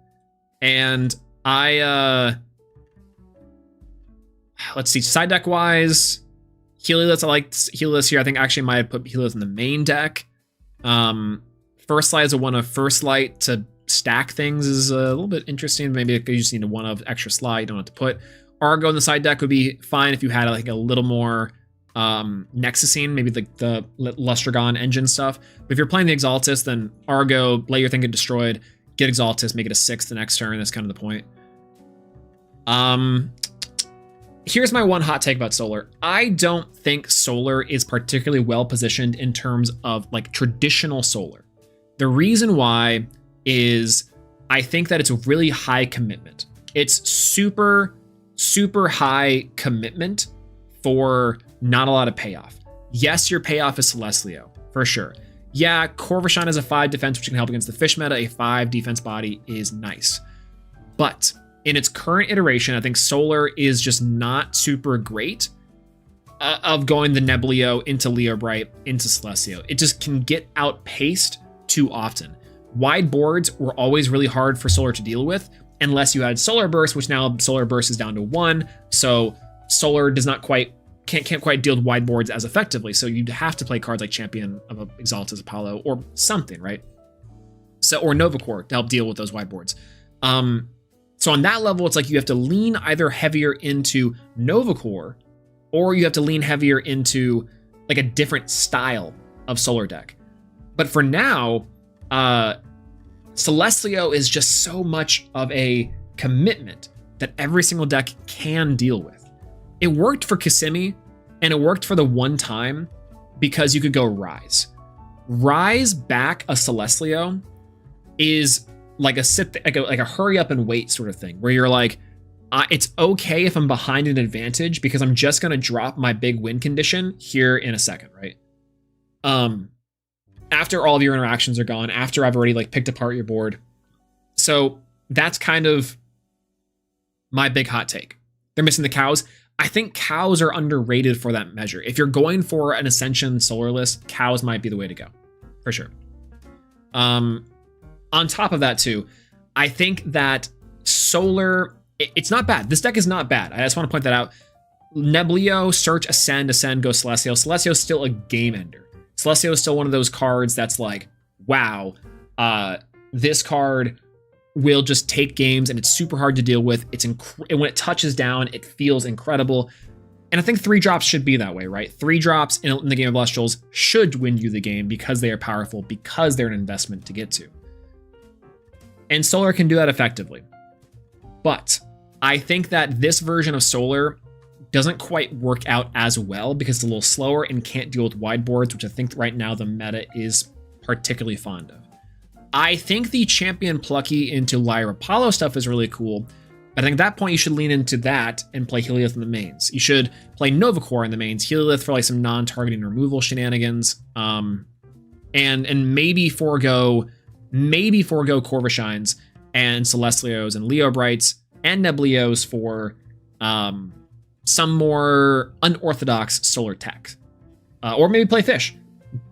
[SPEAKER 1] And let's see, side deck wise, Helios, I like Helios here. I think actually might have put Helios in the main deck. First Light is a 1 of First Light to stack things is a little bit interesting. Maybe you just need a 1 of extra slide. You don't have to put Argo in the side deck would be fine if you had like a little more Nexusine, maybe the Lustragon engine stuff. But if you're playing the Exaltus, then Argo, let your thing get destroyed, get Exaltus, make it a 6 the next turn. That's kind of the point. Here's my one hot take about Solar. I don't think Solar is particularly well positioned in terms of like traditional Solar. The reason why is I think that it's a really high commitment. It's super high commitment for not a lot of payoff. Yes, your payoff is Celestlio, for sure. Yeah, Corvushan is a 5 defense, which can help against the fish meta. A 5 defense body is nice. But in its current iteration, I think Solar is just not super great of going the Nebulio into Leo Bright into Celestlio. It just can get outpaced too often. Wide boards were always really hard for Solar to deal with, unless you had Solar Burst, which now Solar Burst is down to 1. So Solar does not can't quite deal with wide boards as effectively. So you'd have to play cards like Champion of Exaltus Apollo or something, right? So, or Novacore to help deal with those wide boards. So on that level, it's like you have to lean either heavier into Novacore, or you have to lean heavier into like a different style of Solar deck. But for now, Celestlio is just so much of a commitment that every single deck can deal with. It worked for Kissimmee, and it worked for the one time because you could go Rise. Rise back a Celestlio is like a hurry up and wait sort of thing, where you're like, it's okay if I'm behind an advantage because I'm just gonna drop my big win condition here in a second, right? After all of your interactions are gone, after I've already like picked apart your board. So that's kind of my big hot take. They're missing the cows. I think cows are underrated for that measure. If you're going for an Ascension solar list, cows might be the way to go, for sure. On top of that too, I think that solar, it's not bad. This deck is not bad. I just want to point that out. Neblio, search, ascend, go Celestial. Celestial is still a game ender. Celestial is still one of those cards that's like, wow, this card will just take games and it's super hard to deal with. And when it touches down, it feels incredible. And I think 3-drops should be that way, right? 3-drops in the game of Elestrals should win you the game because they are powerful, because they're an investment to get to. And Solar can do that effectively. But I think that this version of Solar doesn't quite work out as well because it's a little slower and can't deal with wide boards, which I think right now the meta is particularly fond of. I think the Champion Plucky into Lyra Apollo stuff is really cool, but I think at that point you should lean into that and play Heliolith in the mains. You should play Novacore in the mains, Heliolith for like some non-targeting removal shenanigans, and maybe forego Corvishines and Celestios and Leo Brights and Neblios for some more unorthodox solar tech, or maybe play Fish,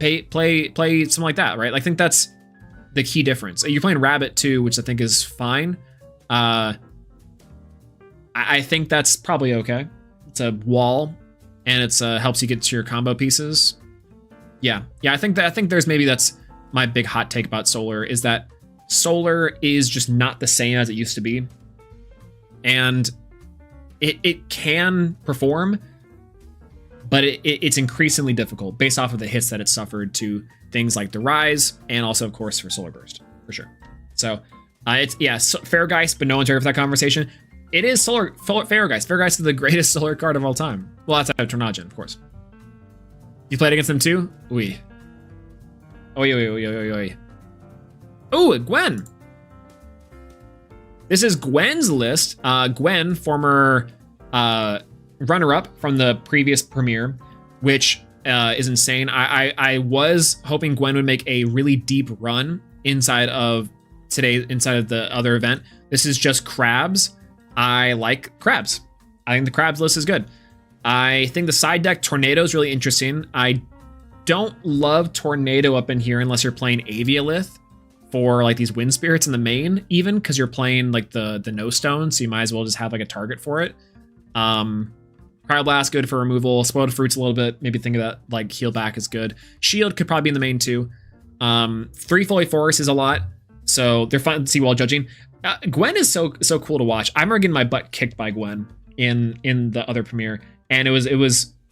[SPEAKER 1] play something like that, right? I think that's the key difference. You're playing Rabbit too, which I think is fine. I think that's probably okay. It's a wall, and it's helps you get to your combo pieces. Yeah. I think that's my big hot take about Solar, is that Solar is just not the same as it used to be, and it can perform, but it's increasingly difficult based off of the hits that it suffered to things like the Rise, and also of course for Solar Burst, for sure. So it's Fairgeist, but no one's ready for that conversation. It is Fairgeist. Fairgeist is the greatest Solar card of all time. Well, outside of Tornadjan, of course. You played against them too? Ooh. Oh, Gwen. This is Gwen's list. Gwen, former runner-up from the previous premiere, which is insane. I was hoping Gwen would make a really deep run inside of the other event. This is just crabs. I like crabs. I think the crabs list is good. I think the side deck Tornado is really interesting. I don't love Tornado up in here unless you're playing Aviolith for like these wind spirits in the main, even because you're playing like the no stone, so you might as well just have like a target for it. Cryoblast good for removal. Spoiled Fruits a little bit. Maybe think of that like heal back is good. Shield could probably be in the main too. 3 Fully Forest is a lot, so they're fun to see while judging. Gwen is so cool to watch. I remember getting my butt kicked by Gwen in the other premiere, and it was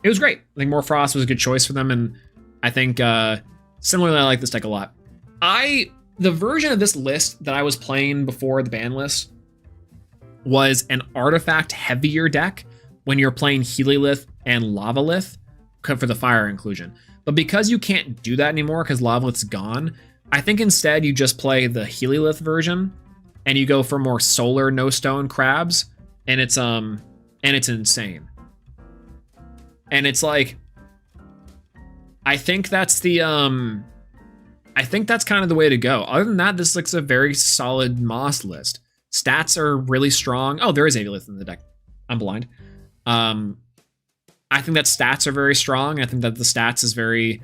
[SPEAKER 1] great. I think More Frost was a good choice for them, and I think similarly I like this deck a lot. The version of this list that I was playing before the ban list was an artifact heavier deck when you're playing Heliolith and Lavalith for the fire inclusion. But because you can't do that anymore because Lavalith's gone, I think instead you just play the Heliolith version and you go for more solar no stone crabs, and it's insane. And it's like, I think that's kind of the way to go. Other than that, this looks a very solid Moss list. Stats are really strong. Oh, there is Aviolith in the deck. I'm blind. I think that stats are very strong. I think that the stats is very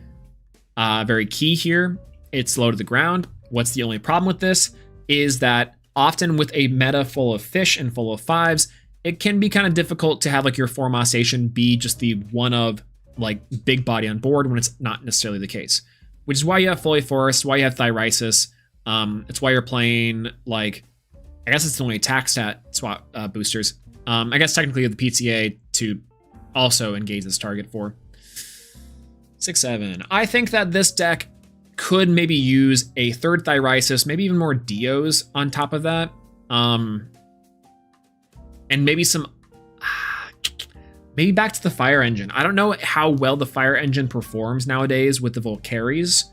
[SPEAKER 1] key here. It's low to the ground. What's the only problem with this is that often with a meta full of fish and full of 5s, it can be kind of difficult to have like your Formation be just the one of like big body on board when it's not necessarily the case. Which is why you have Fully Forest, why you have Thyrisis. It's why you're playing, like, I guess it's the only attack stat swap boosters. I guess technically you have the PTA to also engage this target for. 6-7. I think that this deck could maybe use a third Thyrisis, maybe even more Dios on top of that. And maybe some... Maybe back to the Fire Engine. I don't know how well the Fire Engine performs nowadays with the Volcaries.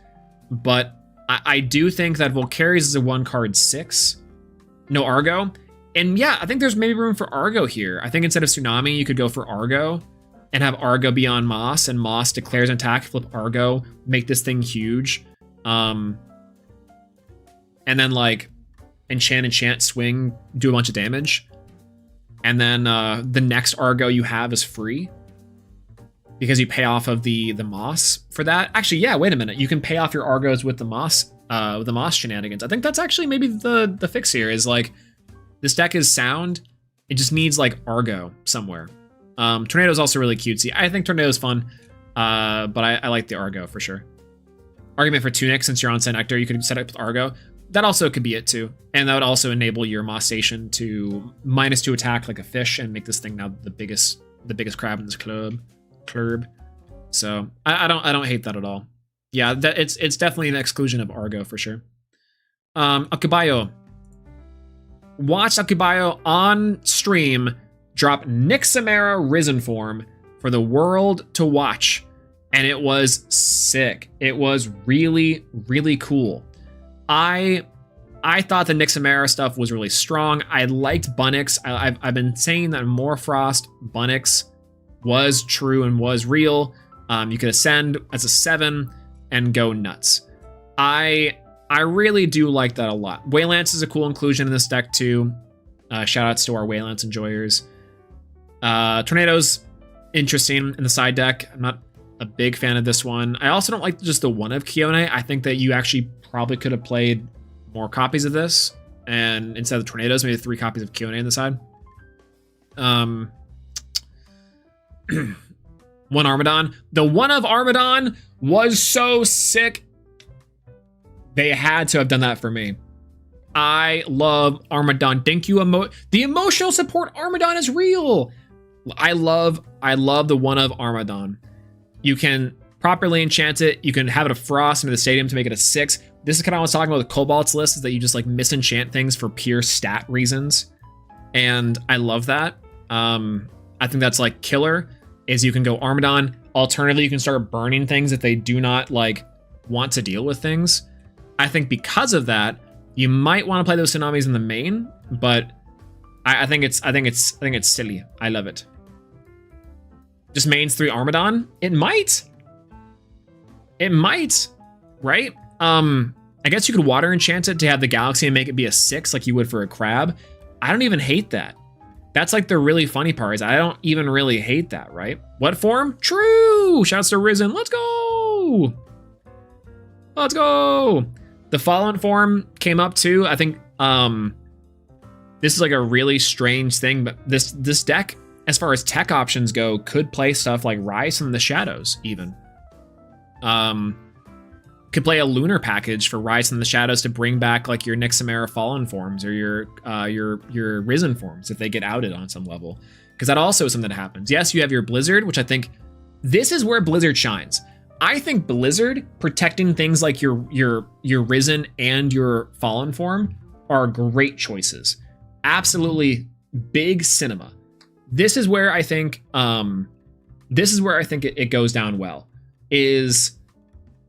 [SPEAKER 1] but I do think that Volcarius is a 1-card 6. No Argo. And yeah, I think there's maybe room for Argo here. I think instead of Tsunami, you could go for Argo and have Argo be on Moss, and Moss declares an attack, flip Argo, make this thing huge. And then like enchant, swing, do a bunch of damage. And then the next Argo you have is free because you pay off of the Moss for that. Actually, yeah, wait a minute. You can pay off your Argos with the Moss shenanigans. I think that's actually maybe the fix here is like this deck is sound. It just needs like Argo somewhere. Tornado is also really cutesy. I think Tornado is fun, but I like the Argo for sure. Argument for Tunic, since you're on Sen Nectar, you could set it up with Argo. That also could be it too. And that would also enable your Moss Station to -2 attack like a fish and make this thing now the biggest crab in this club. So I don't hate that at all. Yeah, it's definitely an exclusion of Argo for sure. Akubayo. Watch Akubayo on stream drop Nixamera Risen form for the world to watch. And it was sick. It was really, really cool. I thought the Nixamera stuff was really strong. I liked Bunnix. I've been saying that Morfrost Bunnix was true and was real. You could ascend as a 7 and go nuts. I really do like that a lot. Waylance is a cool inclusion in this deck too. Shout outs to our Waylance enjoyers. Tornado's interesting in the side deck. I'm not a big fan of this one. I also don't like just the one of Kione. I think that you actually probably could have played more copies of this, and instead of the Tornadoes, maybe 3 copies of Kione on the side. One Armadon. The one of Armadon was so sick. They had to have done that for me. I love Armadon. Thank you, the emotional support Armadon is real. I love the one of Armadon. You can properly enchant it. You can have it a Frost into the stadium to make it a 6. This is kind of what I was talking about with Cobalt's list, is that you just like misenchant things for pure stat reasons. And I love that. I think that's like killer, is you can go Armadon. Alternatively, you can start burning things if they do not like want to deal with things. I think because of that, you might want to play those Tsunamis in the main, but I think it's silly. I love it. Just mains 3 Armadon? It might, right? I guess you could water enchant it to have the Galaxy and make it be a 6 like you would for a crab. I don't even hate that. That's like the really funny part, is I don't even really hate that, right? What form? True! Shouts to Risen. Let's go! Let's go! The Fallen form came up too. I think this is like a really strange thing, but this deck, as far as tech options go, could play stuff like Rise from the Shadows even. Could play a Lunar package for Rise from the Shadows to bring back like your Nixamera Fallen forms or your Risen forms if they get outed on some level. Because that also is something that happens. Yes, you have your Blizzard, which I think this is where Blizzard shines. I think Blizzard protecting things like your Risen and your Fallen form are great choices. Absolutely big cinema. This is where I think it goes down well. Is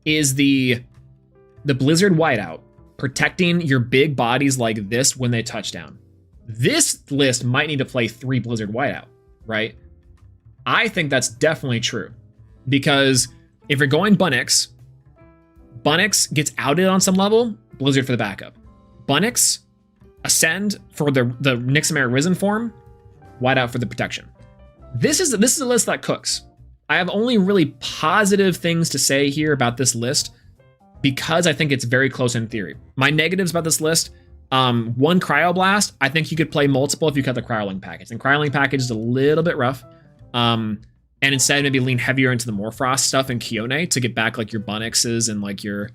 [SPEAKER 1] the Blizzard whiteout protecting your big bodies like this when they touch down. This list might need to play 3 Blizzard whiteout, right? I think that's definitely true, because if you're going Bunnix gets outed on some level, Blizzard for the backup. Bunnix, Ascend for the Nixamera Risen form, whiteout for the protection. This is a list that cooks. I have only really positive things to say here about this list because I think it's very close in theory. My negatives about this list, one Cryoblast, I think you could play multiple if you cut the Cryoling package. And Cryoling package is a little bit rough. And instead maybe lean heavier into the Morfrost stuff and Kione to get back like your Bunnixes and like your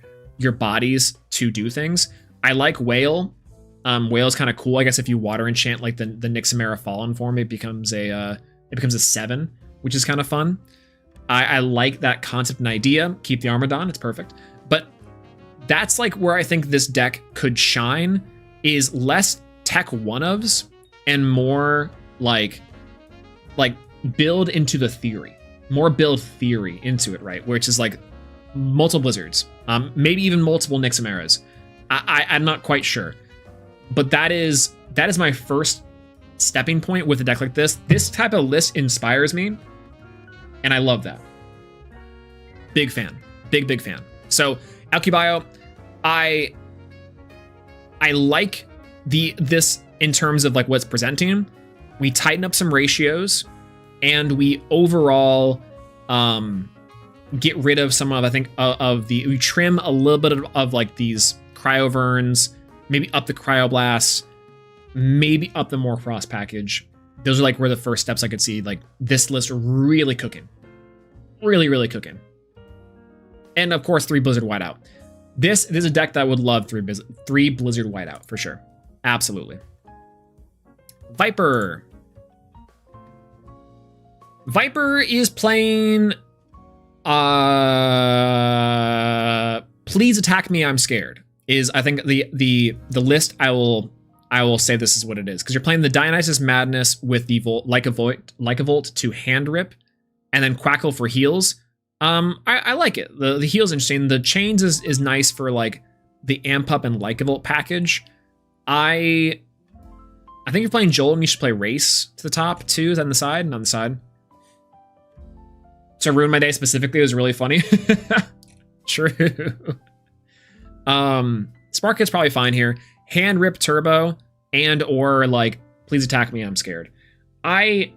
[SPEAKER 1] bodies to do things. I like Whale. Whale's kind of cool. I guess if you water enchant like the Nixamera Fallen form, it becomes a 7, which is kind of fun. I like that concept and idea. Keep the Armadon, it's perfect. But that's like where I think this deck could shine, is less tech one-ofs and more like build into the theory. More build theory into it, right? Which is like multiple Blizzards, maybe even multiple Nixamaras. I'm not quite sure, but that is my first stepping point with a deck like this. This type of list inspires me, and I love that. Big fan, big fan. So Alcubio, I like this in terms of like what's presenting. We tighten up some ratios, and we overall get rid of some of, I think, we trim a little bit of like these Cryoverns, maybe up the Cryoblasts, maybe up the Morfrost package. Those are like where the first steps I could see like this list really cooking. Really cooking. And of course, 3 Blizzard Whiteout. This is a deck that would love 3 Blizzard Whiteout for sure. Absolutely. Viper. Viper is playing Please Attack Me, I'm Scared. Is I think the list I will say this is what it is, because you're playing the Dionysus Madness with the Like a Volt to Hand Rip, and then Quackle for heals. I like it. The heals interesting. The chains is nice for like the Amp Up and Like a Volt package. I think you're playing Joel and you should play Race to the top too. Is that on the side? And on the side. So Ruin My Day specifically was really funny. True. Spark is probably fine here. Hand Rip Turbo and or like Please Attack Me, I'm Scared. I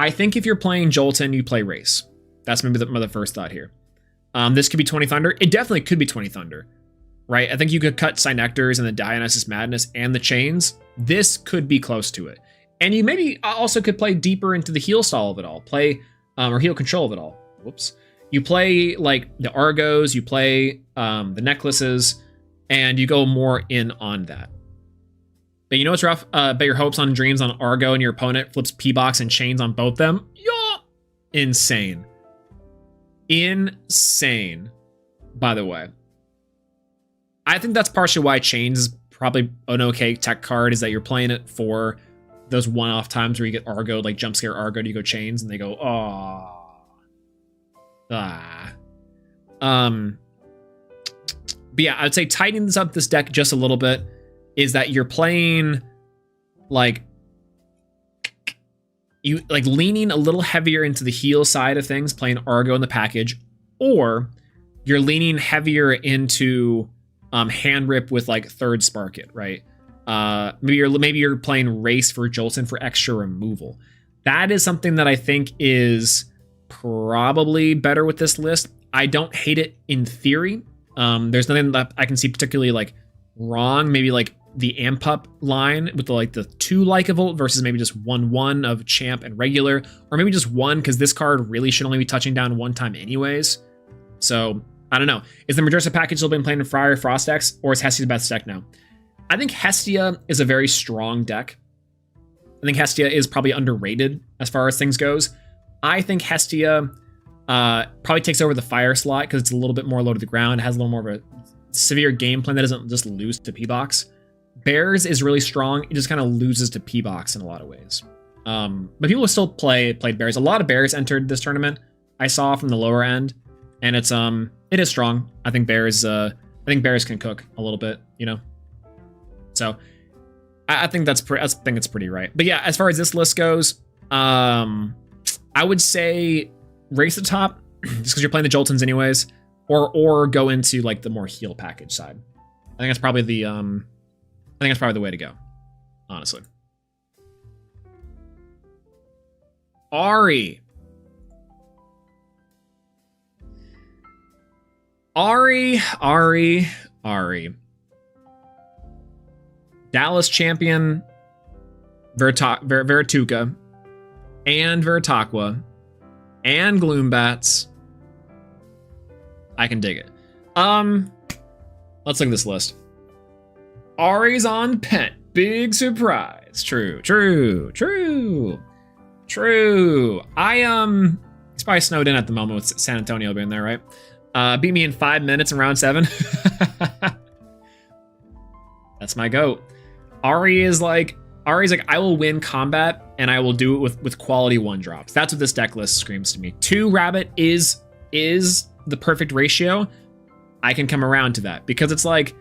[SPEAKER 1] think if you're playing Jolton, you play Race. That's maybe the first thought here. This could be 20 Thunder. It definitely could be 20 Thunder, right? I think you could cut Synectors and the Dionysus Madness and the Chains. This could be close to it. And you maybe also could play deeper into the heal style of it all. Play, or heal control of it all. Whoops. You play like the Argos, you play the Necklaces, and you go more in on that. But you know what's rough? Bet your hopes on dreams on Argo and your opponent flips P-Box and Chains on both them. Yeah! Insane. Insane, by the way. I think that's partially why Chains is probably an okay tech card, is that you're playing it for those one-off times where you get Argo, like jump scare Argo, you go Chains, and they go, oh. But yeah, I'd say tightening this up this deck just a little bit is that you're playing like you like leaning a little heavier into the heal side of things, playing Argo in the package, or you're leaning heavier into Hand Rip with like third Spark It, right? Maybe you're playing Race for Jolton for extra removal. That is something that I think is probably better with this list. I don't hate it in theory. There's nothing that I can see particularly like wrong. Maybe like the Amp Up line with the 2 Like a Volt versus maybe just 1/1 of Champ and regular, or maybe just 1 because this card really should only be touching down 1 time anyways. So I don't know. Is the Madrasa package still been playing in Friar Frost decks, or is Hestia the best deck now? I think Hestia is a very strong deck. I think Hestia is probably underrated as far as things goes. I think Hestia probably takes over the Fire slot because it's a little bit more low to the ground. It has a little more of a severe game plan that doesn't just lose to P-Box. Bears is really strong. It just kind of loses to P-Box in a lot of ways. But people still played Bears. A lot of Bears entered this tournament. I saw from the lower end, and it is strong. I think Bears can cook a little bit, you know. So I think it's pretty right. But yeah, as far as this list goes, I would say race the top just because you're playing the Joltons anyways, or go into like the more heal package side. I think that's probably the way to go, honestly. Ari. Dallas champion Vertuka and Veritaqua and Gloombats. I can dig it. Let's look at this list. Ari's on Pent. Big surprise. True. It's probably snowed in at the moment with San Antonio being there, right? Beat me in 5 minutes in round 7. That's my goat. Ari's like, I will win combat and I will do it with quality 1-drops. That's what this deck list screams to me. 2 Rabbit is the perfect ratio, I can come around to that because it's like,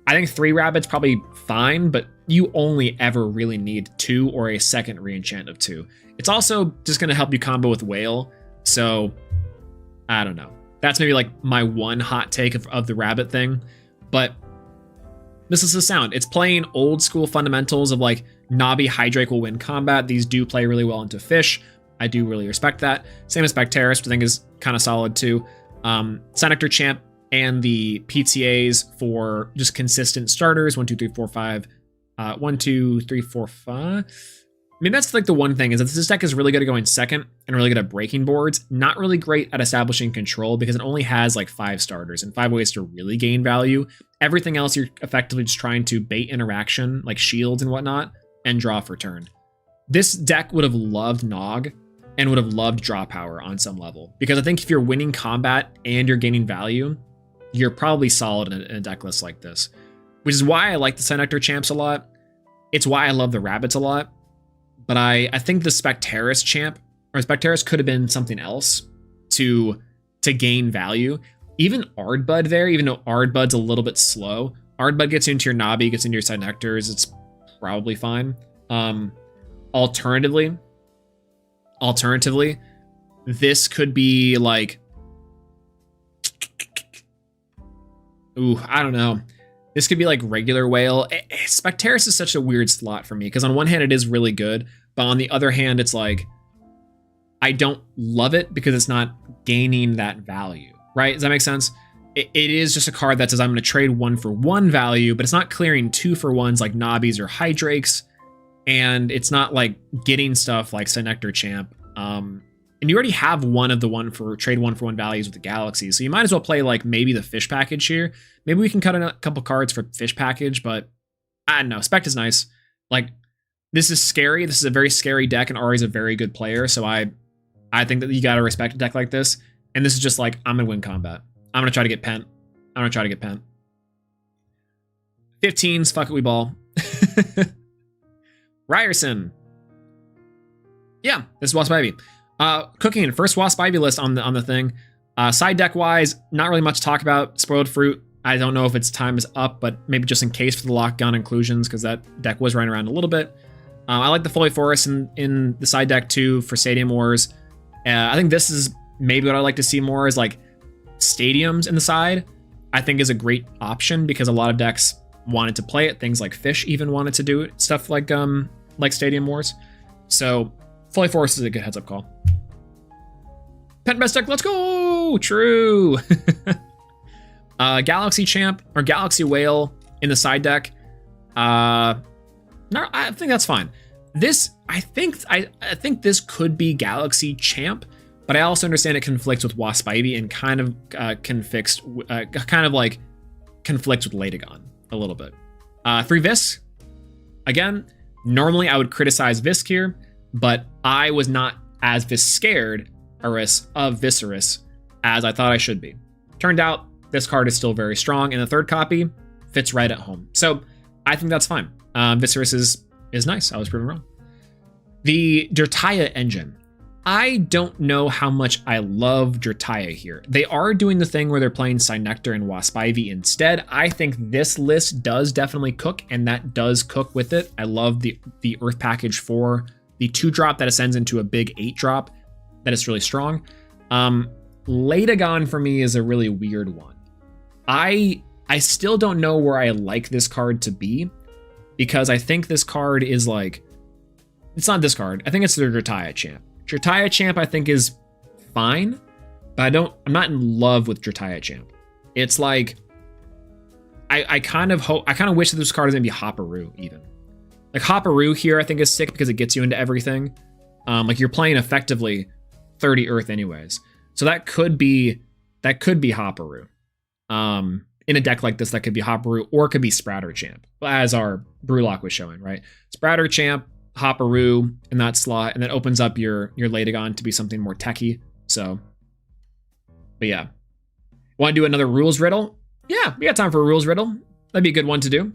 [SPEAKER 1] I think 3 rabbits probably fine, but you only ever really need 2 or a second reenchant of 2. It's also just going to help you combo with whale. So I don't know. That's maybe like my one hot take of the rabbit thing. But this is the sound. It's playing old school fundamentals of like Nabi Hydrake will win combat. These do play really well into fish. I do really respect that. Same as Spectaris, which I think is kind of solid too. Senector Champ and the PTAs for just consistent starters. 1, 2, 3, 4, 5. 1, 2, 3, 4, 5. I mean, that's like the one thing is that this deck is really good at going second and really good at breaking boards. Not really great at establishing control because it only has like 5 starters and 5 ways to really gain value. Everything else, you're effectively just trying to bait interaction, like shields and whatnot, and draw for turn. This deck would have loved Nog and would have loved draw power on some level. Because I think if you're winning combat and you're gaining value, you're probably solid in a deck list like this. Which is why I like the Senector Champs a lot. It's why I love the Rabbits a lot. But I think the Spectaris champ, or Spectaris could have been something else to gain value. Even Ardbud there, even though Ardbud's a little bit slow, Ardbud gets into your Nabi, gets into your Senectors, it's probably fine. Alternatively, this could be like, ooh, I don't know. This could be like regular whale. Spectaris is such a weird slot for me because on one hand it is really good, but on the other hand it's like I don't love it because it's not gaining that value, right? Does that make sense? It is just a card that says I'm going to trade 1 for 1 value, but it's not clearing 2 for 1s like Nobbies or Hydrakes, and it's not like getting stuff like Senector Champ. And you already have one of the 1 for 1 values with the Galaxy, so you might as well play like maybe the fish package here. Maybe we can cut in a couple cards for fish package, but I don't know. Spect is nice. Like, this is scary. This is a very scary deck, and Ari's a very good player, so I think that you gotta respect a deck like this. And this is just like, I'm gonna win combat. I'm gonna try to get Pent. 15s, fuck it, we ball. Ryerson. Yeah, this is Wasp Ivy. Cooking, first Wasp Ivy list on the thing. Side deck wise, not really much to talk about. Spoiled Fruit, I don't know if its time is up, but maybe just in case for the lockdown inclusions, because that deck was running around a little bit. I like the Foley Forest in the side deck too for Stadium Wars. I think this is maybe what I like to see more is like stadiums in the side. I think is a great option because a lot of decks wanted to play it. Things like Fish even wanted to do it. Stuff like Stadium Wars. So Foley Forest is a good heads up call. Pent best deck, let's go! True. Galaxy Champ or Galaxy Whale in the side deck. No, I think that's fine. This, I think this could be Galaxy Champ, but I also understand it conflicts with Wasp Ivy and kind of conflicts with Latagon a little bit. 3 Visk. Again, normally I would criticize Visk here, but I was not as scared of Viserys as I thought I should be. Turned out this card is still very strong, and the third copy fits right at home. So I think that's fine. Viserys is nice. I was proven wrong. The Dirtaya engine. I don't know how much I love Dirtaya here. They are doing the thing where they're playing Synector and Wasp Ivy instead. I think this list does definitely cook, and that does cook with it. I love the Earth package for the 2-drop that ascends into a big 8-drop. That is really strong. Latagon for me is a really weird one. I still don't know where I like this card to be, because I think this card is like, it's not this card. I think it's the Dirtaya Champ. Dirtaya Champ I think is fine, but I'm not in love with Dirtaya Champ. It's like, I kind of wish that this card is gonna be Hopperoo even. Like Hopperoo here I think is sick because it gets you into everything. Like you're playing effectively 30 Earth anyways. So that could be Hopperoo. In a deck like this, that could be Hopperoo, or it could be Sprouter Champ, as our Brewlock was showing, right? Sprouter Champ, Hopperoo in that slot, and that opens up your Latagon to be something more techy. So, but yeah. Want to do another rules riddle? Yeah, we got time for a rules riddle. That'd be a good one to do.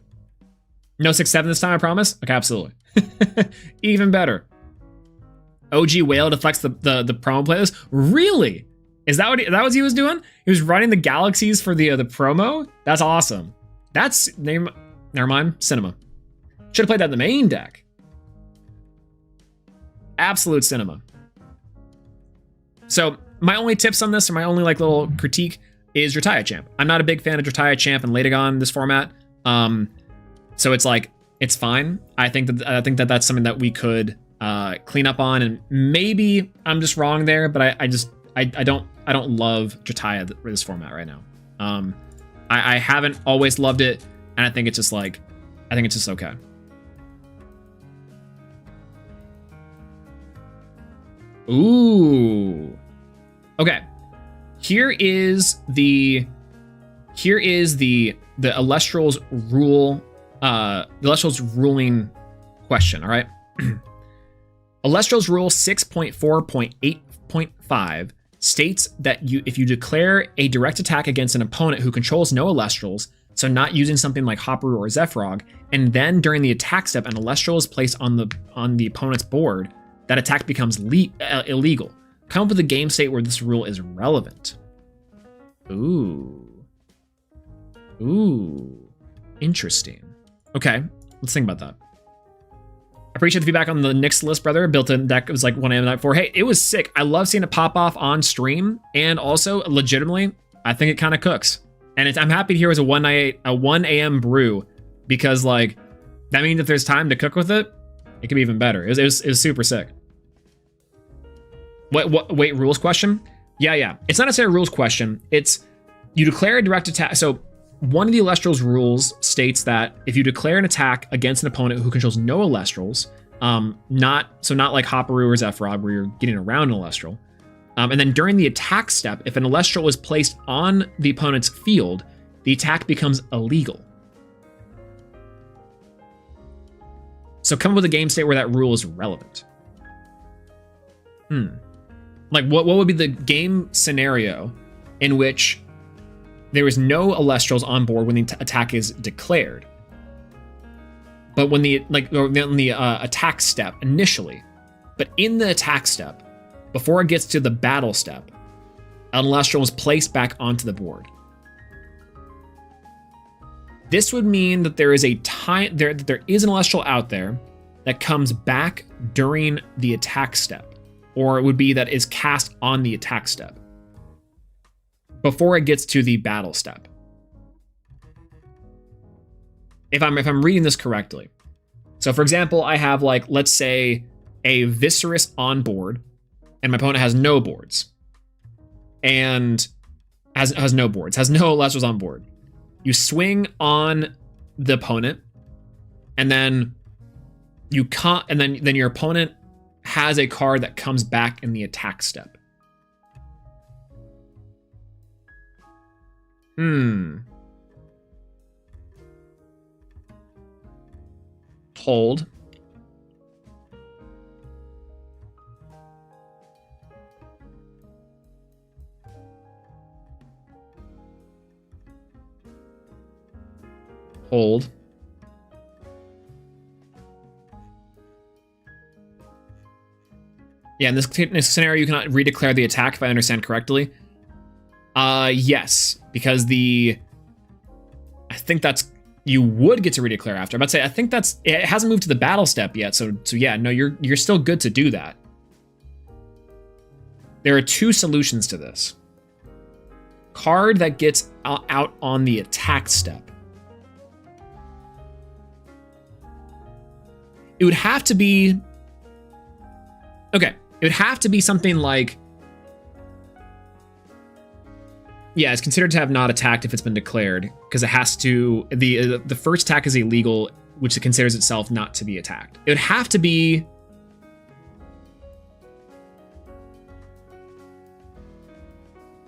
[SPEAKER 1] No 6-7 this time, I promise? Okay, absolutely. Even better. OG Whale deflects the promo playlist? Really? Is that what he was doing? He was running the galaxies for the promo? That's awesome. That's never mind. Cinema. Should have played that in the main deck. Absolute cinema. So my only tips on this, or my only like little critique, is Drataya Champ. I'm not a big fan of Drataya Champ and Latagon in this format. So it's like, it's fine. I think that that's something that we could clean up on, and maybe I'm just wrong there, but I don't love Drataya for this format right now. I haven't always loved it, and I think it's just like, I think it's just okay. Ooh. Okay. Here is the Elestrals rule, the Elestrals ruling question, all right? Elestrals rule 6.4.8.5 states that if you declare a direct attack against an opponent who controls no Elestrals, so not using something like Hopperoo or Zephrog, and then during the attack step an Elestral is placed on the opponent's board, that attack becomes illegal. Come up with a game state where this rule is relevant. Ooh. Interesting. Okay, let's think about that. I appreciate the feedback on the Nyx list, brother. Built in deck, it was like 1 AM the night before. Hey, it was sick. I love seeing it pop off on stream, and also, legitimately, I think it kind of cooks. And I'm happy to hear it was a 1 AM brew, because like that means if there's time to cook with it, it could be even better. It was super sick. Wait, rules question? Yeah. It's not necessarily a rules question. It's you declare a direct attack. So one of the Elestrals rules states that if you declare an attack against an opponent who controls no Elestrals, not like Hopperoo or Zephrog where you're getting around an Elestral, and then during the attack step, if an Elestral is placed on the opponent's field, the attack becomes illegal. So come up with a game state where that rule is relevant. Like what would be the game scenario in which there is no Elestrals on board when the attack is declared, but when the attack step initially, but in the attack step, before it gets to the battle step, an Elestral is placed back onto the board. This would mean that there is a time there is an Elestral out there that comes back during the attack step, or it would be that is cast on the attack step before it gets to the battle step. If I'm reading this correctly. So for example, I have like, let's say a Viscerus on board and my opponent has no boards and has no Elestrals on board. You swing on the opponent, and then then your opponent has a card that comes back in the attack step. Hold. Hold. Yeah, in this scenario, you cannot redeclare the attack, if I understand correctly. Yes, because I think that's, you would get to redeclare after. I'm about to say, I think it hasn't moved to the battle step yet, so yeah, no, you're still good to do that. There are two solutions to this. Card that gets out on the attack step. It would have to be... Okay, it would have to be something like... Yeah, it's considered to have not attacked if it's been declared, because it has to... The first attack is illegal, which it considers itself not to be attacked. It would have to be...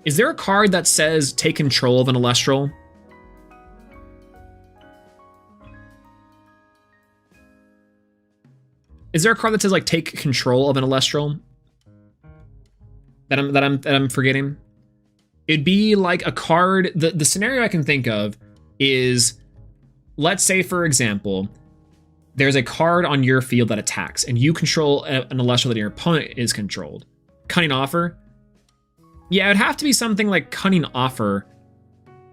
[SPEAKER 1] Is there a card that says take control of an Elestral? Is there a card that says like take control of an Elestral that I'm forgetting? It'd be like a card. The scenario I can think of is, let's say for example, there's a card on your field that attacks, and you control an Elestral that your opponent is controlled. Cunning Offer. Yeah, it'd have to be something like Cunning Offer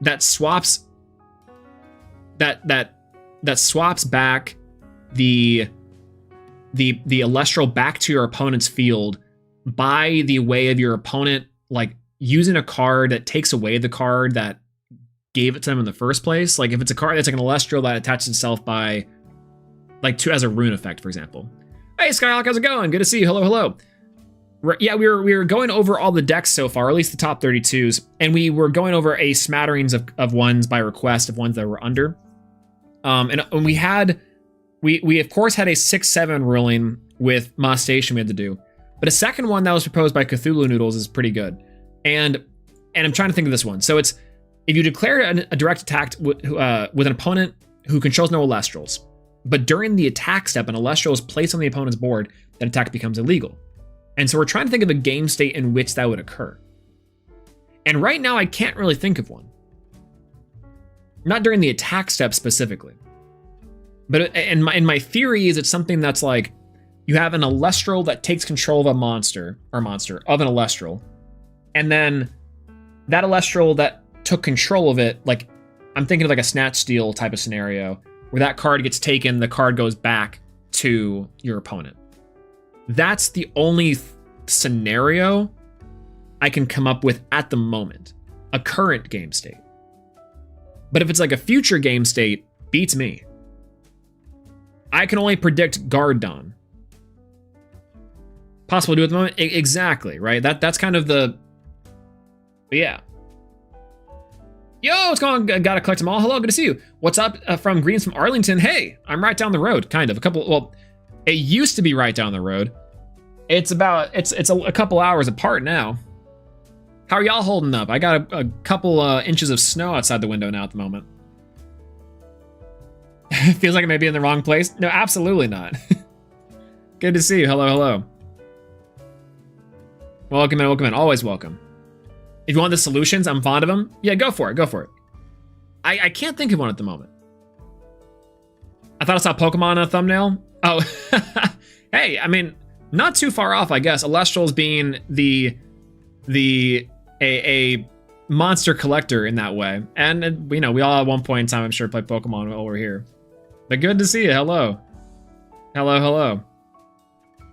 [SPEAKER 1] that swaps that swaps back the Elestral back to your opponent's field by the way of your opponent, like using a card that takes away the card that gave it to them in the first place. Like if it's a card that's like an Elestral that attaches itself by like as a rune effect, for example. Hey Skylock, how's it going? Good to see you. Hello, hello. Yeah, we were going over all the decks so far, or at least the top 32s, and we were going over a smatterings of ones by request of ones that were under. And we of course had a 6-7 ruling with Moss Station we had to do, but a second one that was proposed by Cthulhu Noodles is pretty good. And I'm trying to think of this one. So it's if you declare a direct attack with an opponent who controls no Elestrals, but during the attack step, an Elestral is placed on the opponent's board, then attack becomes illegal. And so we're trying to think of a game state in which that would occur. And right now, I can't really think of one. Not during the attack step specifically. But in my theory is it's something that's like, you have an Elestral that takes control of a monster of an Elestral. And then that Elestral that took control of it, like, I'm thinking of like a Snatch Steal type of scenario, where that card gets taken, the card goes back to your opponent. That's the only scenario I can come up with at the moment, a current game state. But if it's like a future game state, beats me. I can only predict Guard Dawn. Possible to do at the moment? Exactly, right? That's kind of the... But yeah. Yo, what's going on? Gotta collect them all. Hello, good to see you. What's up from Greens from Arlington? Hey, I'm right down the road, kind of. It used to be right down the road. It's a couple hours apart now. How are y'all holding up? I got a couple inches of snow outside the window now at the moment. Feels like I may be in the wrong place. No, absolutely not. Good to see you. Hello, hello. Welcome in, welcome in. Always welcome. If you want the solutions, I'm fond of them. Yeah, go for it, go for it. I can't think of one at the moment. I thought I saw Pokemon on a thumbnail. Oh, hey, I mean, not too far off, I guess. Elestrals being a monster collector in that way. And, you know, we all at one point in time, I'm sure, played Pokemon while we're here. But good to see you. Hello. Hello, hello.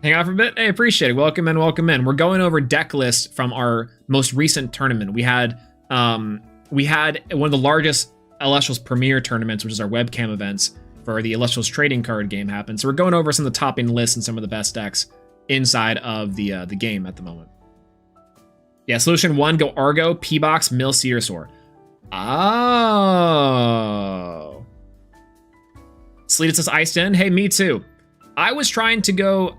[SPEAKER 1] Hang out for a bit? Hey, appreciate it. Welcome in, welcome in. We're going over deck lists from our most recent tournament. We had one of the largest Elestrals Premier tournaments, which is our webcam events for the Elestrals trading card game happen. So we're going over some of the topping lists and some of the best decks inside of the game at the moment. Yeah, solution 1, go Argo, P-Box, Mill, Cedarsaur. Oh. Sleeted says iced in. Hey, me too. I was trying to go,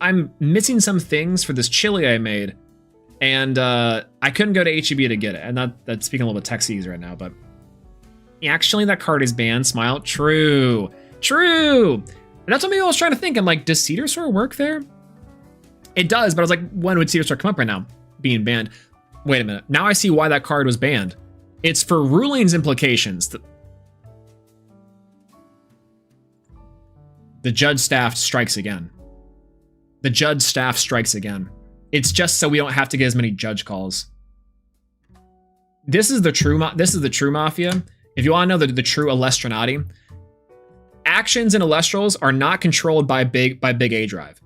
[SPEAKER 1] I'm missing some things for this chili I made, and I couldn't go to HEB to get it. And that's speaking a little bit Texas right now, but actually that card is banned. Smile. True. And that's what maybe I was trying to think. I'm like, does Cedarsaur work there? It does, but I was like, when would Cedarsaur come up right now? Being banned. Wait a minute. Now I see why that card was banned. It's for rulings implications. The judge staff strikes again. The judge staff strikes again. It's just so we don't have to get as many judge calls. This is the true mafia. If you want to know the true Elestranati, actions in Elestrals are not controlled by big A drive.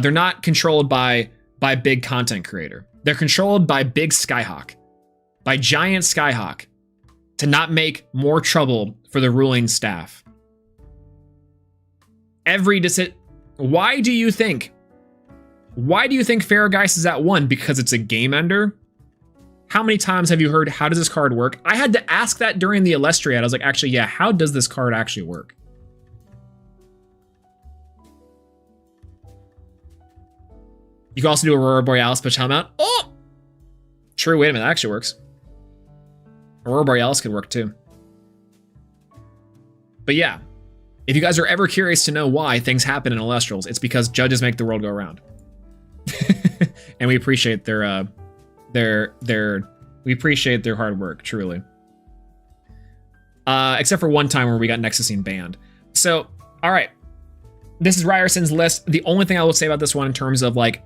[SPEAKER 1] They're not controlled by big content creator. They're controlled by big Skyhawk, by giant Skyhawk, to not make more trouble for the ruling staff. Why do you think Farrageist is at 1? Because it's a game ender? How many times have you heard, how does this card work? I had to ask that during the Elestriad. I was like, actually, yeah, how does this card actually work? You can also do Aurora Borealis, push helm out. Oh! True, wait a minute, that actually works. Aurora Borealis could work too. But yeah, if you guys are ever curious to know why things happen in Elestrals, it's because judges make the world go round. And we appreciate their hard work, truly. Except for one time where we got Nexusine banned. So, all right. This is Ryerson's list. The only thing I will say about this one in terms of like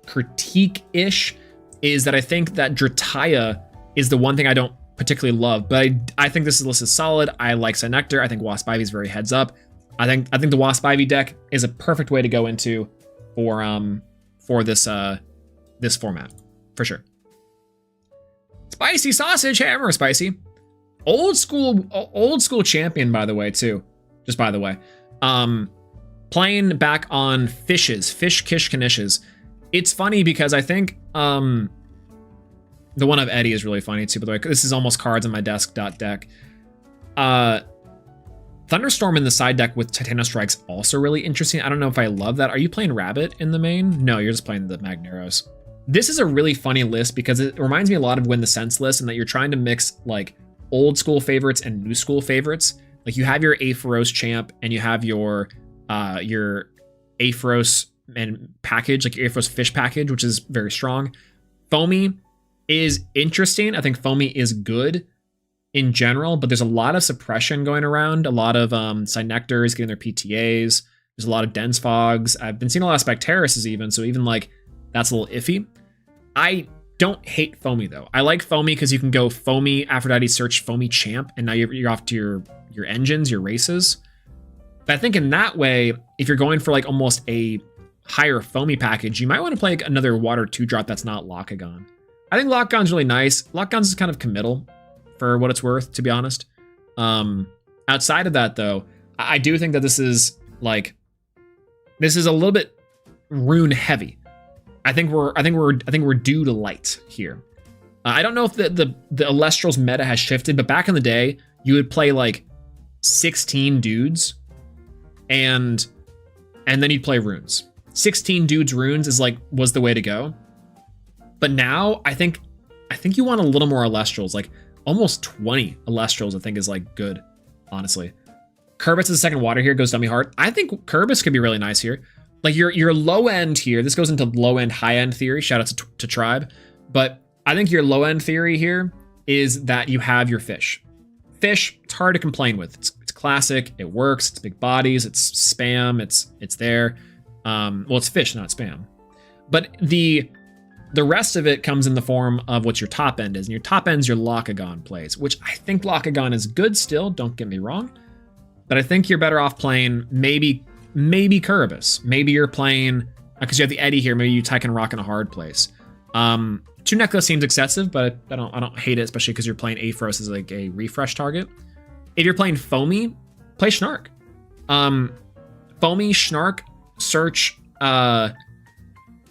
[SPEAKER 1] critique-ish is that I think that Drataya is the one thing I don't particularly love, but I think this list is solid. I like Synectar. I think Wasp Ivy is very heads up. I think the Wasp Ivy deck is a perfect way to go into for this this format for sure. Spicy sausage hammer, spicy. Old school champion, by the way, too. Just by the way. Playing back on fishes, fish kish kanishes. It's funny because I think the one of Eddie is really funny too, by the way. This is almost cards on my deck. Thunderstorm in the side deck with Titano Strike's also really interesting. I don't know if I love that. Are you playing Rabbit in the main? No, you're just playing the Magneros. This is a really funny list because it reminds me a lot of Win the Sense list, and that you're trying to mix like old school favorites and new school favorites. Like you have your Aephros champ and you have your Aephros and package, like your Aephros fish package, which is very strong. Foamy is interesting. I think Foamy is good in general, but there's a lot of suppression going around. A lot of Synectars getting their PTAs. There's a lot of Dense Fogs. I've been seeing a lot of Spectaruses even, so even like that's a little iffy. I don't hate Foamy though. I like Foamy because you can go Foamy, Aphrodite, search Foamy champ, and now you're off to your engines, your races. But I think in that way, if you're going for like almost a higher Foamy package, you might want to play like another water 2-drop that's not Lockagon. I think Lockagon's really nice. Lockagon's is kind of committal for what it's worth, to be honest. Outside of that though, I do think that this is a little bit rune heavy. I think we're due to light here. I don't know if the Elestrals meta has shifted, but back in the day, you would play like 16 dudes, and then you'd play runes. 16 dudes runes was the way to go. But now I think you want a little more Elestrals, like almost 20 Elestrals. I think is like good, honestly. Kerbis is the second water here, goes Dummy Heart. I think Kerbis could be really nice here. Like your low end here, this goes into low end, high end theory. Shout out to Tribe. But I think your low end theory here is that you have your fish. Fish, it's hard to complain with. It's classic, it works, it's big bodies, it's spam, it's there. Well, it's fish, not spam. But the rest of it comes in the form of what your top end is. And your top end's your Lockagon plays, which I think Lockagon is good still, don't get me wrong. But I think you're better off playing maybe Kerbis. Maybe you're playing, because you have the Eddie here, maybe you Tyken Rock in a hard place. 2 Necklace seems excessive, but I don't hate it, especially because you're playing Aephros as like a refresh target. If you're playing Foamy, play Schnark. Foamy, Schnark, search,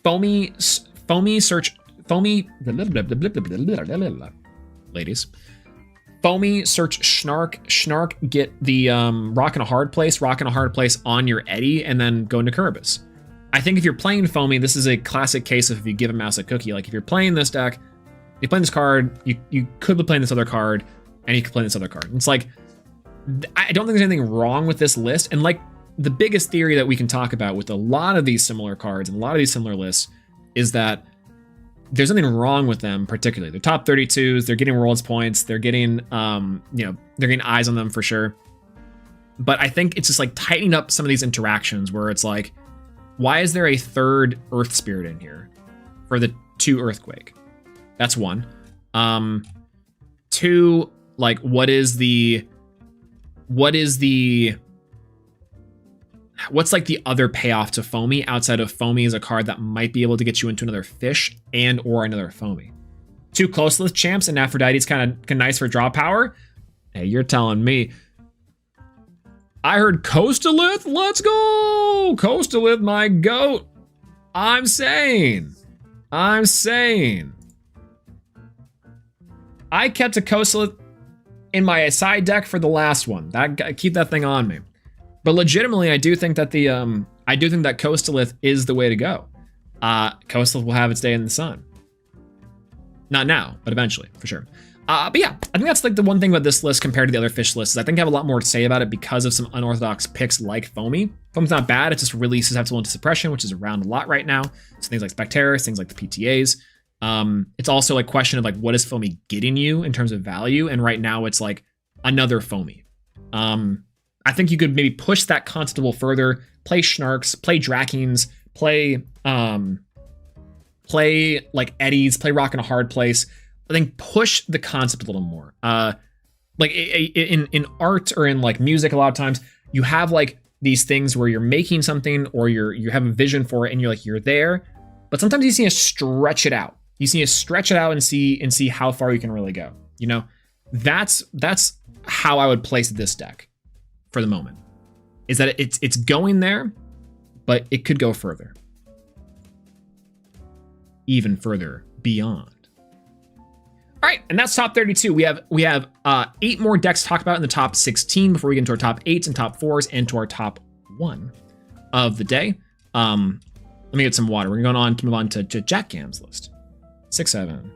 [SPEAKER 1] Foamy, search, Foamy, ladies. Foamy, search Schnark, get the Rock in a Hard Place on your Eddie, and then go into Kerbis. I think if you're playing Foamy, this is a classic case of if you give a mouse a cookie. Like if you're playing this deck, you're playing this card, you could be playing this other card, and you could play this other card. It's like, I don't think there's anything wrong with this list. And like the biggest theory that we can talk about with a lot of these similar cards and a lot of these similar lists is that there's nothing wrong with them particularly. They're top 32s, they're getting worlds points, they're getting they're getting eyes on them for sure. But I think it's just like tightening up some of these interactions where it's like, why is there a third Earth Spirit in here for the 2 Earthquake? That's one. 2, like what's like the other payoff to Foamy outside of Foamy is a card that might be able to get you into another fish and or another Foamy. 2 Closelith champs and Aphrodite's kind of nice for draw power. Hey, you're telling me. I heard Coastalith. Let's go. Coastalith, my goat. I'm saying. I kept a Coastalith in my side deck for the last one. Keep that thing on me. But legitimately, I do think that Coastalith is the way to go. Coastalith will have its day in the sun. Not now, but eventually, for sure. But yeah, I think that's like the one thing about this list compared to the other fish lists is I think I have a lot more to say about it because of some unorthodox picks like Foamy. Foamy's not bad, it's just really susceptible to suppression, which is around a lot right now. So things like Spectaris, things like the PTAs. It's also like question of like, what is Foamy getting you in terms of value? And right now it's like another Foamy. I think you could maybe push that concept a little further, play Schnarks, play Drakings, play play like eddies, play rock in a hard place. I think push the concept a little more. Like in art or in like music, a lot of times you have like these things where you're making something or you have a vision for it and you're there, but sometimes you need to stretch it out. You need to stretch it out and see how far you can really go. You know, that's how I would place this deck for the moment. Is that it's going there, but it could go further, even further beyond. All right, and that's top 32. We have 8 more decks to talk about in the top 16 before we get into our top 8s and top 4s and to our top 1 of the day. Let me get some water. We're going to move on to Jack Gam's list. 6-7.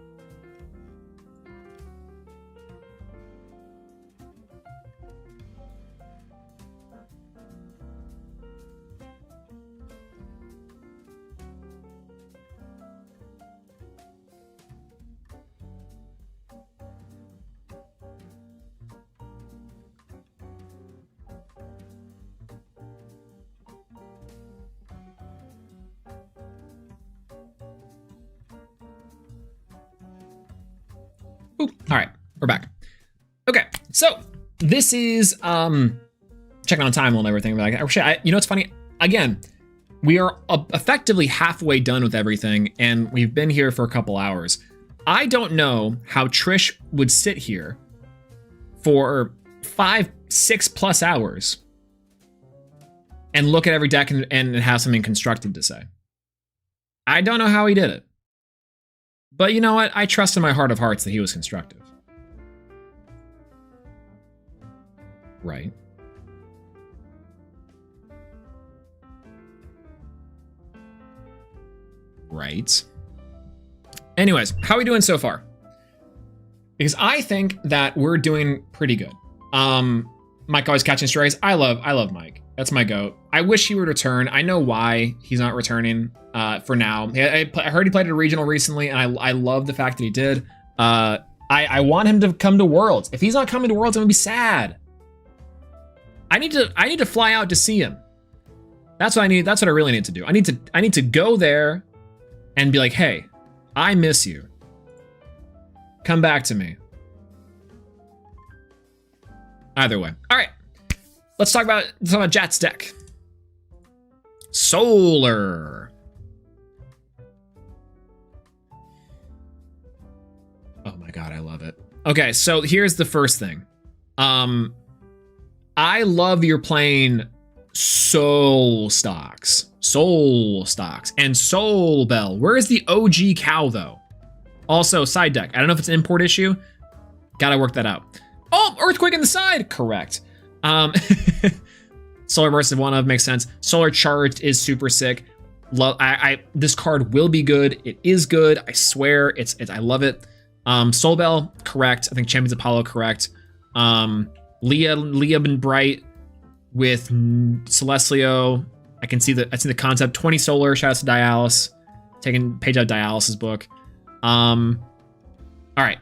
[SPEAKER 1] All right, we're back. Okay, so this is checking on time and everything. Like, you know, it's funny. Again, we are effectively halfway done with everything, and we've been here for a couple hours. I don't know how Trish would sit here for 5-6 plus hours and look at every deck and have something constructive to say. I don't know how he did it. But you know what? I trust in my heart of hearts that he was constructive. Right. Right. Anyways, how are we doing so far? Because I think that we're doing pretty good. Mike always catching strays. I love Mike. That's my goat. I wish he would return. I know why he's not returning for now. I heard he played at a regional recently, and I love the fact that he did. I want him to come to Worlds. If he's not coming to Worlds, I'm gonna be sad. I need to fly out to see him. That's what I need. That's what I really need to do. I need to go there and be like, hey, I miss you. Come back to me. Either way. All right. Let's talk about Jat's deck. Solar. Oh my god, I love it. Okay, so here's the first thing. I love you're playing Soul Stocks, and Soul Bell. Where is the OG cow though? Also, side deck. I don't know if it's an import issue. Gotta work that out. Oh, Earthquake in the side. Correct. Solar Burst is one of, makes sense. Solar Charged is super sick. This card will be good. It is good. I swear. I love it. Soul Bell, correct. I think Champions Apollo, correct. Leah and Bright with Celestio. I see the concept. 20 Solar. Shout out to Dialis. Taking page out of Dialis' book. All right.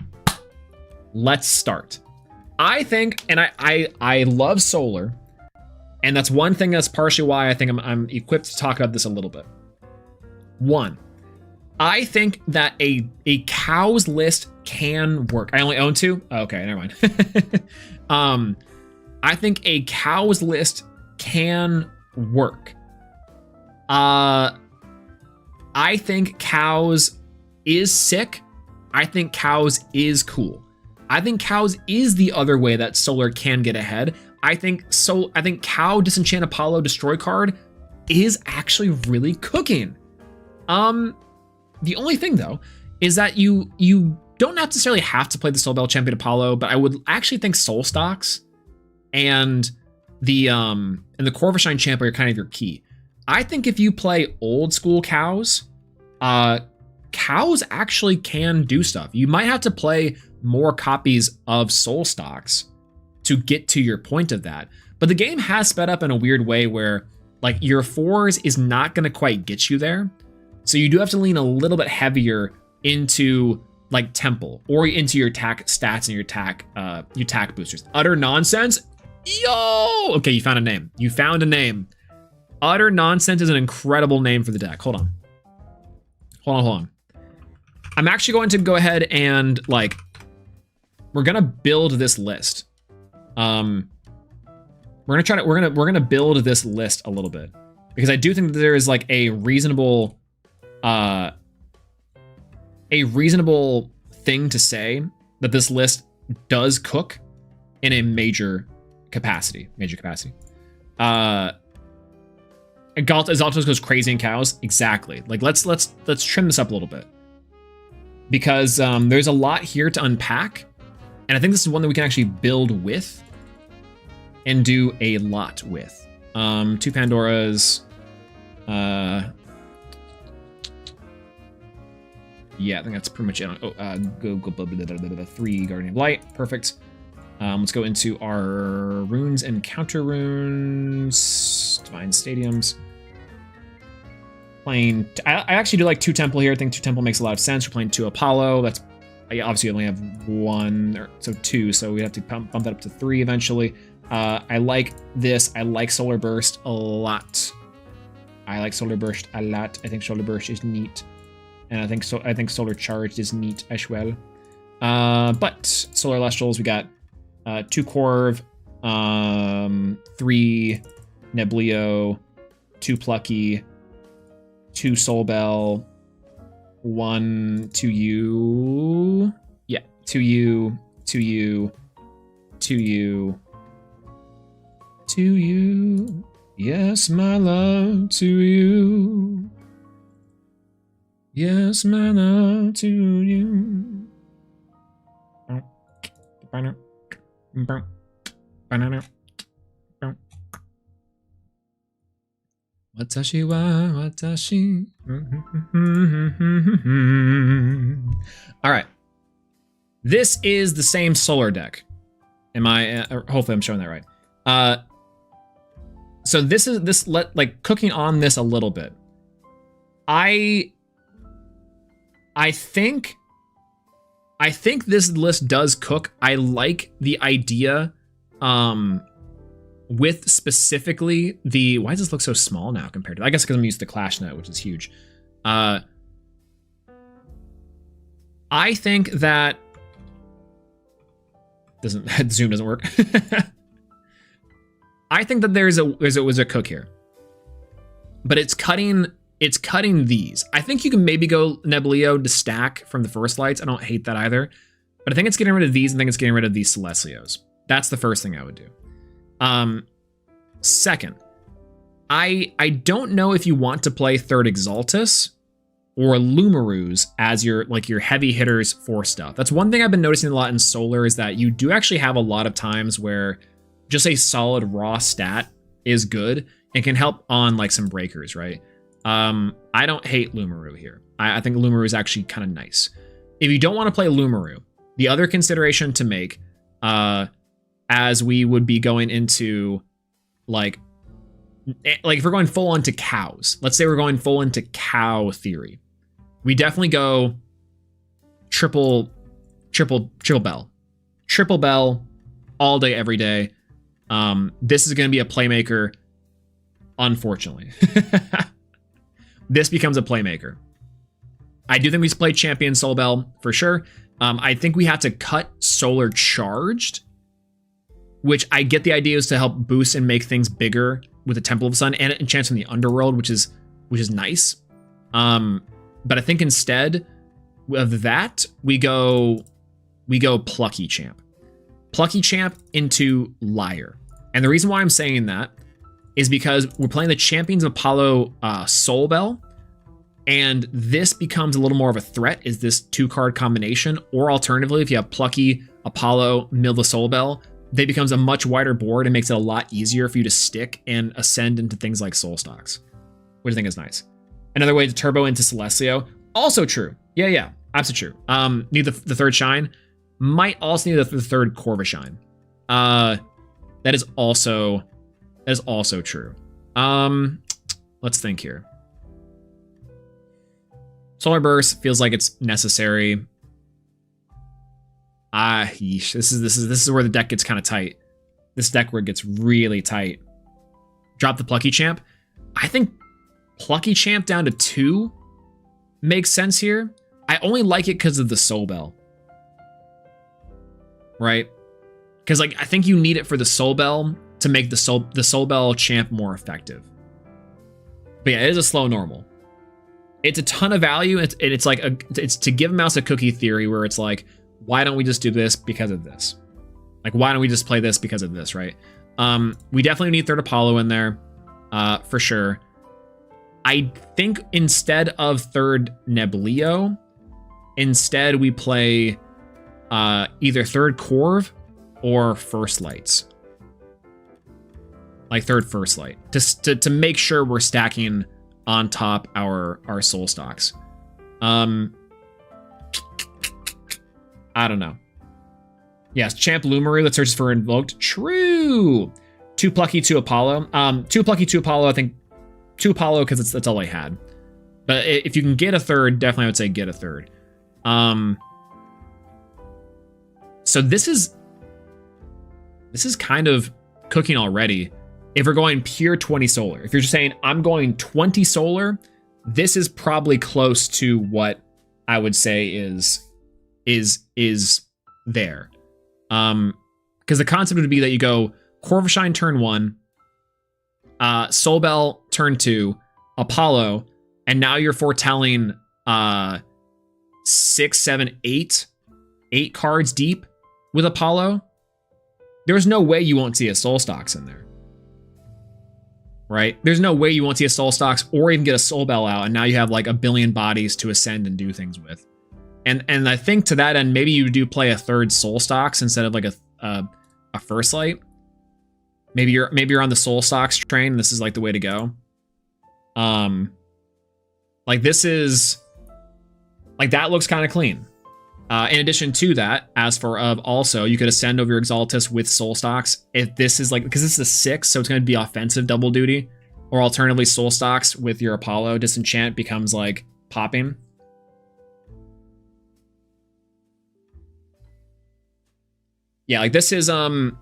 [SPEAKER 1] Let's start. I think, and I love Solar, and that's one thing that's partially why I think I'm equipped to talk about this a little bit. One, I think that a cows list can work. I only own 2? Okay, never mind. I think a cows list can work. I think cows is sick. I think cows is cool. I think cows is the other way that Solar can get ahead. I think cow Disenchant Apollo Destroy card is actually really cooking. The only thing though is that you don't necessarily have to play the Soul Bell Champion Apollo, but I would actually think Soul Stocks and the Corvishine Champ are kind of your key. I think if you play old school cows, cows actually can do stuff. You might have to play more copies of Soul Stocks to get to your point of that. But the game has sped up in a weird way where like your 4s is not going to quite get you there. So you do have to lean a little bit heavier into like Temple or into your attack stats and your attack boosters. Utter Nonsense. Yo! Okay, you found a name. Utter Nonsense is an incredible name for the deck. Hold on. I'm actually going to go ahead and like, we're gonna build this list. We're gonna build this list a little bit because I do think that there is like a reasonable thing to say that this list does cook in a major capacity. Exaltos goes crazy in cows. Exactly. Like let's trim this up a little bit because there's a lot here to unpack, and I think this is one that we can actually build with and do a lot with. 2 Pandoras. Yeah, I think that's pretty much it. Oh, go 3 Guardian of Light. Perfect. Let's go into our runes and counter runes. Divine Stadiums. Playing. I actually do like 2 Temple here. I think 2 Temple makes a lot of sense. We're playing 2 Apollo. That's obviously only have 1, so 2. So we have to bump that up to 3 eventually. I like this. I like Solar Burst a lot. I think Solar Burst is neat. And I think Solar Charged is neat as well. But Solar Elestrals, we got 2 Corv, 3 Neblio, 2 Plucky, 2 Soul Bell, 1 2U. Yeah, 2U, 2U, 2U, 2U. Yes, my love, to you. Yes, my love, to you. Watashi wa watashi. All right. This is the same solar deck. Hopefully I'm showing that right. So this is like cooking on this a little bit. I think this list does cook. I like the idea with specifically the, why does this look so small now compared to, I guess because I'm used to the Clash Net, which is huge. I think that Zoom doesn't work. I think that there was a cook here, but it's cutting these. I think you can maybe go Neblio to stack from the first lights. I don't hate that either, but I think it's getting rid of these. I think it's getting rid of these Celestios. That's the first thing I would do. Second, I don't know if you want to play third Exaltus or Lumarus as your heavy hitters for stuff. That's one thing I've been noticing a lot in Solar is that you do actually have a lot of times where just a solid raw stat is good and can help on like some breakers, right? I don't hate Lumaru here. I think Lumaru is actually kind of nice. If you don't want to play Lumaru, the other consideration to make, as we would be going into like if we're going full into cows, let's say we're going full into cow theory, we definitely go triple bell all day, every day. This is going to be a playmaker, unfortunately. This becomes a playmaker. I do think we play Champion Soul Bell for sure. I think we have to cut Solar Charged, which I get the idea is to help boost and make things bigger with the Temple of the Sun and enchants from the Underworld, which is nice. But I think instead of that, we go Plucky Champ. Plucky Champ into Liar. And the reason why I'm saying that is because we're playing the Champions of Apollo Soul Bell, and this becomes a little more of a threat, is this 2-card combination, or alternatively, if you have Plucky, Apollo, mill the Soul Bell, they becomes a much wider board and makes it a lot easier for you to stick and ascend into things like Soul Stocks, which I think is nice. Another way to turbo into Celestio, also true. Yeah, absolutely true. Need the third Shine, might also need the third Corva Shine. That is also true. Let's think here. Solar Burst feels like it's necessary. Yeesh. This is where the deck gets kind of tight. This deck where it gets really tight. Drop the Plucky Champ. I think Plucky Champ down to 2 makes sense here. I only like it because of the Soul Bell. Right? Because like I think you need it for the Soul Bell to make the Soul Bell champ more effective. But yeah, it is a slow normal. It's a ton of value. It's like it's to give Mouse a cookie theory where it's like, why don't we just do this because of this? Like, why don't we just play this because of this, right? We definitely need third Apollo in there, for sure. I think instead of third Neblio, instead we play either third Corv or first lights. Like third first light. To make sure we're stacking on top our soul stocks. I don't know. Yes, Champ Lumaru that searches for invoked. True. 2 Plucky, 2 Apollo. 2 Plucky, 2 Apollo. I think 2 Apollo because that's all I had. But if you can get a third, definitely I would say get a third. So this is kind of cooking already. If we're going pure 20 solar, if you're just saying I'm going 20 solar, this is probably close to what I would say is there. Because the concept would be that you go Corvashine turn 1, Soul Bell turn 2, Apollo, and now you're foretelling 6, 7, 8 cards deep with Apollo. There's no way you won't see a Soul Stocks in there. Right? There's no way you won't see a Soul Stocks or even get a Soul Bell out, and now you have like a billion bodies to ascend and do things with. And I think to that end, maybe you do play a third Soul Stocks instead of like a first light. Maybe you're on the Soul Stocks train. And this is like the way to go. Like this is like that looks kind of clean. In addition to that, as for also, you could ascend over your Exaltus with Soul Stocks. If this is like, because this is a 6, so it's going to be offensive double duty, or alternatively Soul Stocks with your Apollo. Disenchant becomes like popping. Yeah, like this is about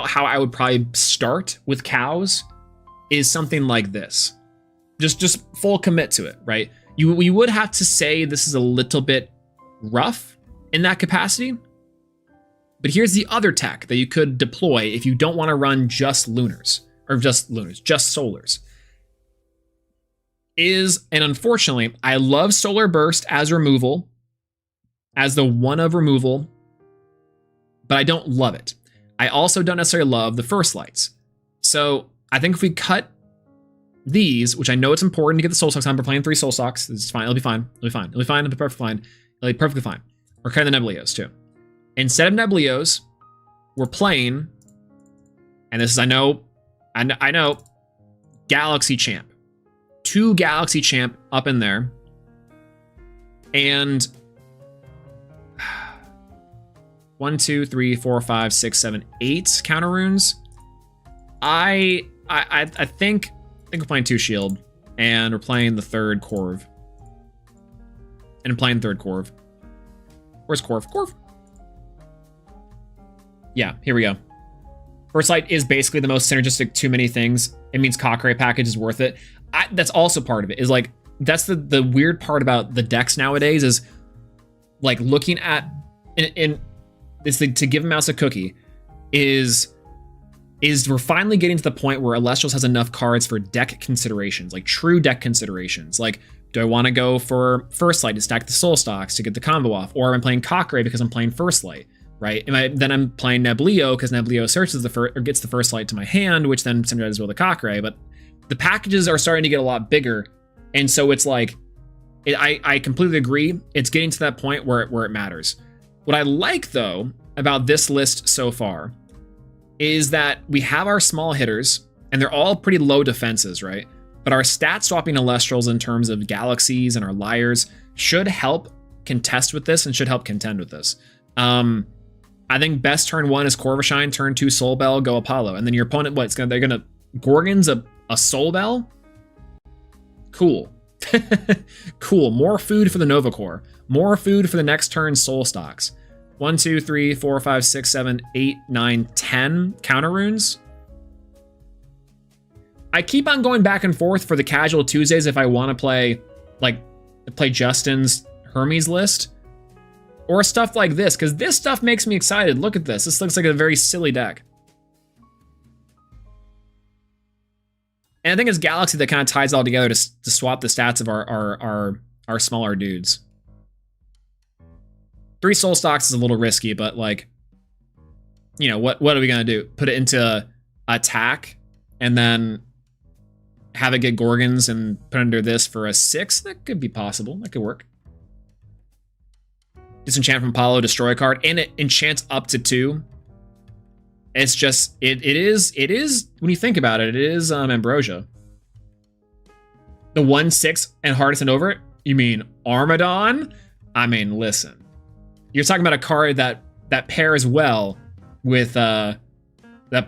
[SPEAKER 1] how I would probably start with cows, is something like this. Just full commit to it, right? You would have to say this is a little bit rough in that capacity. But here's the other tech that you could deploy if you don't want to run just lunars, just solars. And unfortunately, I love Solar Burst as removal, as the one of removal, but I don't love it. I also don't necessarily love the first lights. So I think if we cut these, which I know it's important to get the Soul Stocks on, we're playing 3 Soul Stocks. It's fine. It'll be fine. It'll be fine. It'll be fine. It'll be perfectly fine. It'll be perfectly fine. We're cutting the Neblios too. Instead of Neblios, we're playing, and this is I know, Galaxy Champ. 2 Galaxy Champ up in there, and 1, 2, 3, 4, 5, 6, 7, 8 counter runes. I think we're playing 2 shield, and we're playing the third Corv. And I'm playing third Corv. Where's Corv? Corv. Yeah, here we go. First Light is basically the most synergistic too many things. It means Cockray package is worth it. That's also part of it. Is like that's the weird part about the decks nowadays is like looking at in this thing to give a mouse a cookie is we're finally getting to the point where Elestrals has enough cards for deck considerations, like true deck considerations. Like, do I want to go for First Light to stack the Soul Stocks to get the combo off? Or am I playing Cockray because I'm playing First Light, right? Then I'm playing Neblio because Neblio searches or gets the First Light to my hand, which then synergizes with the Cockray. But the packages are starting to get a lot bigger. And so it's like, I completely agree. It's getting to that point where it matters. What I like, though, about this list so far is that we have our small hitters, and they're all pretty low defenses, right? But our stat swapping Elestrals in terms of galaxies and our liars should help contest with this and should help contend with this. I think best turn 1 is Corvashine, turn 2 Soul Bell, go Apollo. And then your opponent, they're gonna Gorgon's a Soul Bell? Cool. Cool. More food for the Nova Core. More food for the next turn Soul Stocks. 1, 2, 3, 4, 5, 6, 7, 8, 9, 10 counter runes. I keep on going back and forth for the casual Tuesdays if I want to play like play Justin's Hermes list or stuff like this, because this stuff makes me excited. Look at this. This looks like a very silly deck. And I think it's Galaxy that kind of ties it all together to swap the stats of our smaller dudes. 3 soul stocks is a little risky, but like, you know, what are we gonna do? Put it into attack and then have it get Gorgons and put under this for a 6? That could be possible. That could work. Disenchant from Apollo, destroy a card, and it enchants up to 2. It's just, it is, when you think about it, it is Ambrosia. The 1/6 and hardest and over it? You mean Armadon? I mean, listen. You're talking about a card that pairs well with, that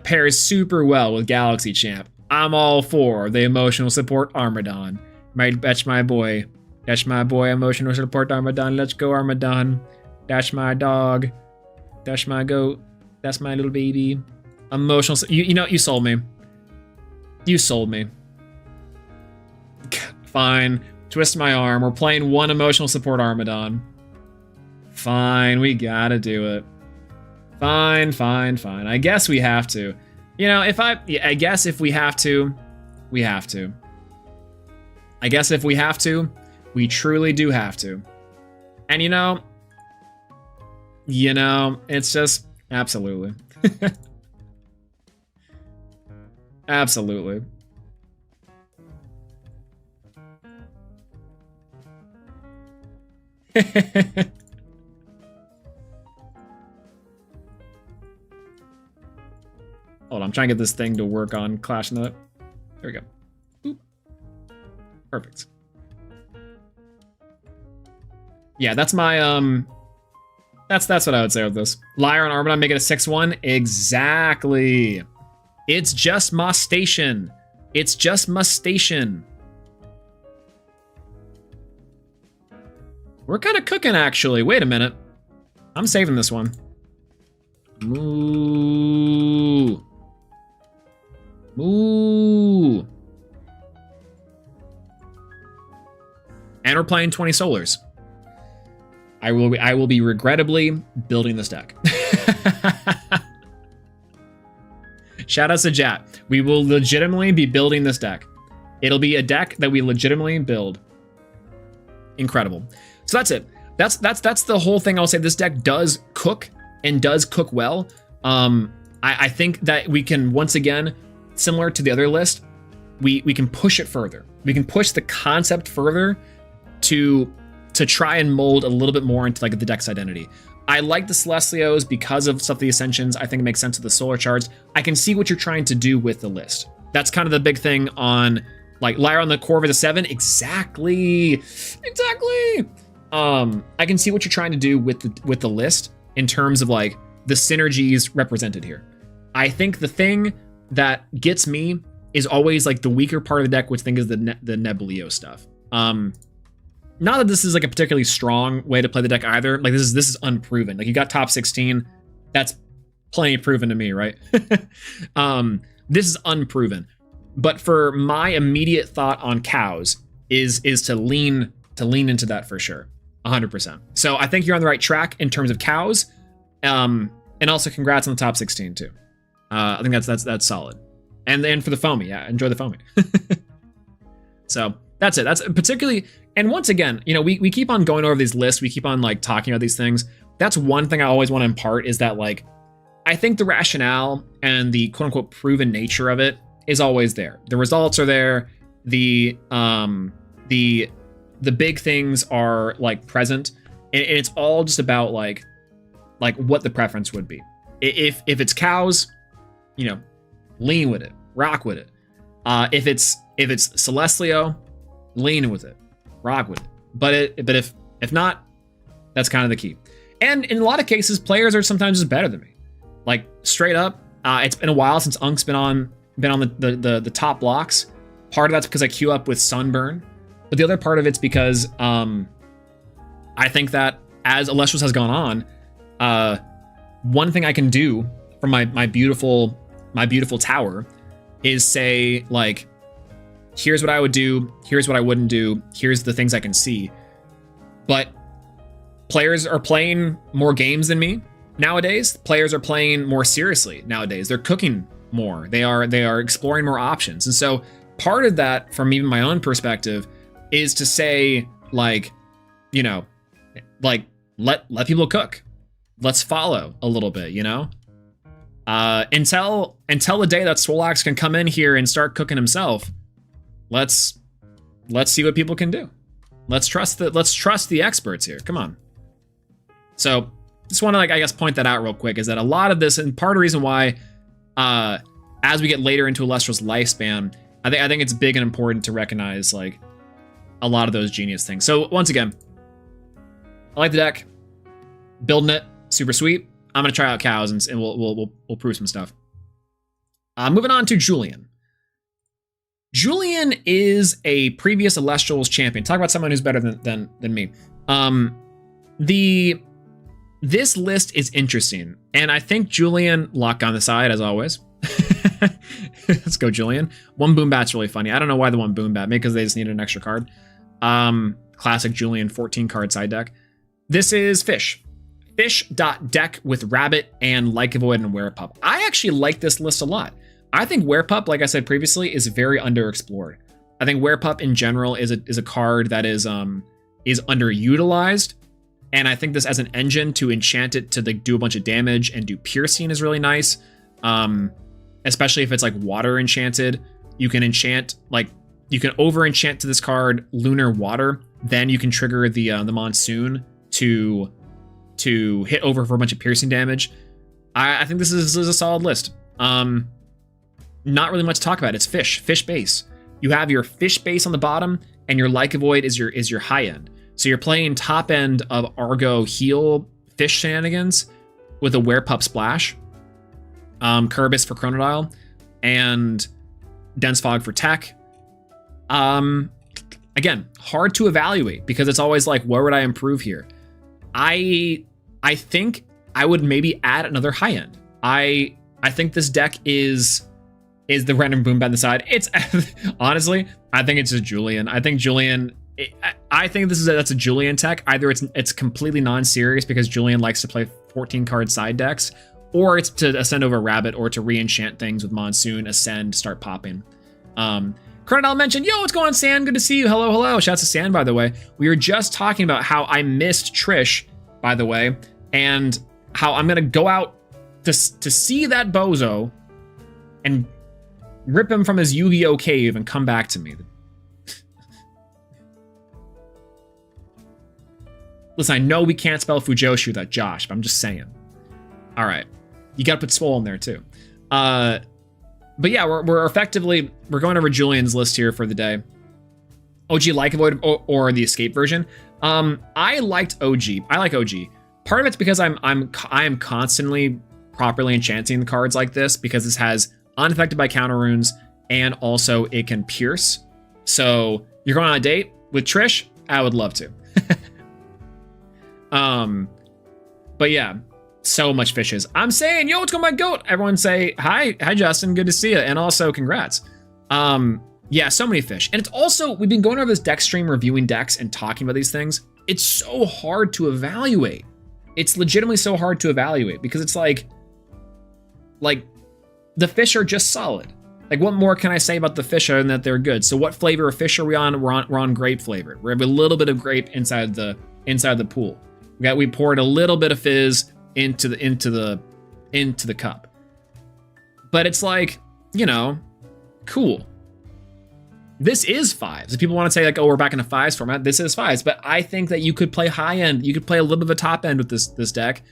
[SPEAKER 1] pairs super well with Galaxy Champ. I'm all for the emotional support Armadon. That's my boy. That's my boy, emotional support Armadon. Let's go, Armadon. That's my dog. That's my goat. That's my little baby. Emotional. You know, you sold me. You sold me. Fine. Twist my arm. We're playing 1 emotional support Armadon. Fine. We gotta do it. Fine. I guess we have to. You know, I guess if we have to, we have to. I guess if we have to, we truly do have to. And you know, it's just absolutely. Absolutely. Hold on, I'm trying to get this thing to work on Clash Note. There we go. Oop. Perfect. Yeah, that's my that's what I would say with this. Liar on Armadon, make it a 6/1. Exactly. It's just my station. It's just my station. We're kind of cooking, actually. Wait a minute. I'm saving this one. Moo. Moo. And we're playing 20 Solars. I will be regrettably building this deck. Shout out to Jat. We will legitimately be building this deck. It'll be a deck that we legitimately build. Incredible. So that's it. That's the whole thing. I'll say this deck does cook and does cook well. I think that we can, once again, similar to the other list, we can push it further. We can push the concept further to try and mold a little bit more into like the deck's identity. I like the Celestials because of stuff, the Ascensions. I think it makes sense with the Solar Charts. I can see what you're trying to do with the list. That's kind of the big thing on like Lyra on the core of the 7. Exactly. I can see what you're trying to do with the list in terms of like the synergies represented here. I think the thing that gets me is always like the weaker part of the deck, which I think is the Nebuleo stuff. Not that this is like a particularly strong way to play the deck either. Like this is unproven. Like you got top 16, that's plenty proven to me, right? This is unproven. But for my immediate thought on cows is to lean into that for sure, 100%. So I think you're on the right track in terms of cows, and also congrats on the top 16 too. I think that's solid. And then for the foamy, yeah, enjoy the foamy. So that's it. That's particularly, and once again, you know, we keep on going over these lists. We keep on like talking about these things. That's one thing I always want to impart is that like, I think the rationale and the quote unquote proven nature of it is always there. The results are there. The big things are like present, and it's all just about like what the preference would be. If it's cows, you know, lean with it, rock with it. If it's Celestial, lean with it, rock with it. But if not, that's kind of the key. And in a lot of cases, players are sometimes just better than me. Like straight up, it's been a while since Unk's been on the top blocks. Part of that's because I queue up with Sunburn, but the other part of it's because I think that as Elestrals has gone on, one thing I can do from my beautiful tower is say like, here's what I would do, here's what I wouldn't do, here's the things I can see. But players are playing more games than me nowadays. Players are playing more seriously nowadays. They're cooking more. They are exploring more options. And so part of that, from even my own perspective, is to say, like, you know, like, let people cook. Let's follow a little bit, you know? Until the day that Swolax can come in here and start cooking himself, let's see what people can do. Let's trust the experts here. Come on. So just want to, like, I guess, point that out real quick, is that a lot of this, and part of the reason why, as we get later into Elestral's lifespan, I think it's big and important to recognize, like, a lot of those genius things. So once again, I like the deck, building it, super sweet. I'm gonna try out cows and we'll prove some stuff. Moving on to Julian. Julian is a previous Elestrals champion. Talk about someone who's better than me. This list is interesting, and I think Julian, lock on the side as always. Let's go, Julian. One boom bat's really funny. I don't know why the one boom bat, maybe because they just needed an extra card. Classic Julian 14 card side deck. This is Fish. Fish.deck with Rabbit and Lycovoid and Werepup. I actually like this list a lot. I think Werepup, like I said previously, is very underexplored. I think Werepup in general is a card that is underutilized. And I think this as an engine to enchant it to, like, do a bunch of damage and do piercing is really nice. Especially if it's like water enchanted. You can enchant, like, you can over enchant to this card Lunar Water. Then you can trigger the Monsoon to hit over for a bunch of piercing damage. I think this is a solid list. Not really much to talk about. It's fish base. You have your fish base on the bottom, and your Lycovoid is your high end. So you're playing top end of Argo heal fish shenanigans with a Werepup splash, Kerbis for Chronodile, and Dense Fog for tech. Again, hard to evaluate because it's always like, where would I improve here? I think I would maybe add another high end. I think this deck is the random boom bat on the side. It's honestly, I think it's just Julian. I think Julian. I think that's a Julian tech. Either it's completely non-serious because Julian likes to play 14 card side decks, or it's to ascend over Rabbit or to re-enchant things with Monsoon, ascend, start popping. Chronodile mentioned, yo, what's going on, Sand? Good to see you. Hello, hello. Shouts to Sand, by the way. We were just talking about how I missed Trish, by the way, and how I'm gonna go out to see that bozo and rip him from his Yu-Gi-Oh cave and come back to me. Listen, I know we can't spell Fujoshi without Josh, but I'm just saying. All right, you got to put Swole in there too. But yeah, we're effectively going over Julian's list here for the day. OG Lycovoid or the Escape version. I liked OG. I like OG. Part of it's because I am constantly properly enchanting the cards like this because this has unaffected by counter runes and also it can pierce. So you're going on a date with Trish? I would love to. But yeah, so much fishes. I'm saying, yo, what's going on, my goat? Everyone say hi, Justin, good to see you, and also congrats. Yeah, so many fish, and it's also, we've been going over this deck stream, reviewing decks and talking about these things. It's so hard to evaluate. It's legitimately so hard to evaluate because it's like the fish are just solid. Like, what more can I say about the fish other than that they're good? So what flavor of fish are we on? We're on grape flavored. We have a little bit of grape inside the pool. We poured a little bit of fizz into the cup. But it's like, you know, cool. This is fives. If people want to say like, oh, we're back in a fives format, this is fives. But I think that you could play high end. You could play a little bit of a top end with this deck,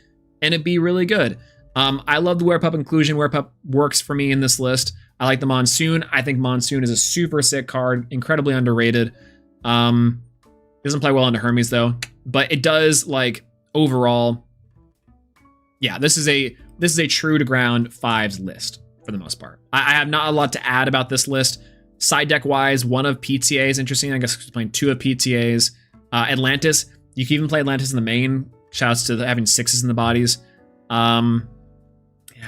[SPEAKER 1] and it'd be really good. I love the Werepup inclusion. Werepup works for me in this list. I like the Monsoon. I think Monsoon is a super sick card, incredibly underrated. Doesn't play well into Hermes though, but it does, like, overall. Yeah, this is a true to ground fives list for the most part. I have not a lot to add about this list. Side deck wise, one of PTA is interesting. I guess playing two of PTAs. Atlantis, you can even play Atlantis in the main. Shouts to having sixes in the bodies. Yeah,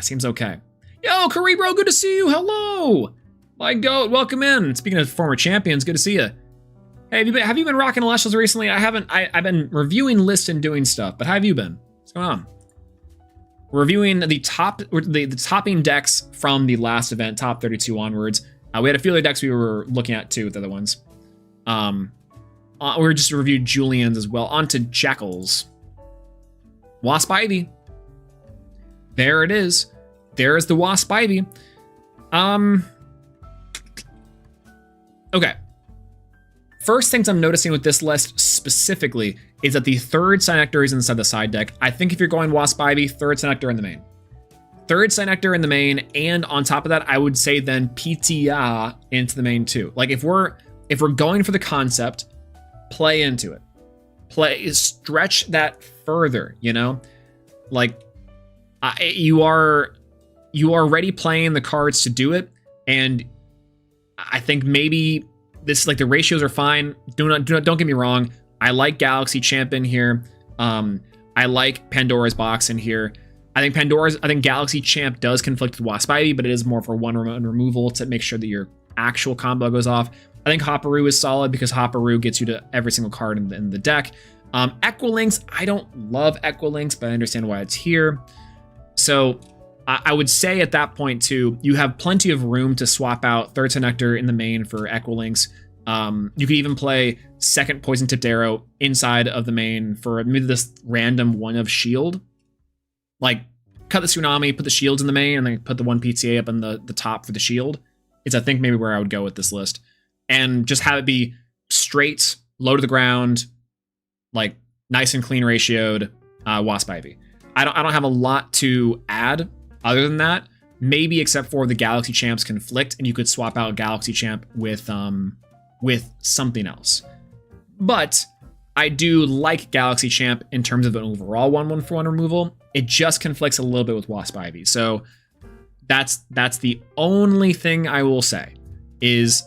[SPEAKER 1] seems okay. Yo, Caribro, good to see you. Hello. My goat, welcome in. Speaking of former champions, good to see you. Hey, have you been rocking Elestrals recently? I haven't. I've been reviewing lists and doing stuff, but how have you been? What's going on? We're reviewing the topping decks from the last event, top 32 onwards. We had a few other decks we were looking at too with the other ones. We just reviewed Julian's as well. On to Jackals. Wasp Ivy. There it is. There is the Wasp Ivy. Okay. First things I'm noticing with this list specifically is that the third Synectar is inside the side deck. I think if you're going Wasp Ivy, third Synectar in the main. Third Synectar in the main, and on top of that, I would say then PTA into the main too. Like if we're going for the concept, play into it. Stretch that further, you know? Like you are already playing the cards to do it, and I think maybe this, like, the ratios are fine. Don't get me wrong. I like Galaxy Champ in here. I like Pandora's Box in here. I think Galaxy Champ does conflict with Wasp Ivy, but it is more for one removal to make sure that your actual combo goes off. I think Hopperoo is solid because Hopperoo gets you to every single card in the deck. Equilinx, I don't love Equilinx, but I understand why it's here. So I would say at that point too, you have plenty of room to swap out third Synectar in the main for Equilinx. You could even play second Poison Tipped Arrow inside of the main for maybe this random one of shield. Like, cut the Tsunami, put the shields in the main, and then put the one PTA up on the top for the shield. It's, I think, maybe where I would go with this list. And just have it be straight, low to the ground, like, nice and clean ratioed Wasp Ivy. I don't have a lot to add other than that. Maybe except for the Galaxy Champs conflict, and you could swap out Galaxy Champ with something else. But I do like Galaxy Champ in terms of an overall 1/1/1 removal. It just conflicts a little bit with Wasp Ivy. So that's the only thing I will say is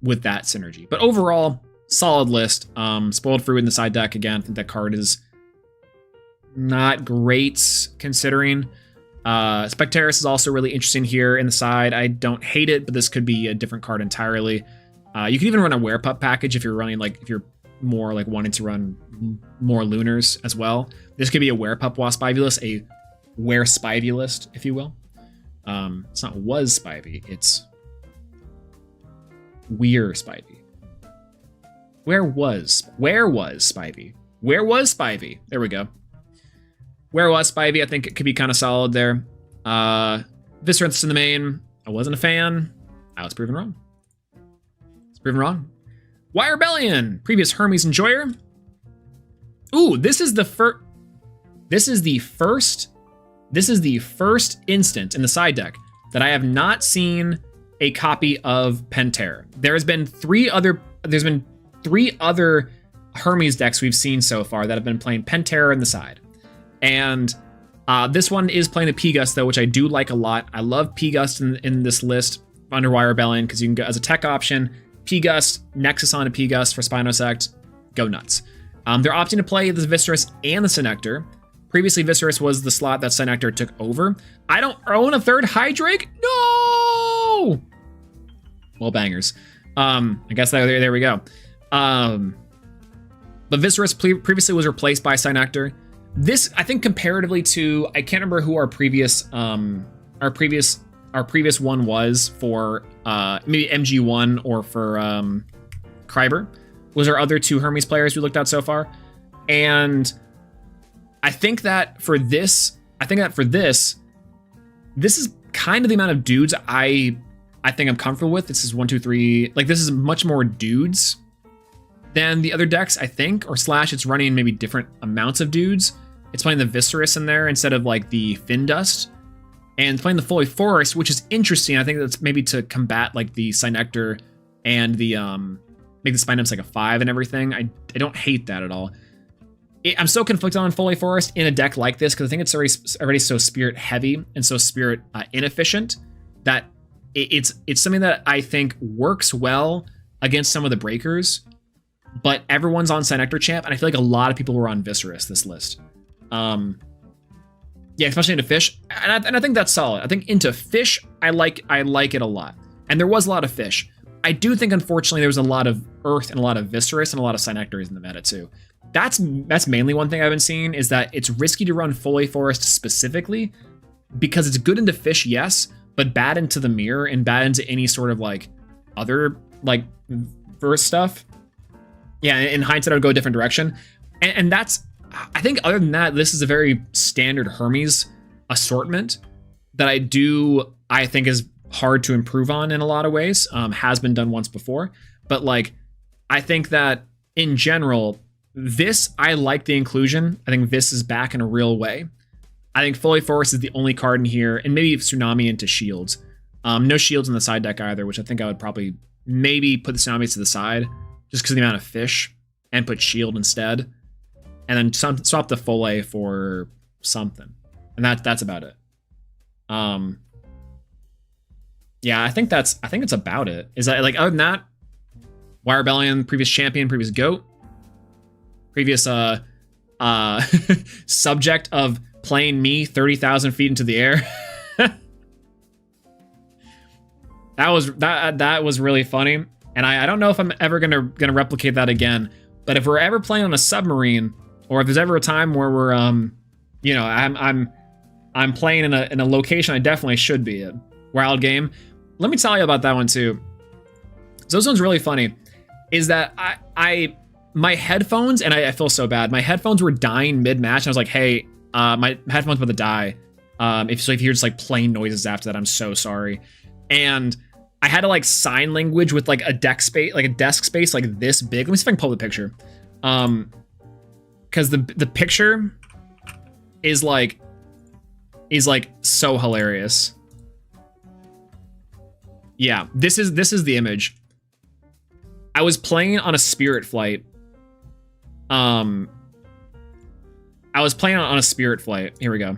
[SPEAKER 1] with that synergy. But overall, solid list. Spoiled Fruit in the side deck again. I think that card is not great considering. Spectaris is also really interesting here in the side. I don't hate it, but this could be a different card entirely. You could even run a Werepup package if you're running, like, if you're more like wanting to run more Lunars as well. This could be a Werepup Wasp Ivy list, a Were Spivey list, if you will. It's not Was Spivey, it's We're Spivey. Where was Spivey? Where was Spivey? There we go. Where was Spivey? I think it could be kind of solid there. Viscerance in the main. I wasn't a fan. I was proven wrong. Why Rebellion? Previous Hermes Enjoyer. Ooh, this is the first instant in the side deck that I have not seen a copy of Pentair. There's been three other Hermes decks we've seen so far that have been playing Pentair in the side. And this one is playing the P-Gust, though, which I do like a lot. I love P-Gust in this list under Wire Rebellion because you can go as a tech option. P-Gust, Nexus on a P-Gust for Spinosect, go nuts. They're opting to play the Viscerus and the Synectar. Previously, Viscerus was the slot that Synectar took over. I don't own a third Hydrake? No! Well, bangers. I guess there we go. But Viscerus previously was replaced by Synectar. This, I think, comparatively to, I can't remember who our previous one was for maybe MG1 or for Kryber was our other two Hermes players we looked at so far. And I think that for this, this is kind of the amount of dudes I think I'm comfortable with. This is 1, 2, 3. Like, this is much more dudes than the other decks, I think, or slash it's running maybe different amounts of dudes. It's playing the Viscerus in there instead of like the Findust, and playing the Fully Forest, which is interesting. I think that's maybe to combat like the Synectar and the make the Spinops like a 5 and everything. I don't hate that at all. I'm so conflicted on Fully Forest in a deck like this because I think it's already so spirit heavy and so spirit inefficient that it's something that I think works well against some of the breakers, but everyone's on Synectar Champ, and I feel like a lot of people were on Viscerus this list. Yeah, especially into Fish, and I think that's solid. I think into Fish, I like it a lot. And there was a lot of fish. I do think, unfortunately, there was a lot of Earth and a lot of Viscerus and a lot of Cynectaries in the meta, too. That's mainly one thing I've been seeing, is that it's risky to run Foliage Forest specifically, because it's good into fish, yes, but bad into the mirror and bad into any sort of, like, other, like, verse stuff. Yeah, in hindsight, I would go a different direction. And that's, I think other than that, this is a very standard Hermes assortment that I think is hard to improve on in a lot of ways. Has been done once before. But, like, I think that in general, I like the inclusion. I think this is back in a real way. I think Foliage Forest is the only card in here, and maybe Tsunami into shields. No shields in the side deck either, which I think I would probably maybe put the Tsunamis to the side just because of the amount of fish, and put shield instead, and then swap the Foliage for something, and that's about it. Yeah, I think it's about it. Is that, like, other than that, Wire Rebellion, previous champion, previous GOAT, previous subject of playing me 30,000 feet into the air. That was really funny, and I don't know if I'm ever gonna replicate that again. But if we're ever playing on a submarine, or if there's ever a time where we're you know, I'm playing in a location I definitely should be at, wild game. Let me tell you about that one too. So this one's really funny. Is that my headphones, and I feel so bad. My headphones were dying mid-match. And I was like, hey, my headphones about to die. If you hear just like plain noises after that, I'm so sorry. And I had to like sign language with like a desk space like this big. Let me see if I can pull the picture. Because the picture is like so hilarious. Yeah, this is the image. I was playing on a Spirit flight. I was playing on a Spirit flight. Here we go.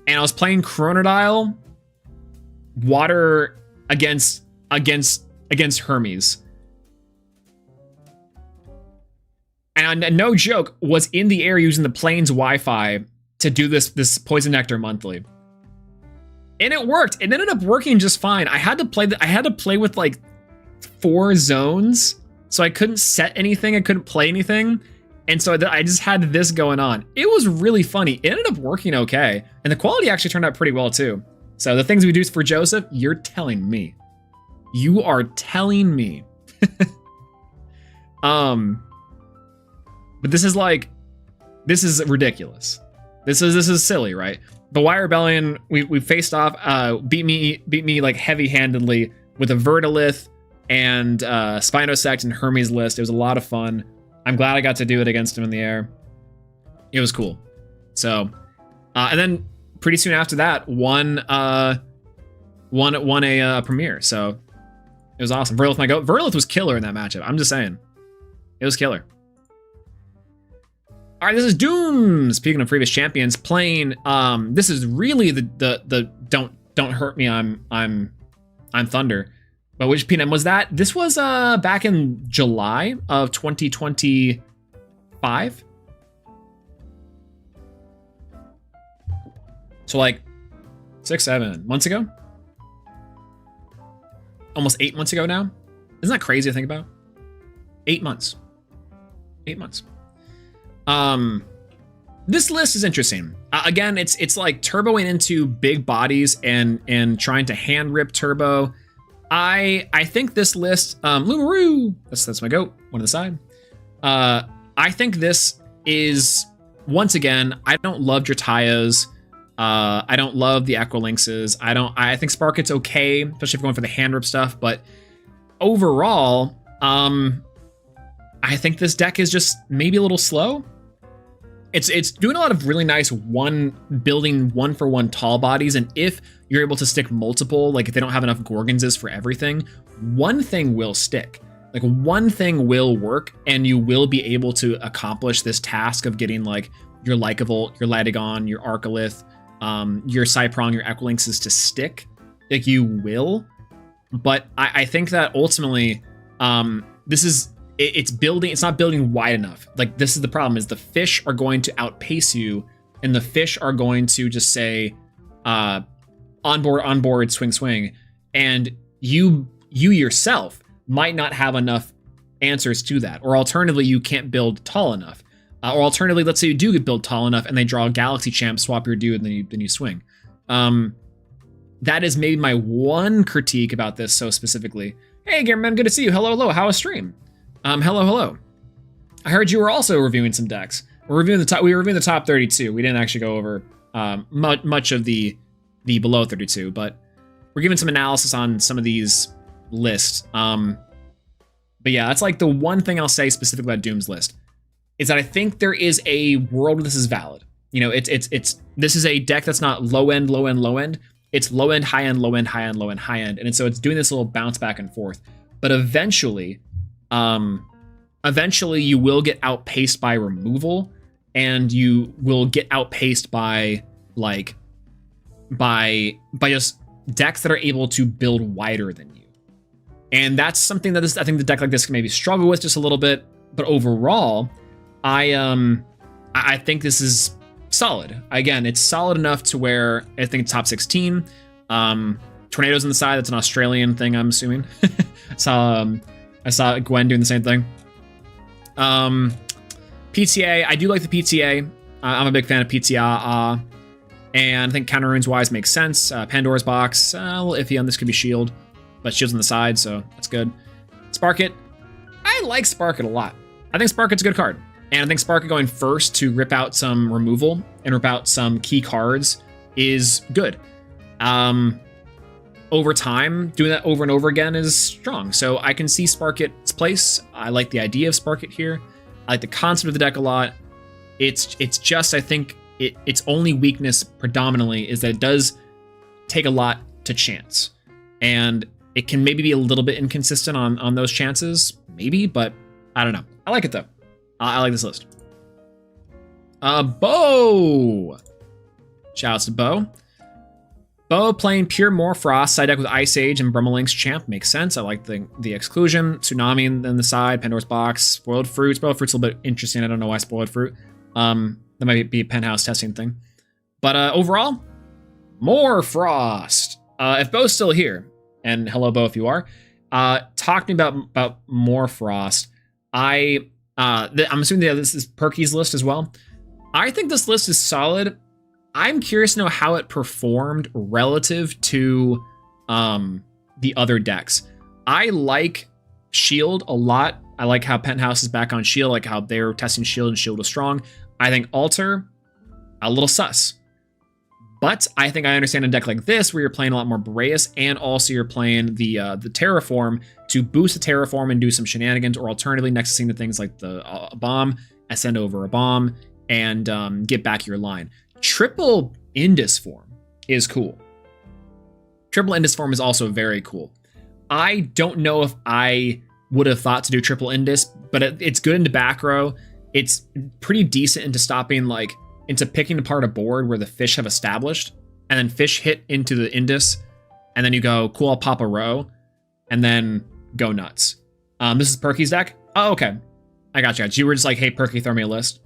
[SPEAKER 1] And I was playing Chronodile water against Hermes. And no joke, was in the air using the plane's Wi-Fi to do this Poison Nectar monthly. And it worked. It ended up working just fine. I had to play with like 4 zones, so I couldn't set anything. I couldn't play anything, and so I just had this going on. It was really funny. It ended up working okay, and the quality actually turned out pretty well too. So the things we do for Joseph, you're telling me. You are telling me. But this is ridiculous. This is silly, right? The Wire Rebellion, we faced off, beat me like heavy-handedly with a Vertilith and Spinosect and Hermes list. It was a lot of fun. I'm glad I got to do it against him in the air. It was cool. So, and then pretty soon after that, won a premiere. So it was awesome. Vertilith my goat. Vertilith was killer in that matchup. I'm just saying, it was killer. All right, this is Doom. Speaking of previous champions, playing. This is really the don't hurt me. I'm Thunder. But which PNM was that? This was back in July of 2025. So like 6-7 months ago. Almost 8 months ago now. Isn't that crazy to think about? 8 months. 8 months. This list is interesting. Again, it's like turboing into big bodies and trying to hand rip turbo. I think this list, Lumaroo, that's my goat, one on the side. I think this is, once again, I don't love Dratayos. I don't love the Equilynxes. I think Sparkit's okay, especially if you're going for the hand rip stuff, but overall, I think this deck is just maybe a little slow. It's doing a lot of really nice building 1-for-1 tall bodies, and if you're able to stick multiple, like if they don't have enough Gorgonses for everything, one thing will stick. Like one thing will work, and you will be able to accomplish this task of getting like your Lycavolt, your Latigon, your Arcolith, your Cyprong, your Equilynxes to stick. Like you will, but I think that ultimately, it's not building wide enough. Like this is the problem, is the fish are going to outpace you, and the fish are going to just say, onboard, swing, and you yourself might not have enough answers to that, or alternatively, you can't build tall enough, or alternatively, let's say you do build tall enough and they draw a Galaxy Champ, swap your dude, and then you swing. That is maybe my one critique about this so specifically. Hey, Gamerman, good to see you. Hello. How was stream? Hello. I heard you were also reviewing some decks. We were reviewing the top 32. We didn't actually go over much of the below 32, but we're giving some analysis on some of these lists. But yeah, that's like the one thing I'll say specifically about Doom's list is that I think there is a world where this is valid. You know, this is a deck that's not low end. It's low end, high end, low end, high end, low end, high end, and so it's doing this little bounce back and forth. But eventually you will get outpaced by removal, and you will get outpaced by just decks that are able to build wider than you. And that's something that I think the deck like this can maybe struggle with just a little bit. But overall, I think this is solid. Again, it's solid enough to where I think it's top 16. Tornadoes on the side, that's an Australian thing, I'm assuming. I saw Gwen doing the same thing. PTA, I do like the PTA. I'm a big fan of PTA. And I think counter runes wise makes sense. Pandora's Box, a little iffy on this, could be shield, but shield's on the side, so that's good. Spark It, I like Spark It a lot. I think Spark It's a good card. And I think Spark It going first to rip out some removal and rip out some key cards is good. Over time, doing that over and over again is strong. So I can see Spark It's place. I like the idea of Spark It here. I like the concept of the deck a lot. It's just, I think, its only weakness predominantly is that it does take a lot to chance. And it can maybe be a little bit inconsistent on those chances, maybe, but I don't know. I like it though. I like this list. Bo! Shouts to Bo. Bo playing pure Morfrost, side deck with Ice Age and Brumelink's Champ. Makes sense. I like the exclusion. Tsunami in the side, Pandora's Box, Spoiled Fruit. Spoiled Fruit's a little bit interesting. I don't know why Spoiled Fruit. That might be a penthouse testing thing. But overall, Morfrost. If Bo's still here, and hello Bo if you are, talking about Morfrost, I'm assuming that this is Perky's list as well. I think this list is solid. I'm curious to know how it performed relative to the other decks. I like Shield a lot. I like how Penthouse is back on Shield, like how they're testing Shield and Shield is strong. I think Altar, a little sus. But I think I understand a deck like this where you're playing a lot more Boreas and also you're playing the Terraform to boost the Terraform and do some shenanigans, or alternatively next to things like the bomb, ascend over a bomb, and get back your line. Triple Indus form is cool. Triple Indus form is also very cool. I don't know if I would have thought to do Triple Indus, but it's good into back row. It's pretty decent into stopping, into picking apart a board where the fish have established, and then fish hit into the Indus, and then you go, cool, I'll pop a row, and then go nuts. This is Perky's deck? Oh, okay. I got you. You were just like, hey, Perky, throw me a list.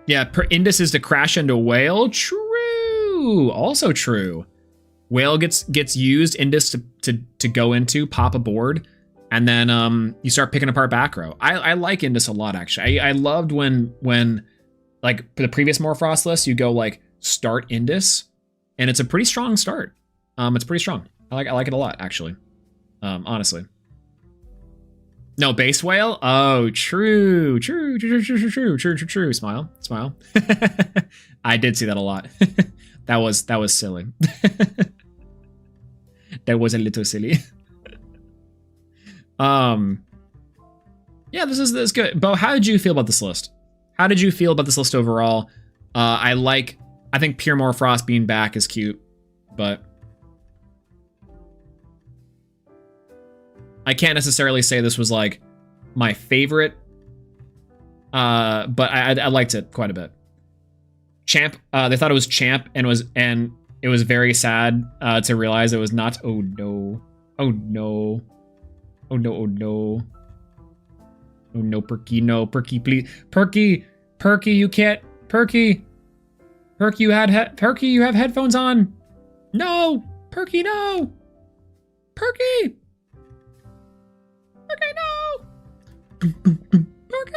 [SPEAKER 1] Yeah, Indus is to crash into Whale. True. Also true. Whale gets used, Indus to go into, pop a board, and then you start picking apart back row. I like Indus a lot, actually. I loved when like for the previous Morfrost list, you go start Indus, and it's a pretty strong start. It's pretty strong. I like it a lot, actually. Honestly. No, base whale? Oh, true. Smile. I did see that a lot. that was silly. That was a little silly. Yeah, this is good. Bo, how did you feel about this list? How did you feel about this list overall? I think Pure Morfrost being back is cute, but I can't necessarily say this was my favorite, but I liked it quite a bit. Champ, they thought it was Champ, and it was very sad to realize it was not. Oh no, Perky, no, Perky, please, Perky, you can't Perky, you have headphones on. No, Perky, no. Perky, no. Perky,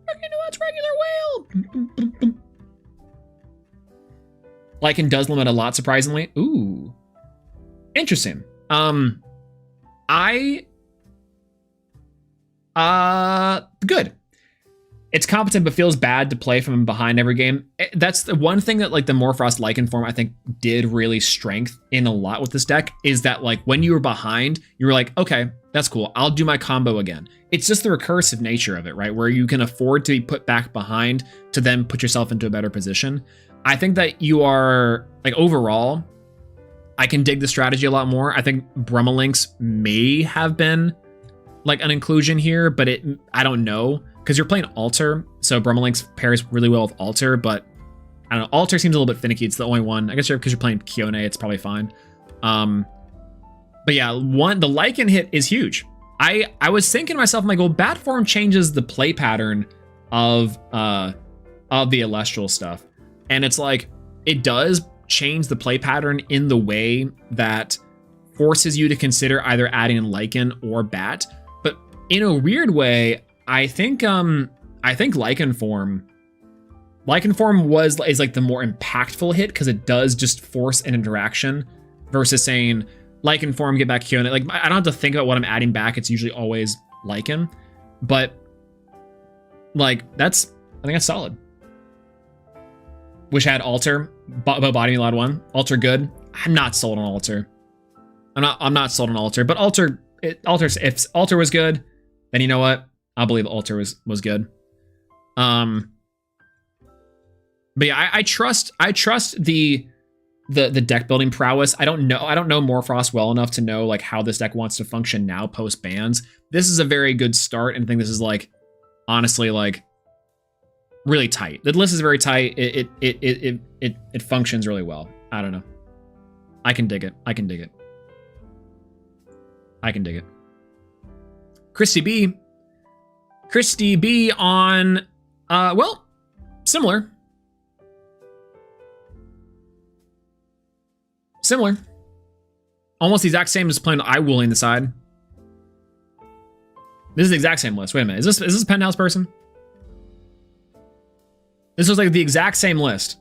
[SPEAKER 1] Perky, no, that's regular whale. Lycan does limit a lot, surprisingly. Ooh, interesting. Good. It's competent, but feels bad to play from behind every game. That's the one thing that like the Morphrost Lycan form I think did really strength in a lot with this deck is that like when you were behind, you were like, okay, that's cool. I'll do my combo again. It's just the recursive nature of it, right? Where you can afford to be put back behind to then put yourself into a better position. I think that you are like overall, I can dig the strategy a lot more. I think Brummelinks may have been like an inclusion here, but I don't know. Because you're playing Alter, so Brummelinks pairs really well with Alter, but I don't know, Alter seems a little bit finicky. It's the only one. I guess because you're playing Kione, it's probably fine. But yeah, the Lycan hit is huge. I was thinking to myself, I'm like, well, Bat Form changes the play pattern of the Elestral stuff. And it's like, it does change the play pattern in the way that forces you to consider either adding Lycan or Bat. But in a weird way, I think Lycan Form is like the more impactful hit because it does just force an interaction versus saying Lycan Form, get back here. Like I don't have to think about what I'm adding back. It's usually always Lycan, but like I think that's solid. Wish I had Alter, Body Me Loud 1. Alter good. I'm not sold on Alter. I'm not sold on Alter, but if Alter was good, then you know what? I believe Alter was good. But yeah, I trust the deck building prowess. I don't know Morphrost well enough to know like how this deck wants to function now post bans. This is a very good start, and I think this is like honestly like really tight. The list is very tight. It functions really well. I don't know. I can dig it. Christy B on, well, similar. Almost the exact same as playing iWooling the side. This is the exact same list. Wait a minute. Is this a Penthouse person? This was like the exact same list.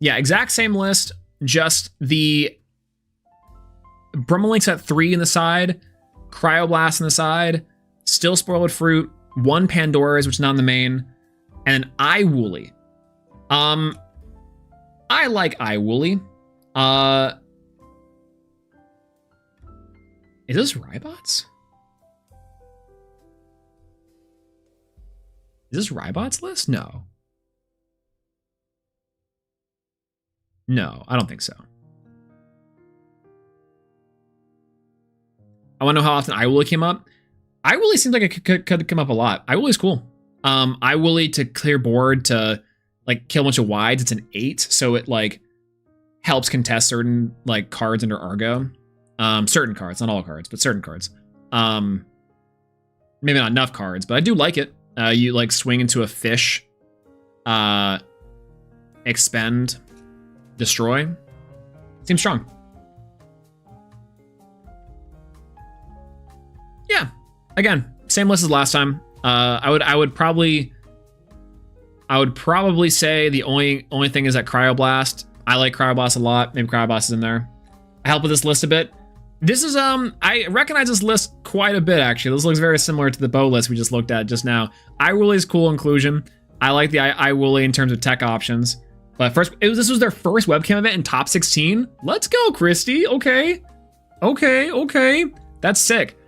[SPEAKER 1] Yeah, exact same list, just the Brummelinks at 3 in the side, Cryoblast in the side, Still Spoiled Fruit, 1 Pandora's, which is not in the main, and an iWooly. I like iWooly. Is this Rybots? Is this Rybots list? No. No, I don't think so. I want to know how often iWooly came up. iWooly seems like it could come up a lot. iWooly's cool. iWooly to clear board to like kill a bunch of wides. It's an 8, so it like helps contest certain like cards under Argo. Certain cards, not all cards, but certain cards. Maybe not enough cards, but I do like it. You like swing into a fish, expend, destroy. Seems strong. Yeah. Again, same list as last time. I would probably say the only thing is that Cryoblast. I like Cryoblast a lot. Maybe Cryoblast is in there. I help with this list a bit. This is I recognize this list quite a bit actually. This looks very similar to the bow list we just looked at just now. iWooly's cool inclusion. I like the iWooly in terms of tech options. But first, this was their first webcam event in top 16. Let's go, Christy. Okay. That's sick.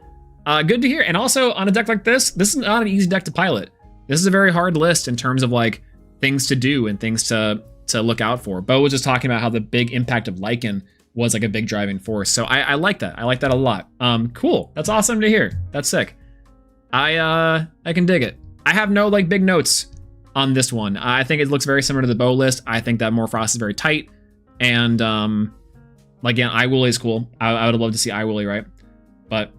[SPEAKER 1] Good to hear. And also on a deck like this is not an easy deck to pilot. This is a very hard list in terms of like things to do and things to look out for. Bo was just talking about how the big impact of Lycan was like a big driving force. So I like that. I like that a lot. Cool. That's awesome to hear. That's sick. I can dig it. I have no like big notes on this one. I think it looks very similar to the bow list. I think that Morphrost is very tight. And like, yeah, iWooly is cool. I would love to see iWooly, right? But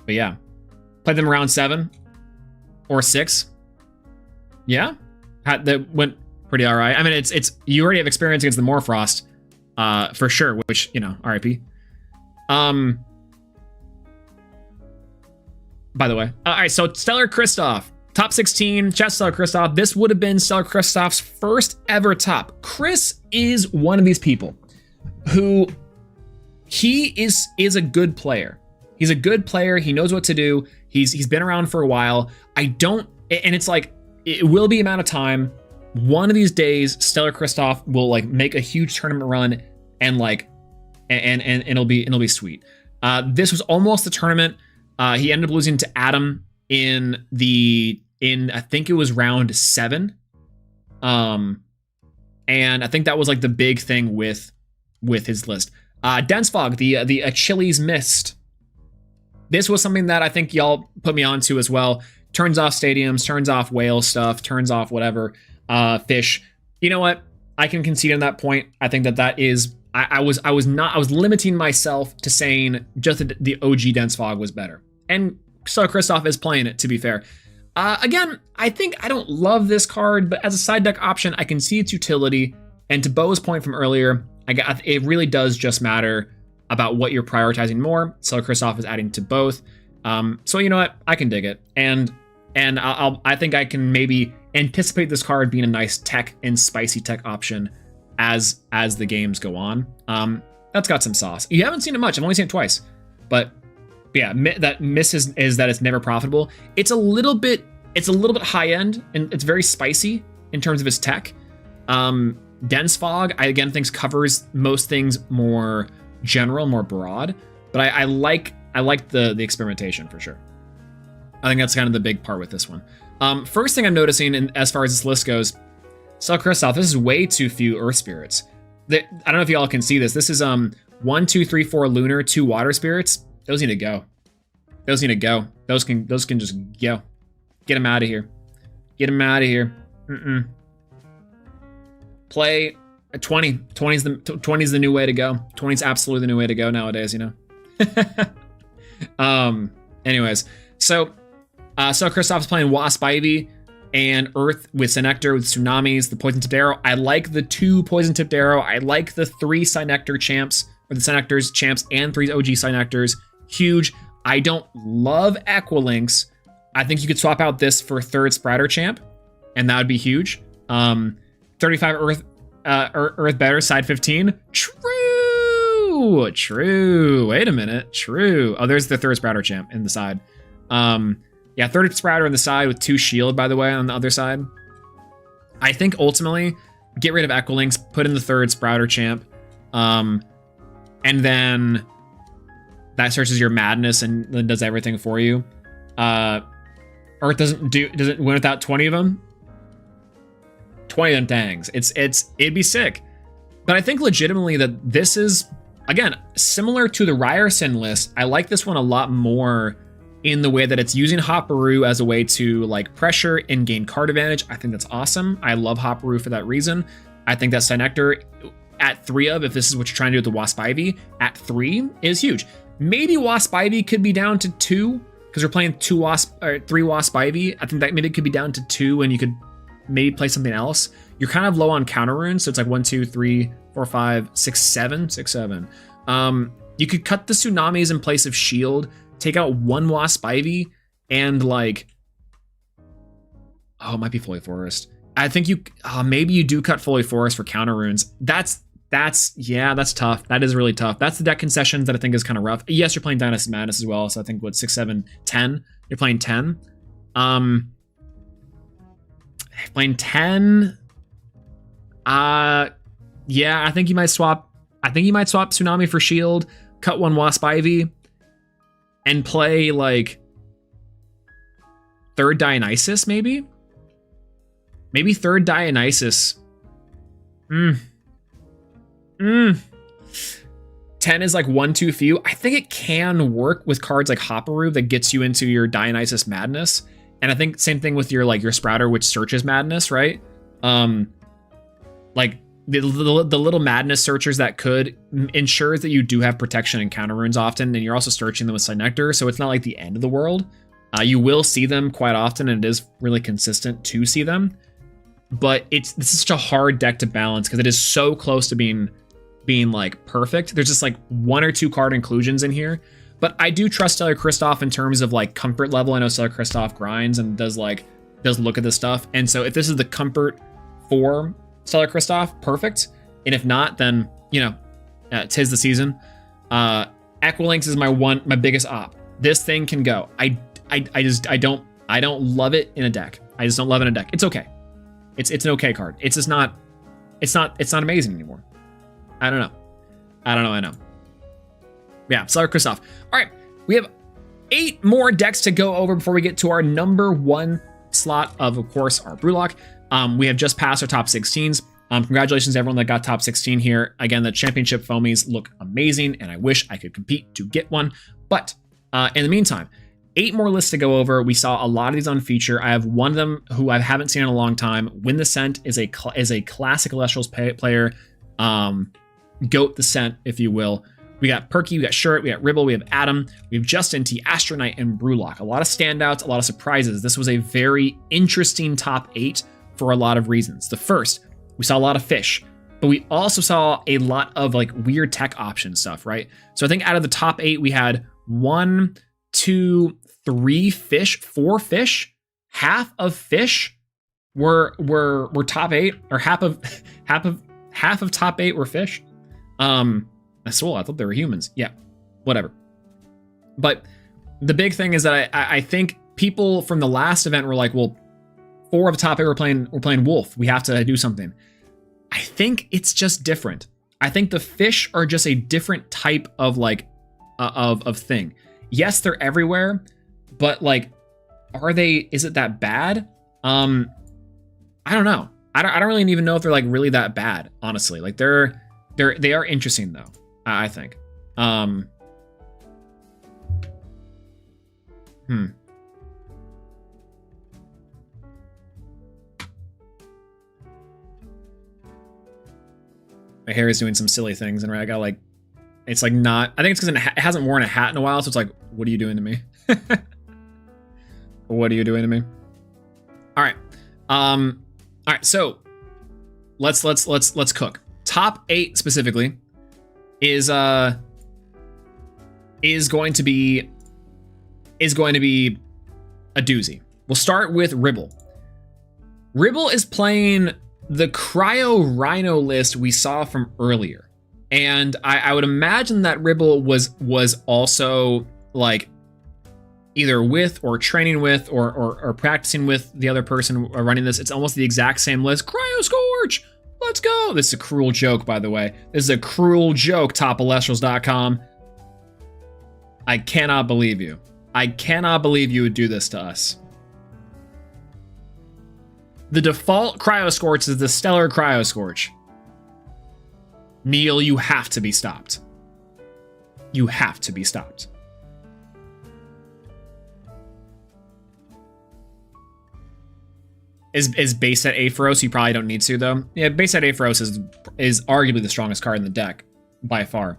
[SPEAKER 1] yeah, played them around 7 or 6. Yeah, that went pretty all right. I mean, it's you already have experience against the Morfrost, for sure. Which, you know, RIP. By the way, all right. So Stellar Kristoff, top 16. Chat Stellar Kristoff. This would have been Stellar Kristoff's first ever top. Chris is one of these people who he is a good player. He's a good player. He knows what to do. He's been around for a while. And it's like, it will be amount of time. One of these days, Stellar Kristoff will like make a huge tournament run and like, and it'll be sweet. This was almost the tournament. He ended up losing to Adam in I think it was round 7. And I think that was like the big thing with his list. Dense Fog, the Achilles Mist. This was something that I think y'all put me onto as well. Turns off stadiums, turns off whale stuff, turns off whatever, fish. You know what? I can concede on that point. I think that is, I was limiting myself to saying just the OG Dense Fog was better. And so Kristoff is playing it, to be fair. Again, I think I don't love this card, but as a side deck option, I can see its utility. And to Bo's point from earlier, it really does just matter about what you're prioritizing more. So Kristoff is adding to both. So you know what? I can dig it. And I think I can maybe anticipate this card being a nice tech and spicy tech option as the games go on. That's got some sauce. You haven't seen it much. I've only seen it twice. But yeah, that miss is that it's never profitable. It's a little bit high end, and it's very spicy in terms of its tech. Dense Fog, I again think covers most things more general, more broad, but I like the experimentation for sure. I think that's kind of the big part with this one. First thing I'm noticing, as far as this list goes, Stellar Kristoff, this is way too few Earth Spirits. I don't know if y'all can see this. This is 1, 2, 3, 4 Lunar, 2 Water Spirits. Those need to go. Those need to go. Those can just go. Get them out of here. Get them out of here. Play 20. 20's the new way to go. 20's absolutely the new way to go nowadays, you know. Anyways, so Kristoff's playing Wasp Ivy and Earth with Synectar, with Tsunamis, the Poison Tipped Arrow. I like the 2 Poison Tipped Arrow. I like the 3 Synectar champs, or the Synectars champs and 3 OG Synectars. Huge. I don't love Equilinks. I think you could swap out this for 3rd Sprider champ, and that would be huge. 35 Earth better, side 15. True. Wait a minute. True. Oh, there's the 3rd Sprouter champ in the side. Yeah, 3rd Sprouter on the side with 2 shield, by the way, on the other side. I think ultimately, get rid of Equilinks, put in the 3rd Sprouter champ, and then that searches your madness and then does everything for you. Earth doesn't win without 20 of them. 20 of them tangs. It'd be sick. But I think legitimately that this is, again, similar to the Ryerson list. I like this one a lot more in the way that it's using Hopperoo as a way to like pressure and gain card advantage. I think that's awesome. I love Hopperoo for that reason. I think that Synectar at 3 of, if this is what you're trying to do with the Wasp Ivy, at 3 is huge. Maybe Wasp Ivy could be down to 2 because we're playing 3 Wasp Ivy. I think that maybe it could be down to 2 and you could maybe play something else. You're kind of low on counter runes, so it's like 1, 2, 3, 4, 5, 6, 7. You could cut the Tsunamis in place of shield, take out 1 Wasp Ivy, and like, oh, it might be Foley Forest. I think maybe you do cut Foley Forest for counter runes. That's tough. That is really tough. That's the deck concessions that I think is kind of rough. Yes, you're playing Dynasty Madness as well, so I think 6, 7, 10. You're playing 10. Playing 10. Yeah, I think you might swap Tsunami for shield, cut 1 Wasp Ivy, and play like 3rd Dionysus, maybe? Maybe 3rd Dionysus. 10 is like 1 too few. I think it can work with cards like Hopperoo that gets you into your Dionysus Madness. And I think same thing with your Sprouter, which searches Madness, right? Like the little madness searchers that could ensures that you do have protection and counter runes often, and you're also searching them with Nectar, so it's not like the end of the world. You will see them quite often, and it is really consistent to see them. But this is such a hard deck to balance because it is so close to being like perfect. There's just like 1 or 2 card inclusions in here. But I do trust Stellar Kristoff in terms of like comfort level. I know Stellar Kristoff grinds and does look at this stuff. And so if this is the comfort for Stellar Kristoff, perfect. And if not, then tis the season. Equilinx is my biggest op. This thing can go. I don't love it in a deck. I just don't love it in a deck. It's okay. It's an okay card. It's just not amazing anymore. I don't know. I know. Yeah, Stellar Kristoff. All right, we have 8 more decks to go over before we get to our number 1 slot of course, our Brewlock. We have just passed our top 16s. Congratulations to everyone that got top 16 here. Again, the championship foamies look amazing, and I wish I could compete to get one. But in the meantime, 8 more lists to go over. We saw a lot of these on feature. I have one of them who I haven't seen in a long time. Win the Scent is a classic Elestrals player. Goat the Scent, if you will. We got Perky, we got Shirt, we got Ribble, we have Adam, we have Justin T, Astronite, and Brewlock. A lot of standouts, a lot of surprises. This was a very interesting top 8 for a lot of reasons. The first, we saw a lot of fish, but we also saw a lot of like weird tech option stuff, right? So I think out of the top 8, we had 1, 2, 3 fish, 4 fish. Half of fish were top 8, or half of top 8 were fish. I thought they were humans. Yeah, whatever. But the big thing is that I think people from the last event were like, well, 4 of the top 8 were playing wolf. We have to do something. I think it's just different. I think the fish are just a different type of like of thing. Yes, they're everywhere, but like, is it that bad? I don't know. I don't really even know if they're like really that bad, honestly. Like they are interesting though, I think. My hair is doing some silly things, and I got like, it's like not. I think it's because it hasn't worn a hat in a while, so it's like, what are you doing to me? What are you doing to me? All right, So let's cook. Top 8 specifically is going to be a doozy. We'll start with Ribble. Ribble is playing the Cryo Rhino list we saw from earlier. And I would imagine that Ribble was also like either with or training with or practicing with the other person running this. It's almost the exact same list. Cryo Scorch! Let's go! This is a cruel joke, by the way. This is a cruel joke, topelestrals.com. I cannot believe you. I cannot believe you would do this to us. The default Cryo Scorch is the Stellar Cryo Scorch. Neil, you have to be stopped. You have to be stopped. Is base set Aephros? You probably don't need to, though. Yeah, base set Aephros is arguably the strongest card in the deck by far.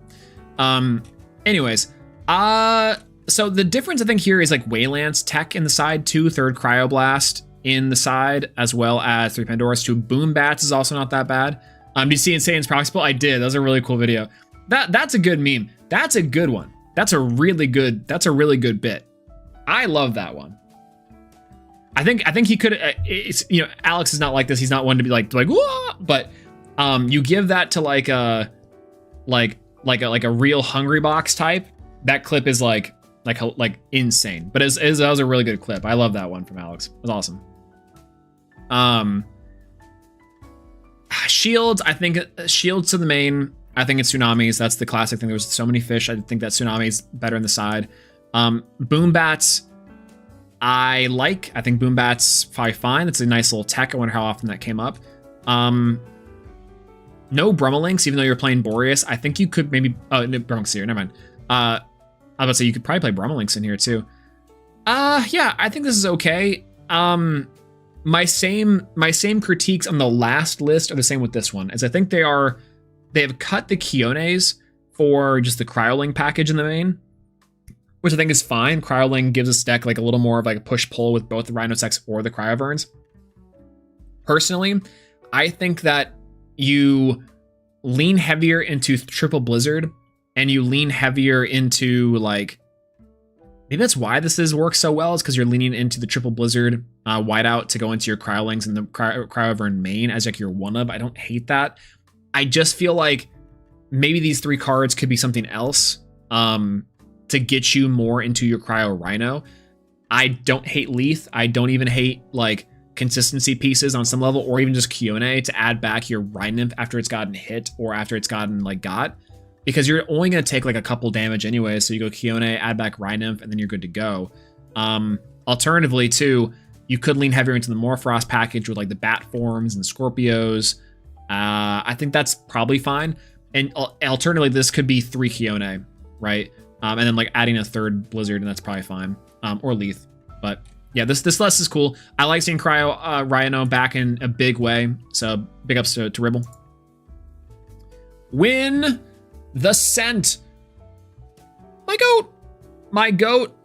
[SPEAKER 1] Anyways, so the difference I think here is like Waylance tech in the side, 2 third Cryoblast in the side, as well as 3 Pandoras, 2 Boom Bats is also not that bad. Did you see Insane's Proxy Pull? I did. That was a really cool video. That's a good meme. That's a good one. That's a really good bit. I love that one. I think he could. Alex is not like this. He's not one to be like whoa, but you give that to like a real Hungry Box type. That clip is like insane. But that was a really good clip. I love that one from Alex. It was awesome. Shields. I think shields to the main. I think it's Tsunamis. That's the classic thing. There was so many fish. I think that Tsunami's better in the side. Boom Bats. I think Boom Bat's probably fine. It's a nice little tech. I wonder how often that came up. No Brummelinks, even though you're playing Boreas. I think you could maybe... Oh, no, Brummelinks here. Never mind. I was about to say you could probably play Brummelinks in here too. Yeah, I think this is okay. my same critiques on the last list are the same with this one, as I think they have cut the Kiones for just the Cryoling package in the main, which I think is fine. Cryoling gives this deck like a little more of like a push-pull with both the Rhinosex or the Cryoverns. Personally, I think that you lean heavier into Triple Blizzard and you lean heavier into like, maybe that's why this works so well, is because you're leaning into the Triple Blizzard whiteout to go into your Cryolings and the Cryovern main as like your one of. I don't hate that. I just feel like maybe these 3 cards could be something else to get you more into your Cryo Rhino. I don't hate Leaf. I don't even hate like consistency pieces on some level, or even just Kione to add back your Rhino after it's gotten hit or after it's gotten like got, because you're only going to take like a couple damage anyway. So you go Kione, add back Rhino, and then you're good to go. Alternatively too, you could lean heavier into the Morphrost package with like the Bat forms and Scorpios. I think that's probably fine. And alternatively, this could be 3 Kione, right? And then like adding a 3rd Blizzard, and that's probably fine. Or Leaf. But yeah, this list is cool. I like seeing Cryo Rhino back in a big way. So big ups to Ribble. Win the Scent. My goat. My goat.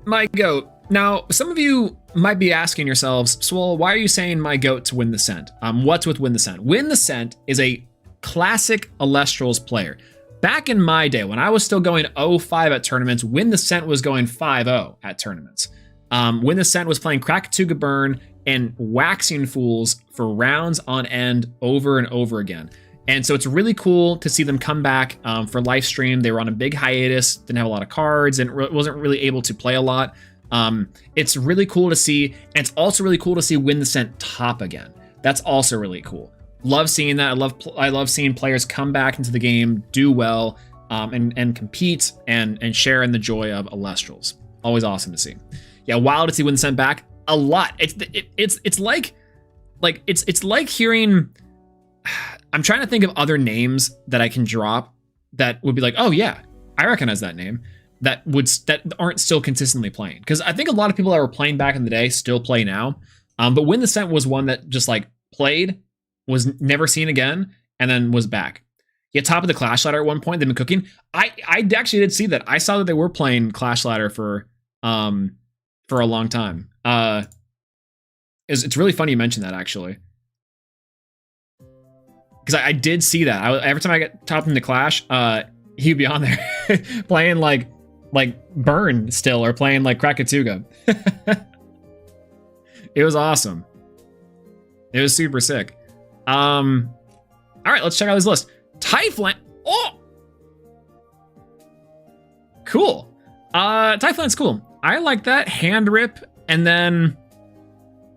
[SPEAKER 1] My goat. Now, some of you might be asking yourselves, Swole, why are you saying my goat to Win the Scent? What's with Win the Scent? Win the Scent is a classic Elestrals player. Back in my day, when I was still going 0-5 at tournaments, Win the Scent was going 5-0 at tournaments. Win the Scent was playing Krakatuga Burn and waxing fools for rounds on end over and over again. And so it's really cool to see them come back for Lifestream. They were on a big hiatus, didn't have a lot of cards, and wasn't really able to play a lot. It's really cool to see, and it's also really cool to see Win the Scent top again. That's also really cool. Love seeing that. I love seeing players come back into the game, do well, and compete and share in the joy of Elestrals. Always awesome to see. Yeah, wild to see Win the Scent back a lot. It's like hearing. I'm trying to think of other names that I can drop that would be like, oh yeah, I recognize that name. That aren't still consistently playing, because I think a lot of people that were playing back in the day still play now. But Win the Scent was one that just like played, was never seen again, and then was back. Yeah, top of the Clash Ladder at one point. They've been cooking. I actually did see that. I saw that they were playing Clash Ladder for a long time. It's really funny you mentioned that, actually, because I did see that. Every time I get top into Clash, he'd be on there playing like Burn still, or playing like Krakatuga. It was awesome. It was super sick. All right, let's check out this list. Typhlant. Oh, cool. Typhlant's cool. I like that. Hand Rip, and then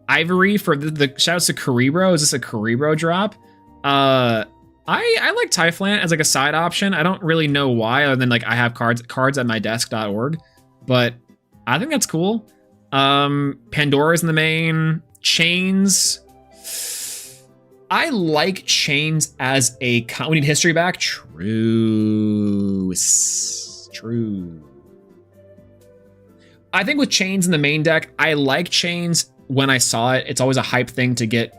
[SPEAKER 1] Ivory for the shouts to Cerebro. Is this a Cerebro drop? I like Typhlant as like a side option. I don't really know why, other than like I have cards at mydesk.org, but I think that's cool. Pandora's in the main. Chains. I like Chains as a we need history back. True. I think with Chains in the main deck, I like Chains when I saw it. It's always a hype thing to get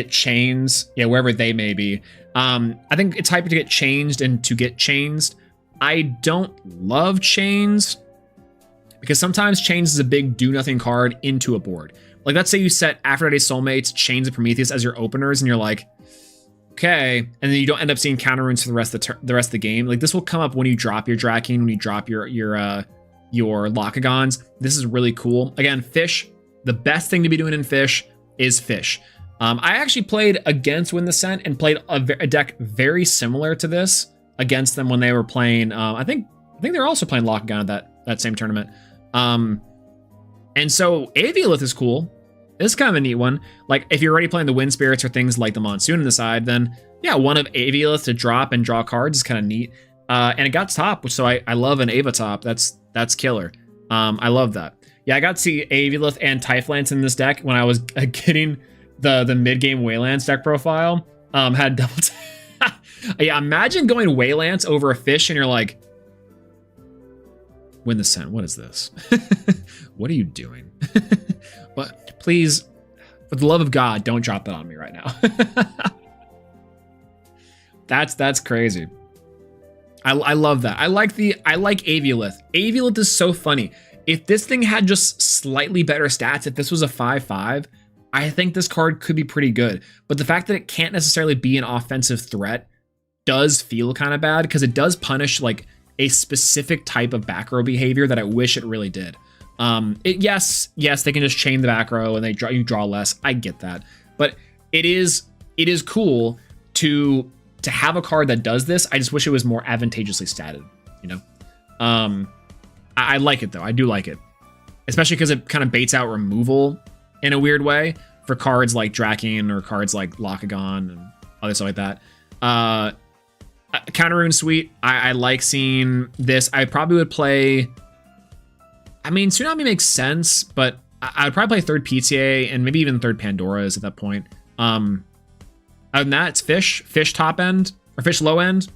[SPEAKER 1] Chains, yeah, wherever they may be. I think it's hype to get changed and to get changed. I don't love Chains because sometimes Chains is a big do nothing card into a board. Like, let's say you set Aphrodite Soulmates, Chains of Prometheus as your openers, and you're like, okay, and then you don't end up seeing counter runes for the rest of the game. Like, this will come up when you drop your Draken, when you drop your Lockagons. This is really cool. Again, Fish. The best thing to be doing in Fish is Fish. I actually played against Win the Scent and played a deck very similar to this against them when they were playing. I think they were also playing Lockdown at that same tournament. And so Aviolith is cool. It's kind of a neat one. Like, if you're already playing the Wind Spirits or things like the Monsoon on the side, then yeah, one of Aviolith to drop and draw cards is kind of neat. And it got top, which so I love an Ava top. That's killer. I love that. Yeah, I got to see Aviolith and Typhlant in this deck when I was getting the mid-game Waylance deck profile. Had double yeah, imagine going Waylance over a Fish and you're like, Win the Scent, what is this? What are you doing? But please, For the love of God, don't drop that on me right now. That's crazy. I love that. I like Aviolith. Aviolith is so funny. If this thing had just slightly better stats, if this was a 5/5, I think this card could be pretty good. But the fact that it can't necessarily be an offensive threat does feel kind of bad, because it does punish like a specific type of back row behavior that I wish it really did. Yes, they can just chain the back row and you draw less. I get that, but it is cool to have a card that does this. I just wish it was more advantageously statted, you know? I like it though. I do like it, especially because it kind of baits out removal in a weird way for cards like Draken or cards like Lockagon and other stuff like that. Counter Rune Suite. I like seeing this. I probably would play. I mean, Tsunami makes sense, but I would probably play third PTA and maybe even third Pandora's at that point. Other than that, it's Fish top end or Fish low end.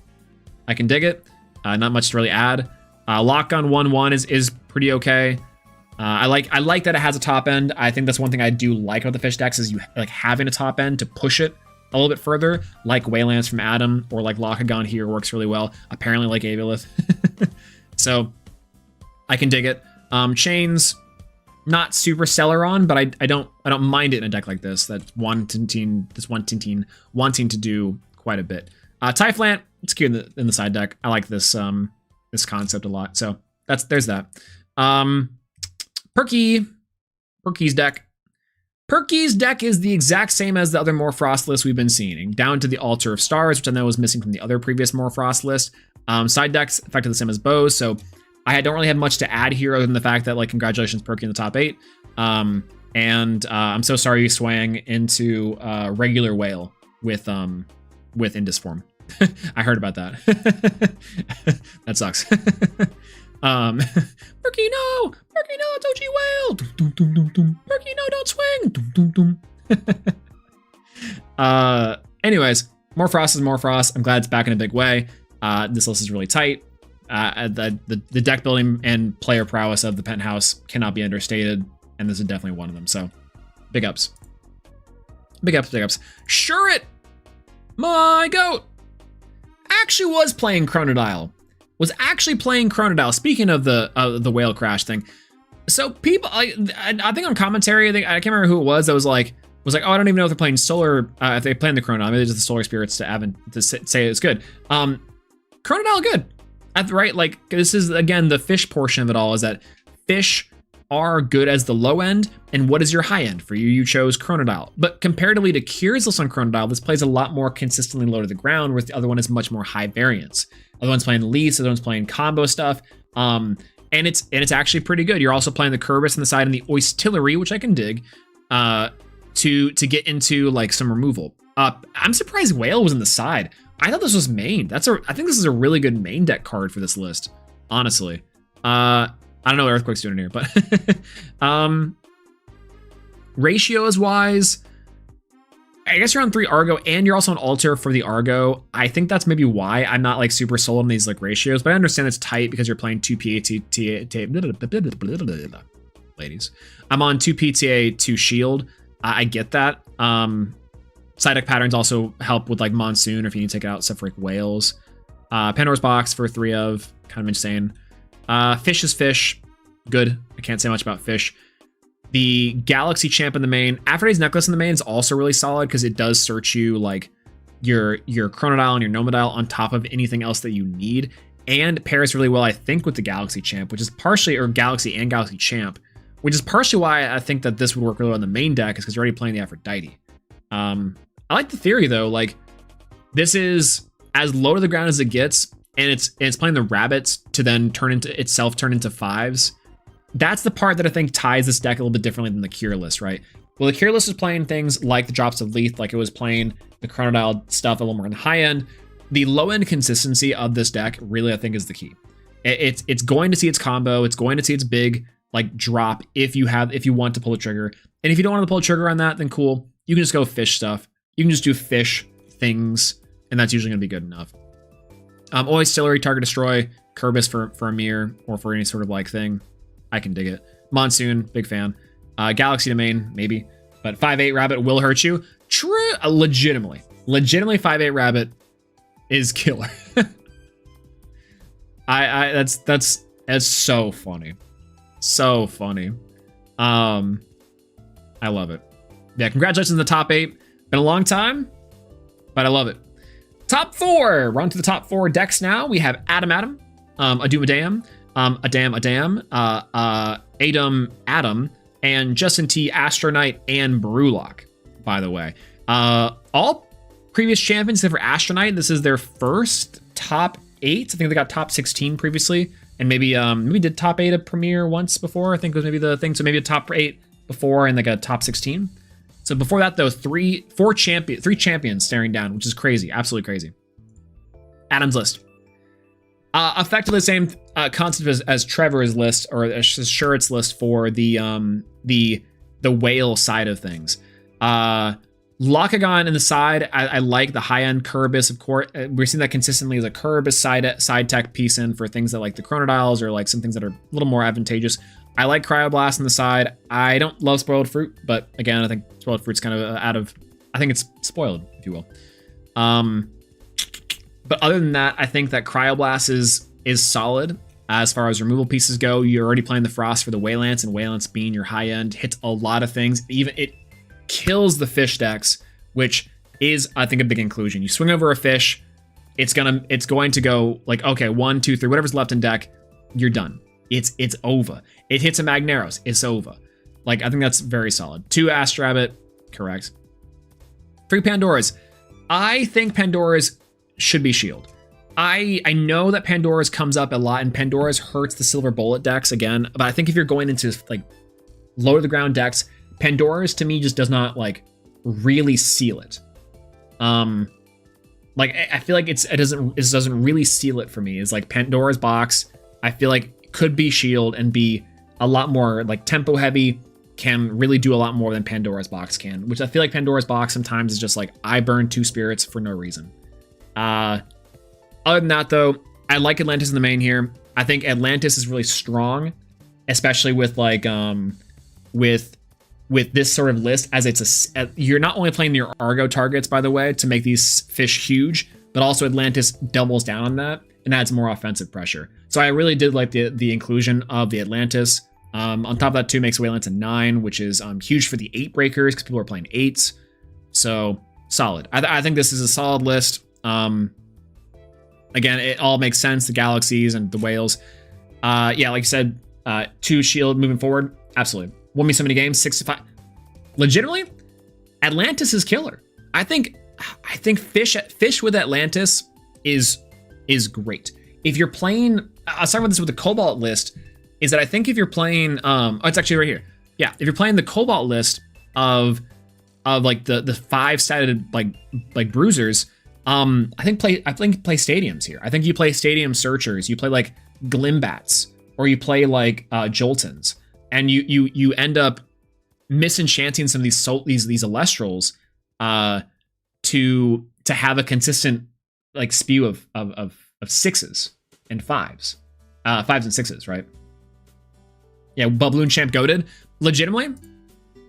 [SPEAKER 1] I can dig it. Not much to really add. Lock on 1/1 is pretty okay. I like that it has a top end. I think that's one thing I do like about the Fish decks is you like having a top end to push it a little bit further, like Waylands from Adam or like Lockagon here works really well. Apparently like Aviolith. So I can dig it. Chains, not super stellar on, but I don't mind it in a deck like this that's wanting to do quite a bit. Typhlant, it's cute in the side deck. I like this this concept a lot. So there's that. Perky's deck. Perky's deck is the exact same as the other Morfrost list we've been seeing, down to the Altar of Stars, which I know was missing from the other previous Morfrost list. Side decks effectively the same as Bo's, so I don't really have much to add here other than the fact that, like, congratulations, Perky in the top 8. I'm so sorry you swang into regular whale with Indus form. I heard about that. That sucks. Perky, no! Perky, no, it's OG whale! Dum, dum, dum, dum. Perky, no, don't swing! Dum, dum, dum. Anyways, Morfrost is Morfrost. I'm glad it's back in a big way. This list is really tight. The deck building and player prowess of the Penthouse cannot be understated, and this is definitely one of them. So, big ups. Big ups. Sure it! My goat! Actually was playing Chronodile. Speaking of the whale crash thing. So people, I think on commentary, I can't remember who it was that was like, oh, I don't even know if they're playing solar, if they play in the Chrono. Maybe it's the solar spirits to say it's good. Chronodile good. Right? Like, this is, again, the fish portion of it all is that fish are good as the low end, and what is your high end? For you, you chose Chronodile. But comparatively to Kyr's list on Chronodile, this plays a lot more consistently low to the ground, whereas the other one is much more high variance. The other one's playing leads, the other one's playing combo stuff. And it's actually pretty good. You're also playing the Kerberos on the side and the Oistillery, which I can dig, to get into like some removal. I'm surprised Whale was in the side. I thought this was main. I think this is a really good main deck card for this list, honestly. I don't know what Earthquake's doing in here, but ratios wise, I guess you're on 3 Argo and you're also on Altar for the Argo. I think that's maybe why I'm not like super sold on these like ratios, but I understand it's tight because you're playing 2 PTA. Ladies, I'm on 2 PTA, 2 Shield. I get that. Side deck patterns also help with like Monsoon or if you need to take it out, except for like Whales. Pandora's Box for 3 of, kind of insane. Fish is Fish, good. I can't say much about Fish. The Galaxy Champ in the main, Aphrodite's Necklace in the main is also really solid because it does search you like your Chronodile and your Nomodile on top of anything else that you need, and pairs really well, I think, with the Galaxy Champ, which is partially, or Galaxy and Galaxy Champ, which is partially why I think that this would work really well on the main deck, is because you're already playing the Aphrodite. I like the theory though, like this is as low to the ground as it gets, and it's playing the rabbits to then turn into 5s. That's the part that I think ties this deck a little bit differently than the Cure list, right? Well, the Cure list is playing things like the Drops of Leaf, like it was playing the Chronodile stuff a little more on the high end. The low end consistency of this deck really, I think, is the key. It's going to see its combo. It's going to see its big like drop if you want to pull a trigger. And if you don't want to pull a trigger on that, then cool. You can just go fish stuff. You can just do fish things, and that's usually going to be good enough. Oistillery, Target Destroy, Kerberos for a mirror or for any sort of like thing. I can dig it. Monsoon, big fan. Galaxy Domain, maybe. But 5'8" rabbit will hurt you. True, legitimately 5'8" rabbit is killer. That's so funny. So funny. I love it. Yeah, congratulations on the top 8. Been a long time, but I love it. Top 4. We're on to the top 4 decks now. We have Adam, Adum, Adam, and Justin T, Astronite, and Brewlock, by the way. All previous champions except for Astronite. This is their first top 8. I think they got top 16 previously, and maybe did top 8 at Premier once before. I think it was maybe the thing. So maybe a top 8 before and like a top 16. So before that, though, 3 champions staring down, which is crazy, absolutely crazy. Adam's list, effectively the same concept as Trevor's list, or as Shurit's list for the whale side of things. Lakagon in the side, I like the high-end Kerberos, of course. We're seeing that consistently as a Kerberos side tech piece in for things that like the Chronodials or like some things that are a little more advantageous. I like Cryoblast on the side. I don't love Spoiled Fruit, but again, I think Spoiled Fruit's kind of I think it's spoiled, if you will. But other than that, I think that Cryoblast is solid as far as removal pieces go. You're already playing the Frost for the Waylance, and Waylance being your high end hits a lot of things. Even it kills the fish decks, which is, I think, a big inclusion. You swing over a fish, it's going to go like, okay, 1, 2, 3, whatever's left in deck, you're done. It's over. It hits a Magneros, it's over. Like, I think that's very solid. 2 Astrabbit, correct. 3 Pandoras. I think Pandoras should be shield. I know that Pandoras comes up a lot, and Pandoras hurts the Silver Bullet decks again, but I think if you're going into like low to the ground decks, Pandoras to me just does not like really seal it. Like I feel like it doesn't really seal it for me. It's like Pandora's box, I feel like could be shield and be a lot more like tempo heavy, can really do a lot more than Pandora's box can, which I feel like Pandora's box sometimes is just like, I burn 2 spirits for no reason. Other than that though, I like Atlantis in the main here. I think Atlantis is really strong, especially with like with this sort of list, as it's you're not only playing your Argo targets, by the way, to make these fish huge, but also Atlantis doubles down on that and adds more offensive pressure. So I really did like the inclusion of the Atlantis. On top of that, too, makes Waylance a 9, which is huge for the 8 breakers because people are playing 8s. So solid. I think this is a solid list. Again, it all makes sense. The galaxies and the whales. Yeah, like I said, 2 shield moving forward. Absolutely. Won me so many games, 6-5. Legitimately, Atlantis is killer. I think fish with Atlantis is great. If you're playing, I was talking about this with the Cobalt list, is that I think if you're playing, oh, it's actually right here. Yeah, if you're playing the Cobalt list of like the 5-sided like bruisers, I think play stadiums here. I think you play stadium searchers, you play like Glimbats, or you play like Joltons, and you end up misenchanting some of these Elestrals to have a consistent like spew of 6s and 5s, 5s and 6s, right? Yeah, Bubloon Champ goated. Legitimately,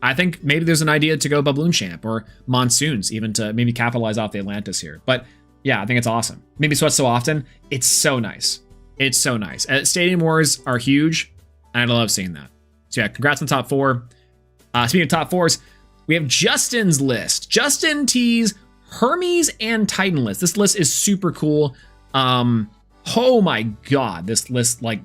[SPEAKER 1] I think maybe there's an idea to go Bubloon Champ or Monsoons, even to maybe capitalize off the Atlantis here. But yeah, I think it's awesome. Maybe Sweat so often. It's so nice. It's so nice. Stadium Wars are huge, and I love seeing that. So yeah, congrats on top 4. Speaking of top 4s, we have Justin's list. Justin T's Hermes and Titan list. This list is super cool. Oh my god, this list like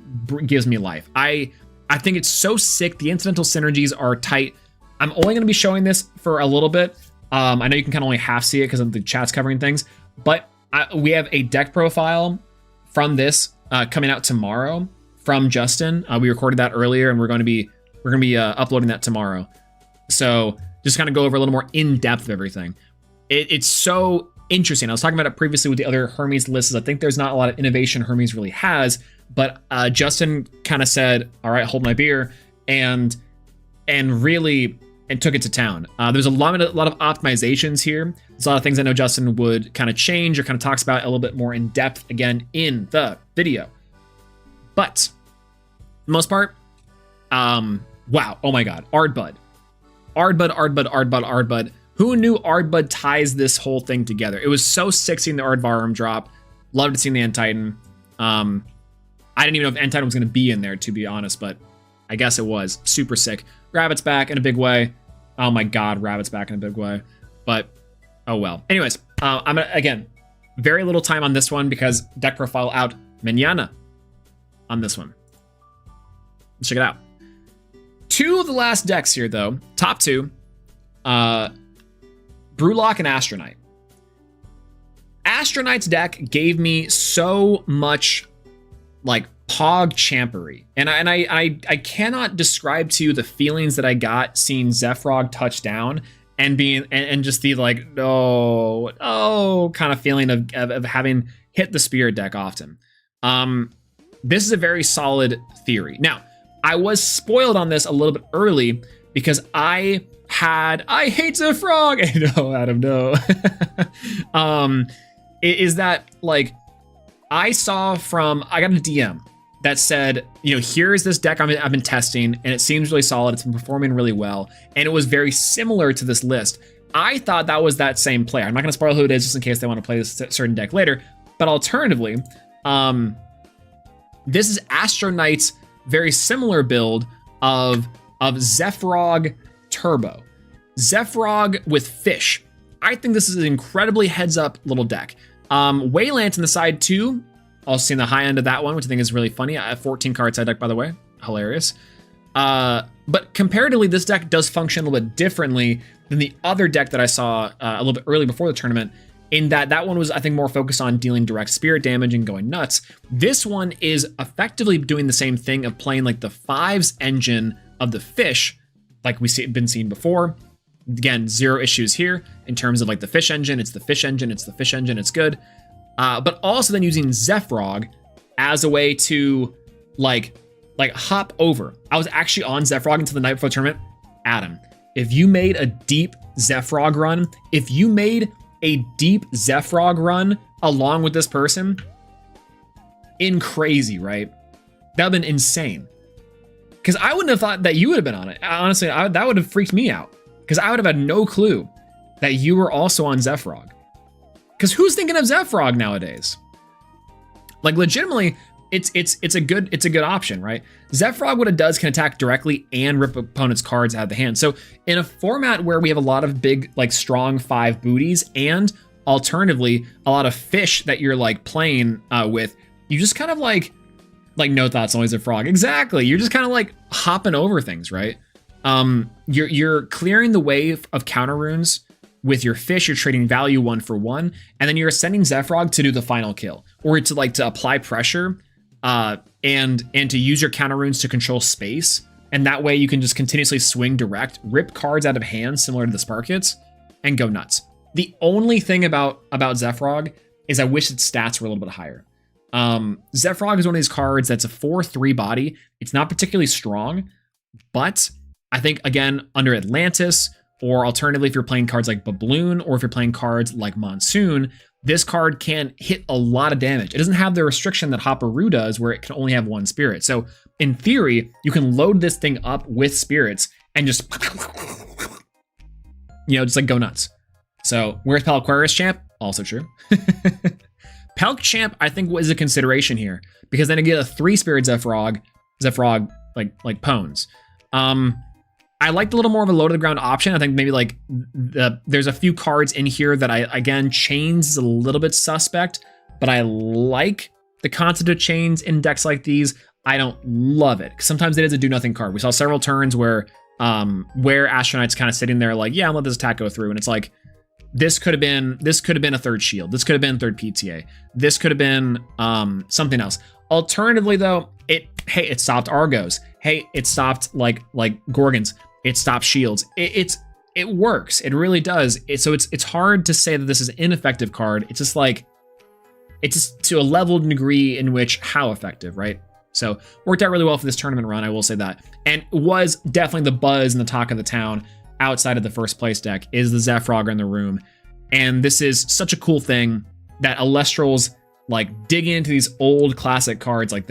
[SPEAKER 1] gives me life. I think it's so sick. The incidental synergies are tight. I'm only going to be showing this for a little bit. I know you can kind of only half see it because of the chat's covering things, but we have a deck profile from this coming out tomorrow from Justin. We recorded that earlier, and we're going to be uploading that tomorrow. So just kind of go over a little more in depth of everything. It's so interesting. I was talking about it previously with the other Hermes lists. I think there's not a lot of innovation Hermes really has, but Justin kind of said, all right, hold my beer, and really took it to town. There's a lot of optimizations here. There's a lot of things I know Justin would kind of change or kind of talks about a little bit more in depth again in the video. But for the most part, wow, oh my god, Ardbud. Ardbud. Who knew Ardbud ties this whole thing together? It was so sick seeing the Ardvarm drop. Loved seeing the End Titan. I didn't even know if End Titan was going to be in there, to be honest, but I guess it was. Super sick. Rabbit's back in a big way. Oh my god, Rabbit's back in a big way. But, oh well. Anyways, I'm gonna, again, very little time on this one because deck profile out mañana on this one. Let's check it out. Two of the last decks here, though. Top two. Brewlock and Astronite. Astronite's deck gave me so much like Pog champery, and I cannot describe to you the feelings that I got seeing Zephyrog touch down and being and just the like no kind of feeling of having hit the Spirit deck often. This is a very solid theory. Now, I was spoiled on this a little bit early because I hate Zephyrog. No, Adam, no. Is that like I got a DM that said, you know, here's this deck I've been testing and it seems really solid. It's been performing really well. And it was very similar to this list. I thought that was that same player. I'm not going to spoil who it is just in case they want to play this certain deck later. But alternatively, this is Astronite's very similar build of Zephyrog Turbo. Zephyrog with Fish. I think this is an incredibly heads up little deck. Wayland in the side too. Also seeing the high end of that one, which I think is really funny. I have 14 card side deck, by the way. Hilarious. But comparatively, this deck does function a little bit differently than the other deck that I saw a little bit early before the tournament, in that one was, I think, more focused on dealing direct spirit damage and going nuts. This one is effectively doing the same thing of playing like the 5's engine of the Fish, like we've been seeing before. Again, zero issues here in terms of like the Fish engine. It's the Fish engine. It's the Fish engine. It's good. But also then using Zephyrog as a way to like hop over. I was actually on Zephyrog until the night before the tournament. Adam, if you made a deep Zephyrog run along with this person, crazy, right? That would have been insane. Because I wouldn't have thought that you would have been on it. Honestly, that would have freaked me out. Because I would have had no clue that you were also on Zephyrog. Because who's thinking of Zephyrog nowadays? Like legitimately, it's a good option, right? Zephyrog, what it does, can attack directly and rip opponents' cards out of the hand. So in a format where we have a lot of big, like strong 5 booties, and alternatively a lot of fish that you're like playing with, you just kind of like no thoughts, always a frog. Exactly. You're just kind of like hopping over things, right? You're clearing the wave of counter runes with your fish. You're trading value 1 for 1, and then you're sending Zephyrog to do the final kill, or to apply pressure, and to use your counter runes to control space. And that way you can just continuously swing direct, rip cards out of hand, similar to the Spark Hits, and go nuts. The only thing about Zephyrog is I wish its stats were a little bit higher. Zephyrog is one of these cards that's a 4/3 body. It's not particularly strong, but I think, again, under Atlantis, or alternatively, if you're playing cards like Babloon, or if you're playing cards like Monsoon, this card can hit a lot of damage. It doesn't have the restriction that Hopperoo does, where it can only have 1 spirit. So in theory, you can load this thing up with spirits and just, just like go nuts. So where's Pelquarius Champ? Also true. Pelk Champ, I think, was a consideration here, because then I get a 3 spirit Zephyrog like Pones. I liked a little more of a low to the ground option. I think maybe like there's a few cards in here that Chains is a little bit suspect, but I like the concept of Chains in decks like these. I don't love it, because sometimes it is a do nothing card. We saw several turns where Astronite's kind of sitting there like, yeah, I'll let this attack go through, and it's like, this could have been a 3rd shield. This could have been 3rd PTA. This could have been something else. Alternatively, though, it stopped Argos. Hey, it stopped like Gorgons. It stops shields. It works. It really does. So it's hard to say that this is an ineffective card. It's just to a level degree in which how effective, right? So worked out really well for this tournament run, I will say that. And was definitely the buzz and the talk of the town outside of the first place deck is the Zephyrog in the room. And this is such a cool thing that Elestrals like dig into these old classic cards, like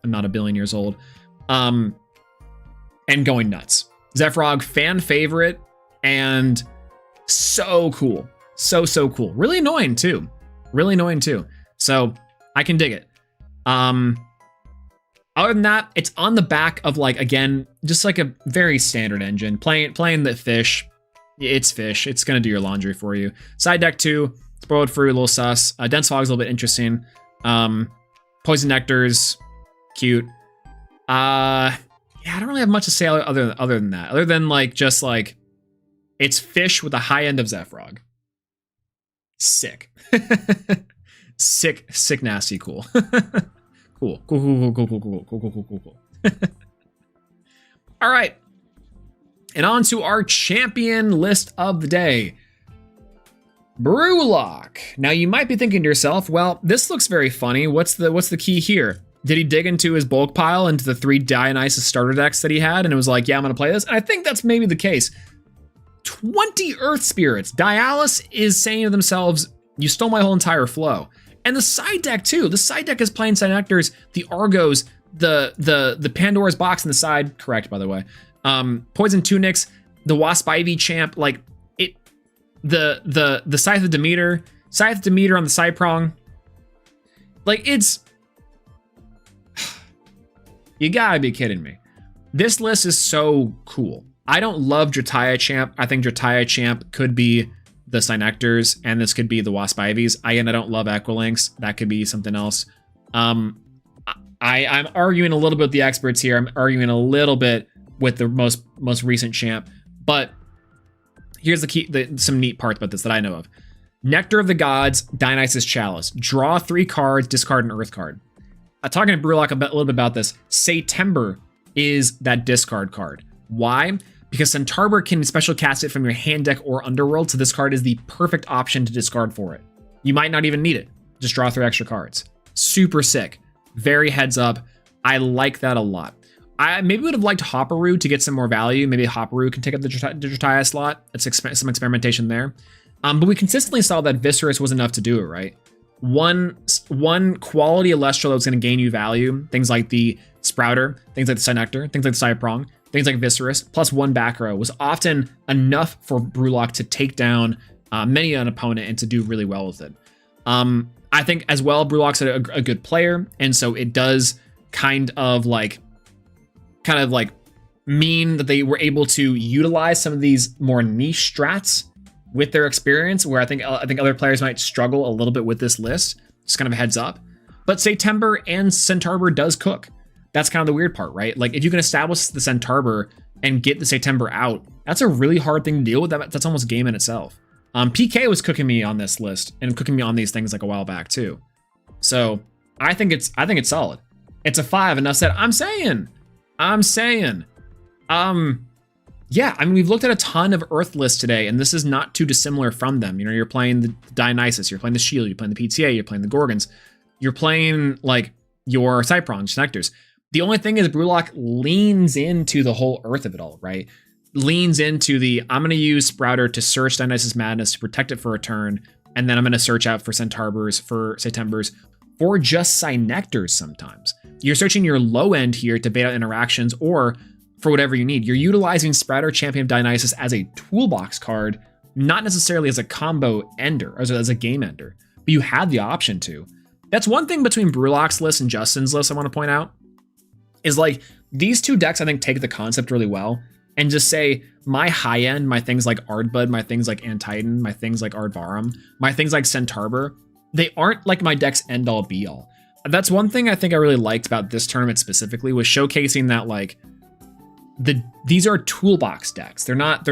[SPEAKER 1] I'm not a billion years old, and going nuts. Zephrog, fan favorite, and so cool. So cool. Really annoying too. So I can dig it. Other than that, it's on the back of, like, again, just like a very standard engine. Playing the fish. It's fish. It's going to do your laundry for you. Side deck 2, Spoiled Fruit, a little sus. Dense Fog's a little bit interesting. Poison Nectars, cute. Yeah, I don't really have much to say other than that. Other than, like, just, like, it's fish with a high end of Zephrog. Sick. Sick, nasty, cool. Cool. All right. And on to our champion list of the day. Brewlock. Now you might be thinking to yourself, well, this looks very funny. What's the key here? Did he dig into his bulk pile, into the 3 Dionysus starter decks that he had, and it was like, yeah, I'm gonna play this? And I think that's maybe the case. 20 Earth Spirits. Dialis is saying to themselves, you stole my whole entire flow. And the side deck too. The side deck is playing Synectors, the Argos, the Pandora's Box on the side. Correct, by the way. Poison Tunics, the Wasp Ivy Champ, like it. The Scythe of Demeter on the side prong. Like, it's. You gotta be kidding me. This list is so cool. I don't love Drataya Champ. I think Drataya Champ could be the Synectors, and this could be the Wasp Ivies. Again, I don't love Equilinks. That could be something else. I'm arguing a little bit with the experts here. I'm arguing a little bit with the most recent champ. But here's the key, some neat parts about this that I know of. Nectar of the Gods, Dionysus Chalice. Draw 3 cards, discard an Earth card. Talking to Brewlock a little bit about this. September is that discard card. Why? Because Centaur can special cast it from your hand deck or Underworld, so this card is the perfect option to discard for it. You might not even need it. Just draw 3 extra cards. Super sick. Very heads up. I like that a lot. I maybe would have liked Hopperoo to get some more value. Maybe Hopperoo can take up the Drataya slot. It's some experimentation there. But we consistently saw that Viscerus was enough to do it, right? One quality Elestral that was going to gain you value, things like the Sprouter, things like the Synector, things like the Cyprong, things like Viscerus, plus 1 back row was often enough for Brewlock to take down many an opponent and to do really well with it. I think as well, Brewlock's a good player, and so it does kind of like mean that they were able to utilize some of these more niche strats with their experience, where I think other players might struggle a little bit with this list. Just kind of a heads up. But September and Centaur does cook. That's kind of the weird part, right? Like, if you can establish the Centaur and get the September out, that's a really hard thing to deal with. That's almost a game in itself. PK was cooking me on this list and cooking me on these things like a while back too. So I think it's solid. It's a 5. Enough said. I'm saying. Yeah, I mean, we've looked at a ton of Earth lists today, and this is not too dissimilar from them. You know, you're playing the Dionysus, you're playing the Shield, you're playing the PTA, you're playing the Gorgons, you're playing like your Cyprons, Nectars. The only thing is Brewlock leans into the whole Earth of it all, right? Leans into the, I'm going to use Sprouter to search Dionysus Madness to protect it for a turn, and then I'm going to search out for Centaurs, for Septembers, or just Synectors sometimes. You're searching your low end here to bait out interactions, or for whatever you need. You're utilizing Sprouter, Champion of Dionysus as a toolbox card, not necessarily as a combo ender, or as a game ender, but you had the option to. That's one thing between Brewlock's list and Justin's list I want to point out, is like, these two decks I think take the concept really well, and just say, my high end, my things like Ardbud, my things like Antitan, my things like Ardvarum, my things like Centaur, they aren't like my deck's end all be all. That's one thing I think I really liked about this tournament specifically, was showcasing that like, these are toolbox decks. They're not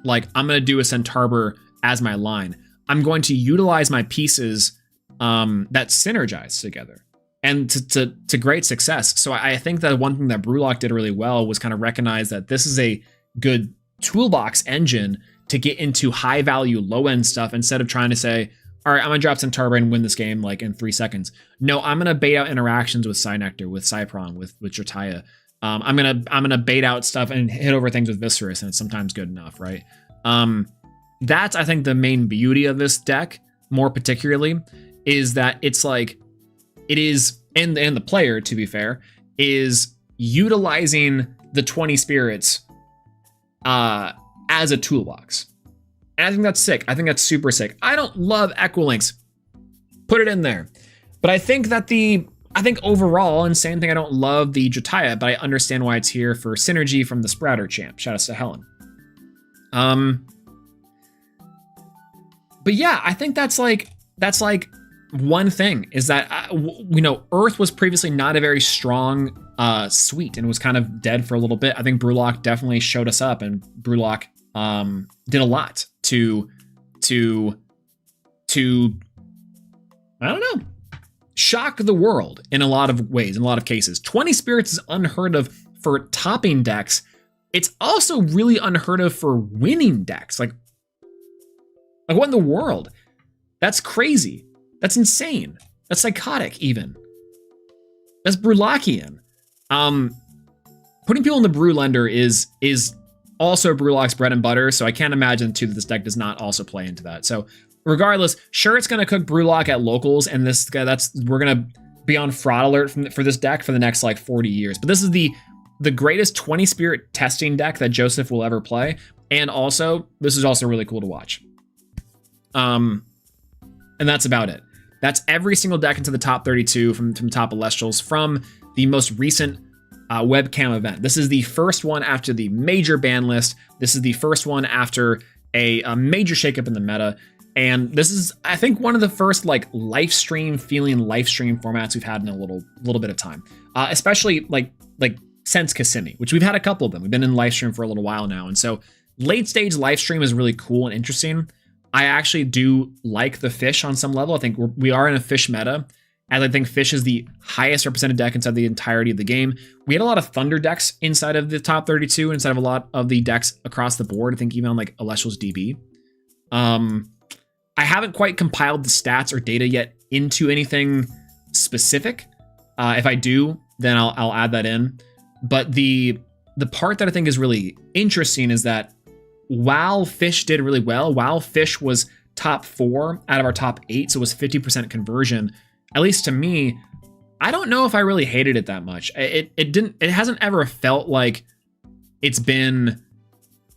[SPEAKER 1] like, I'm going to do a Centaur as my line. I'm going to utilize my pieces that synergize together, and to great success. So I think that one thing that Brewlock did really well was kind of recognize that this is a good toolbox engine to get into high value, low end stuff, instead of trying to say, all right, I'm going to drop Centaur and win this game like in 3 seconds. No, I'm going to bait out interactions with Synector, with Cyprong, with Drataya. I'm gonna bait out stuff and hit over things with Viscerus, and it's sometimes good enough, right? That's, I think, the main beauty of this deck, more particularly, is that it's like, it is, and the player, to be fair, is utilizing the 20 spirits as a toolbox. And I think that's sick. I think that's super sick. I don't love Equilinks. Put it in there. But I think that I think overall, and same thing, I don't love the Jotaya, but I understand why it's here for synergy from the Sprouter champ. Shout out to Helen. But yeah, I think that's like one thing is that, Earth was previously not a very strong suite and was kind of dead for a little bit. I think Brewlock definitely showed us up, and Brewlock did a lot to I don't know, shock the world in a lot of ways, in a lot of cases. 20 spirits is unheard of for topping decks. It's also really unheard of for winning decks. Like what in the world? That's crazy. That's insane. That's psychotic even. That's Brewlockian. Putting people in the Brew Lender is also Brewlock's bread and butter, so I can't imagine too that this deck does not also play into that. So regardless, sure, it's gonna cook Brewlock at locals, and we're gonna be on fraud alert for this deck for the next like 40 years. But this is the greatest 20 spirit testing deck that Joseph will ever play, and also this is also really cool to watch. And that's about it. That's every single deck into the top 32 from top Elestrals from the most recent webcam event. This is the first one after the major ban list. This is the first one after a major shakeup in the meta. And this is, I think, one of the first like Lifestream formats we've had in a little bit of time. Especially like since Kissimmee, which we've had a couple of them. We've been in Lifestream for a little while now. And so late stage Lifestream is really cool and interesting. I actually do like the Fish on some level. I think we are in a Fish meta, as I think Fish is the highest represented deck inside the entirety of the game. We had a lot of Thunder decks inside of the top 32, inside of a lot of the decks across the board. I think even on like Elestrals DB. I haven't quite compiled the stats or data yet into anything specific. If I do, then I'll add that in. But the part that I think is really interesting is that while Fish did really well, while Fish was top 4 out of our top 8, so it was 50% conversion, at least to me, I don't know if I really hated it that much. It hasn't ever felt like it's been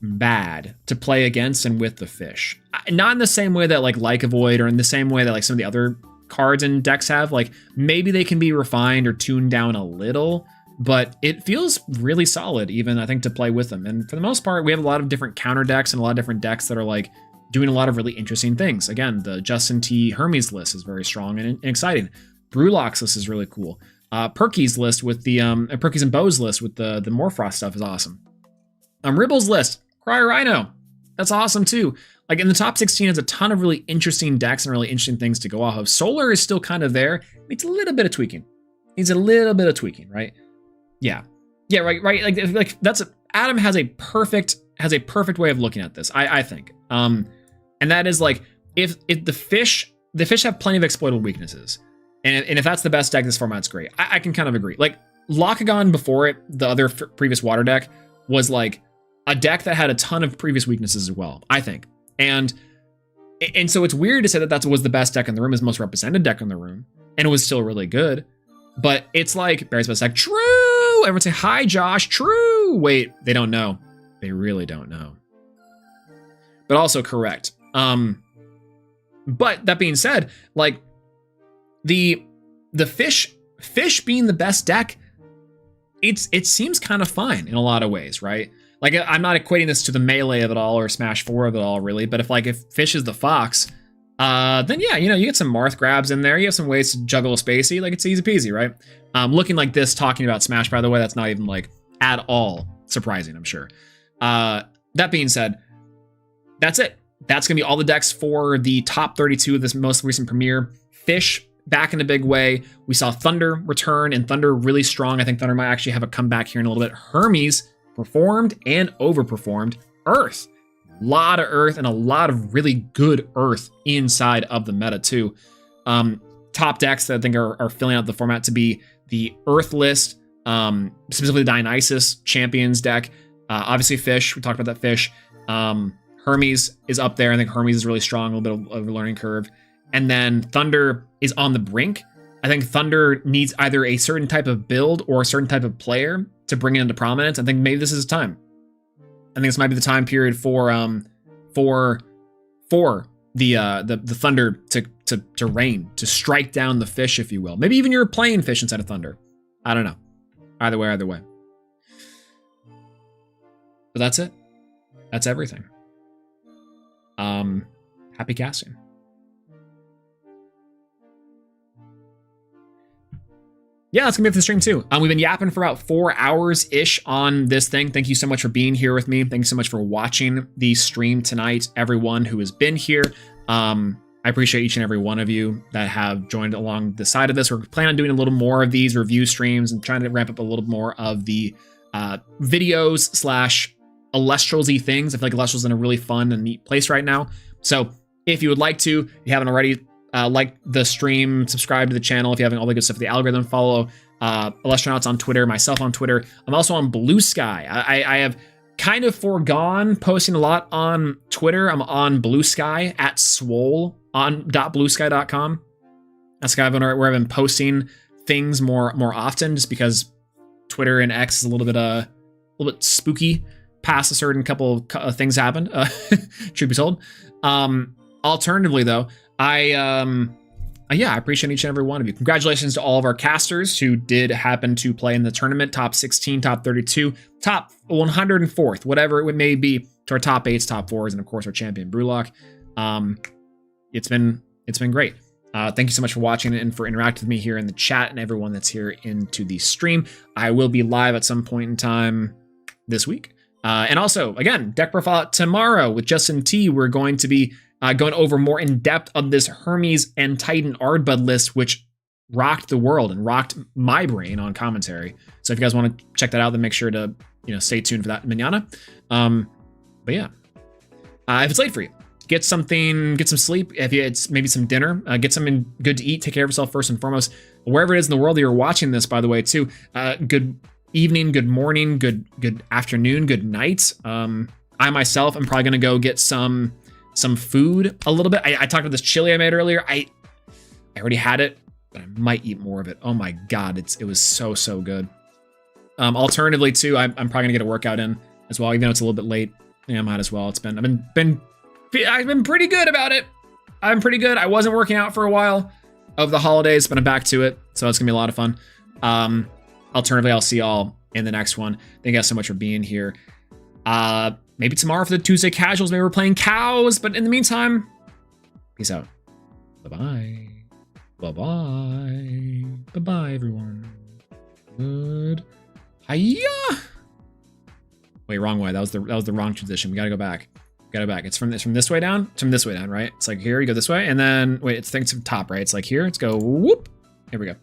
[SPEAKER 1] bad to play against and with the Fish. Not in the same way that like a Void, or in the same way that like some of the other cards and decks have. Like maybe they can be refined or tuned down a little, but it feels really solid even, I think, to play with them. And for the most part, we have a lot of different counter decks and a lot of different decks that are like doing a lot of really interesting things. Again, the Justin T. Hermes list is very strong and exciting. Brewlock's list is really cool. Perky's list with the Perky's and Bo's list with the Morphrost stuff is awesome. Ribble's list, Cryo Rhino, that's awesome too. Like in the top 16 has a ton of really interesting decks and really interesting things to go off of. Solar is still kind of there. Needs a little bit of tweaking. Right? Yeah, right. Like that's Adam has a perfect way of looking at this. I think, and that is like if the fish have plenty of exploitable weaknesses, and if that's the best deck this format's great. I can kind of agree. Like Locagon before it, the other previous water deck was like a deck that had a ton of previous weaknesses as well, I think, and so it's weird to say that was the best deck in the room, is the most represented deck in the room, and it was still really good. But it's like Barry's best deck. True. Everyone say hi, Josh. True. Wait, they don't know. They really don't know. But also correct. But that being said, like the fish being the best deck, it seems kind of fine in a lot of ways, right? Like I'm not equating this to the Melee of it all or Smash 4 of it all, really. But if Fish is the Fox, then yeah, you get some Marth grabs in there. You have some ways to juggle a Spacey. Like it's easy peasy, right? Looking like this, talking about Smash, by the way, that's not even like at all surprising, I'm sure. That being said, that's it. That's gonna be all the decks for the top 32 of this most recent premiere. Fish back in a big way. We saw Thunder return, and Thunder really strong. I think Thunder might actually have a comeback here in a little bit. Hermes performed and overperformed. Earth. A lot of Earth and a lot of really good Earth inside of the meta too. Top decks that I think are filling out the format to be the Earth list, specifically the Dionysus Champions deck. Obviously Fish, we talked about that Fish. Hermes is up there. I think Hermes is really strong, a little bit of a learning curve. And then Thunder is on the brink. I think Thunder needs either a certain type of build or a certain type of player to bring it into prominence. I think maybe this is time. think this might be the time period for the thunder to rain, to strike down the fish, if you will. Maybe even you're playing fish instead of thunder. I don't know. Either way. But that's it. That's everything. Happy casting. Yeah, that's gonna be it for the stream too. We've been yapping for about 4 hours-ish on this thing. Thank you so much for being here with me. Thank you so much for watching the stream tonight, everyone who has been here. I appreciate each and every one of you that have joined along the side of this. We're planning on doing a little more of these review streams and trying to ramp up a little more of the videos / Elestrals-y things. I feel like Elestrals is in a really fun and neat place right now. So if you would like to, if you haven't already, like the stream, subscribe to the channel if you haven't, all the good stuff for the algorithm, follow Elestronauts on Twitter, myself on Twitter. I'm also on Blue Sky. I have kind of foregone posting a lot on Twitter. I'm on Blue Sky at swole on .bluesky.com. That's kind of where I've been posting things more often, just because Twitter and X is a little bit spooky past a certain couple of things happened. Truth be told. Alternatively, though, I appreciate each and every one of you. Congratulations to all of our casters who did happen to play in the tournament. Top 16, top 32, top 104th, whatever it may be, to our top 8s, top 4s, and of course our champion Brewlock. It's been great. Thank you so much for watching and for interacting with me here in the chat and everyone that's here into the stream. I will be live at some point in time this week. And also, again, deck profile tomorrow with Justin T. We're going to be going over more in depth of this Hermes and Titan Ardbud list, which rocked the world and rocked my brain on commentary. So if you guys want to check that out, then make sure to stay tuned for that manana. But yeah, if it's late for you, get some sleep. If it's maybe some dinner, get something good to eat. Take care of yourself first and foremost. Wherever it is in the world that you're watching this, by the way, too. Good evening, good morning, good afternoon, good night. I myself am probably gonna go get some food a little bit. I talked about this chili I made earlier. I already had it, but I might eat more of it. Oh my god, it was so good. Alternatively too, I'm probably gonna get a workout in as well, even though it's a little bit late. Yeah, I might as well. I've been pretty good about it. I'm pretty good. I wasn't working out for a while over the holidays, but I'm back to it, so it's gonna be a lot of fun. Alternatively, I'll see y'all in the next one. Thank you guys so much for being here. Maybe tomorrow for the Tuesday casuals, maybe we're playing cows, but in the meantime, peace out. Bye-bye. Bye-bye. Bye-bye, everyone. Good. Hiya! Wait, wrong way. That was the wrong transition. We gotta go back. It's from this way down? It's from this way down, right? It's like here, you go this way, and then wait, it's from top, right? It's like here. Let's go whoop. Here we go.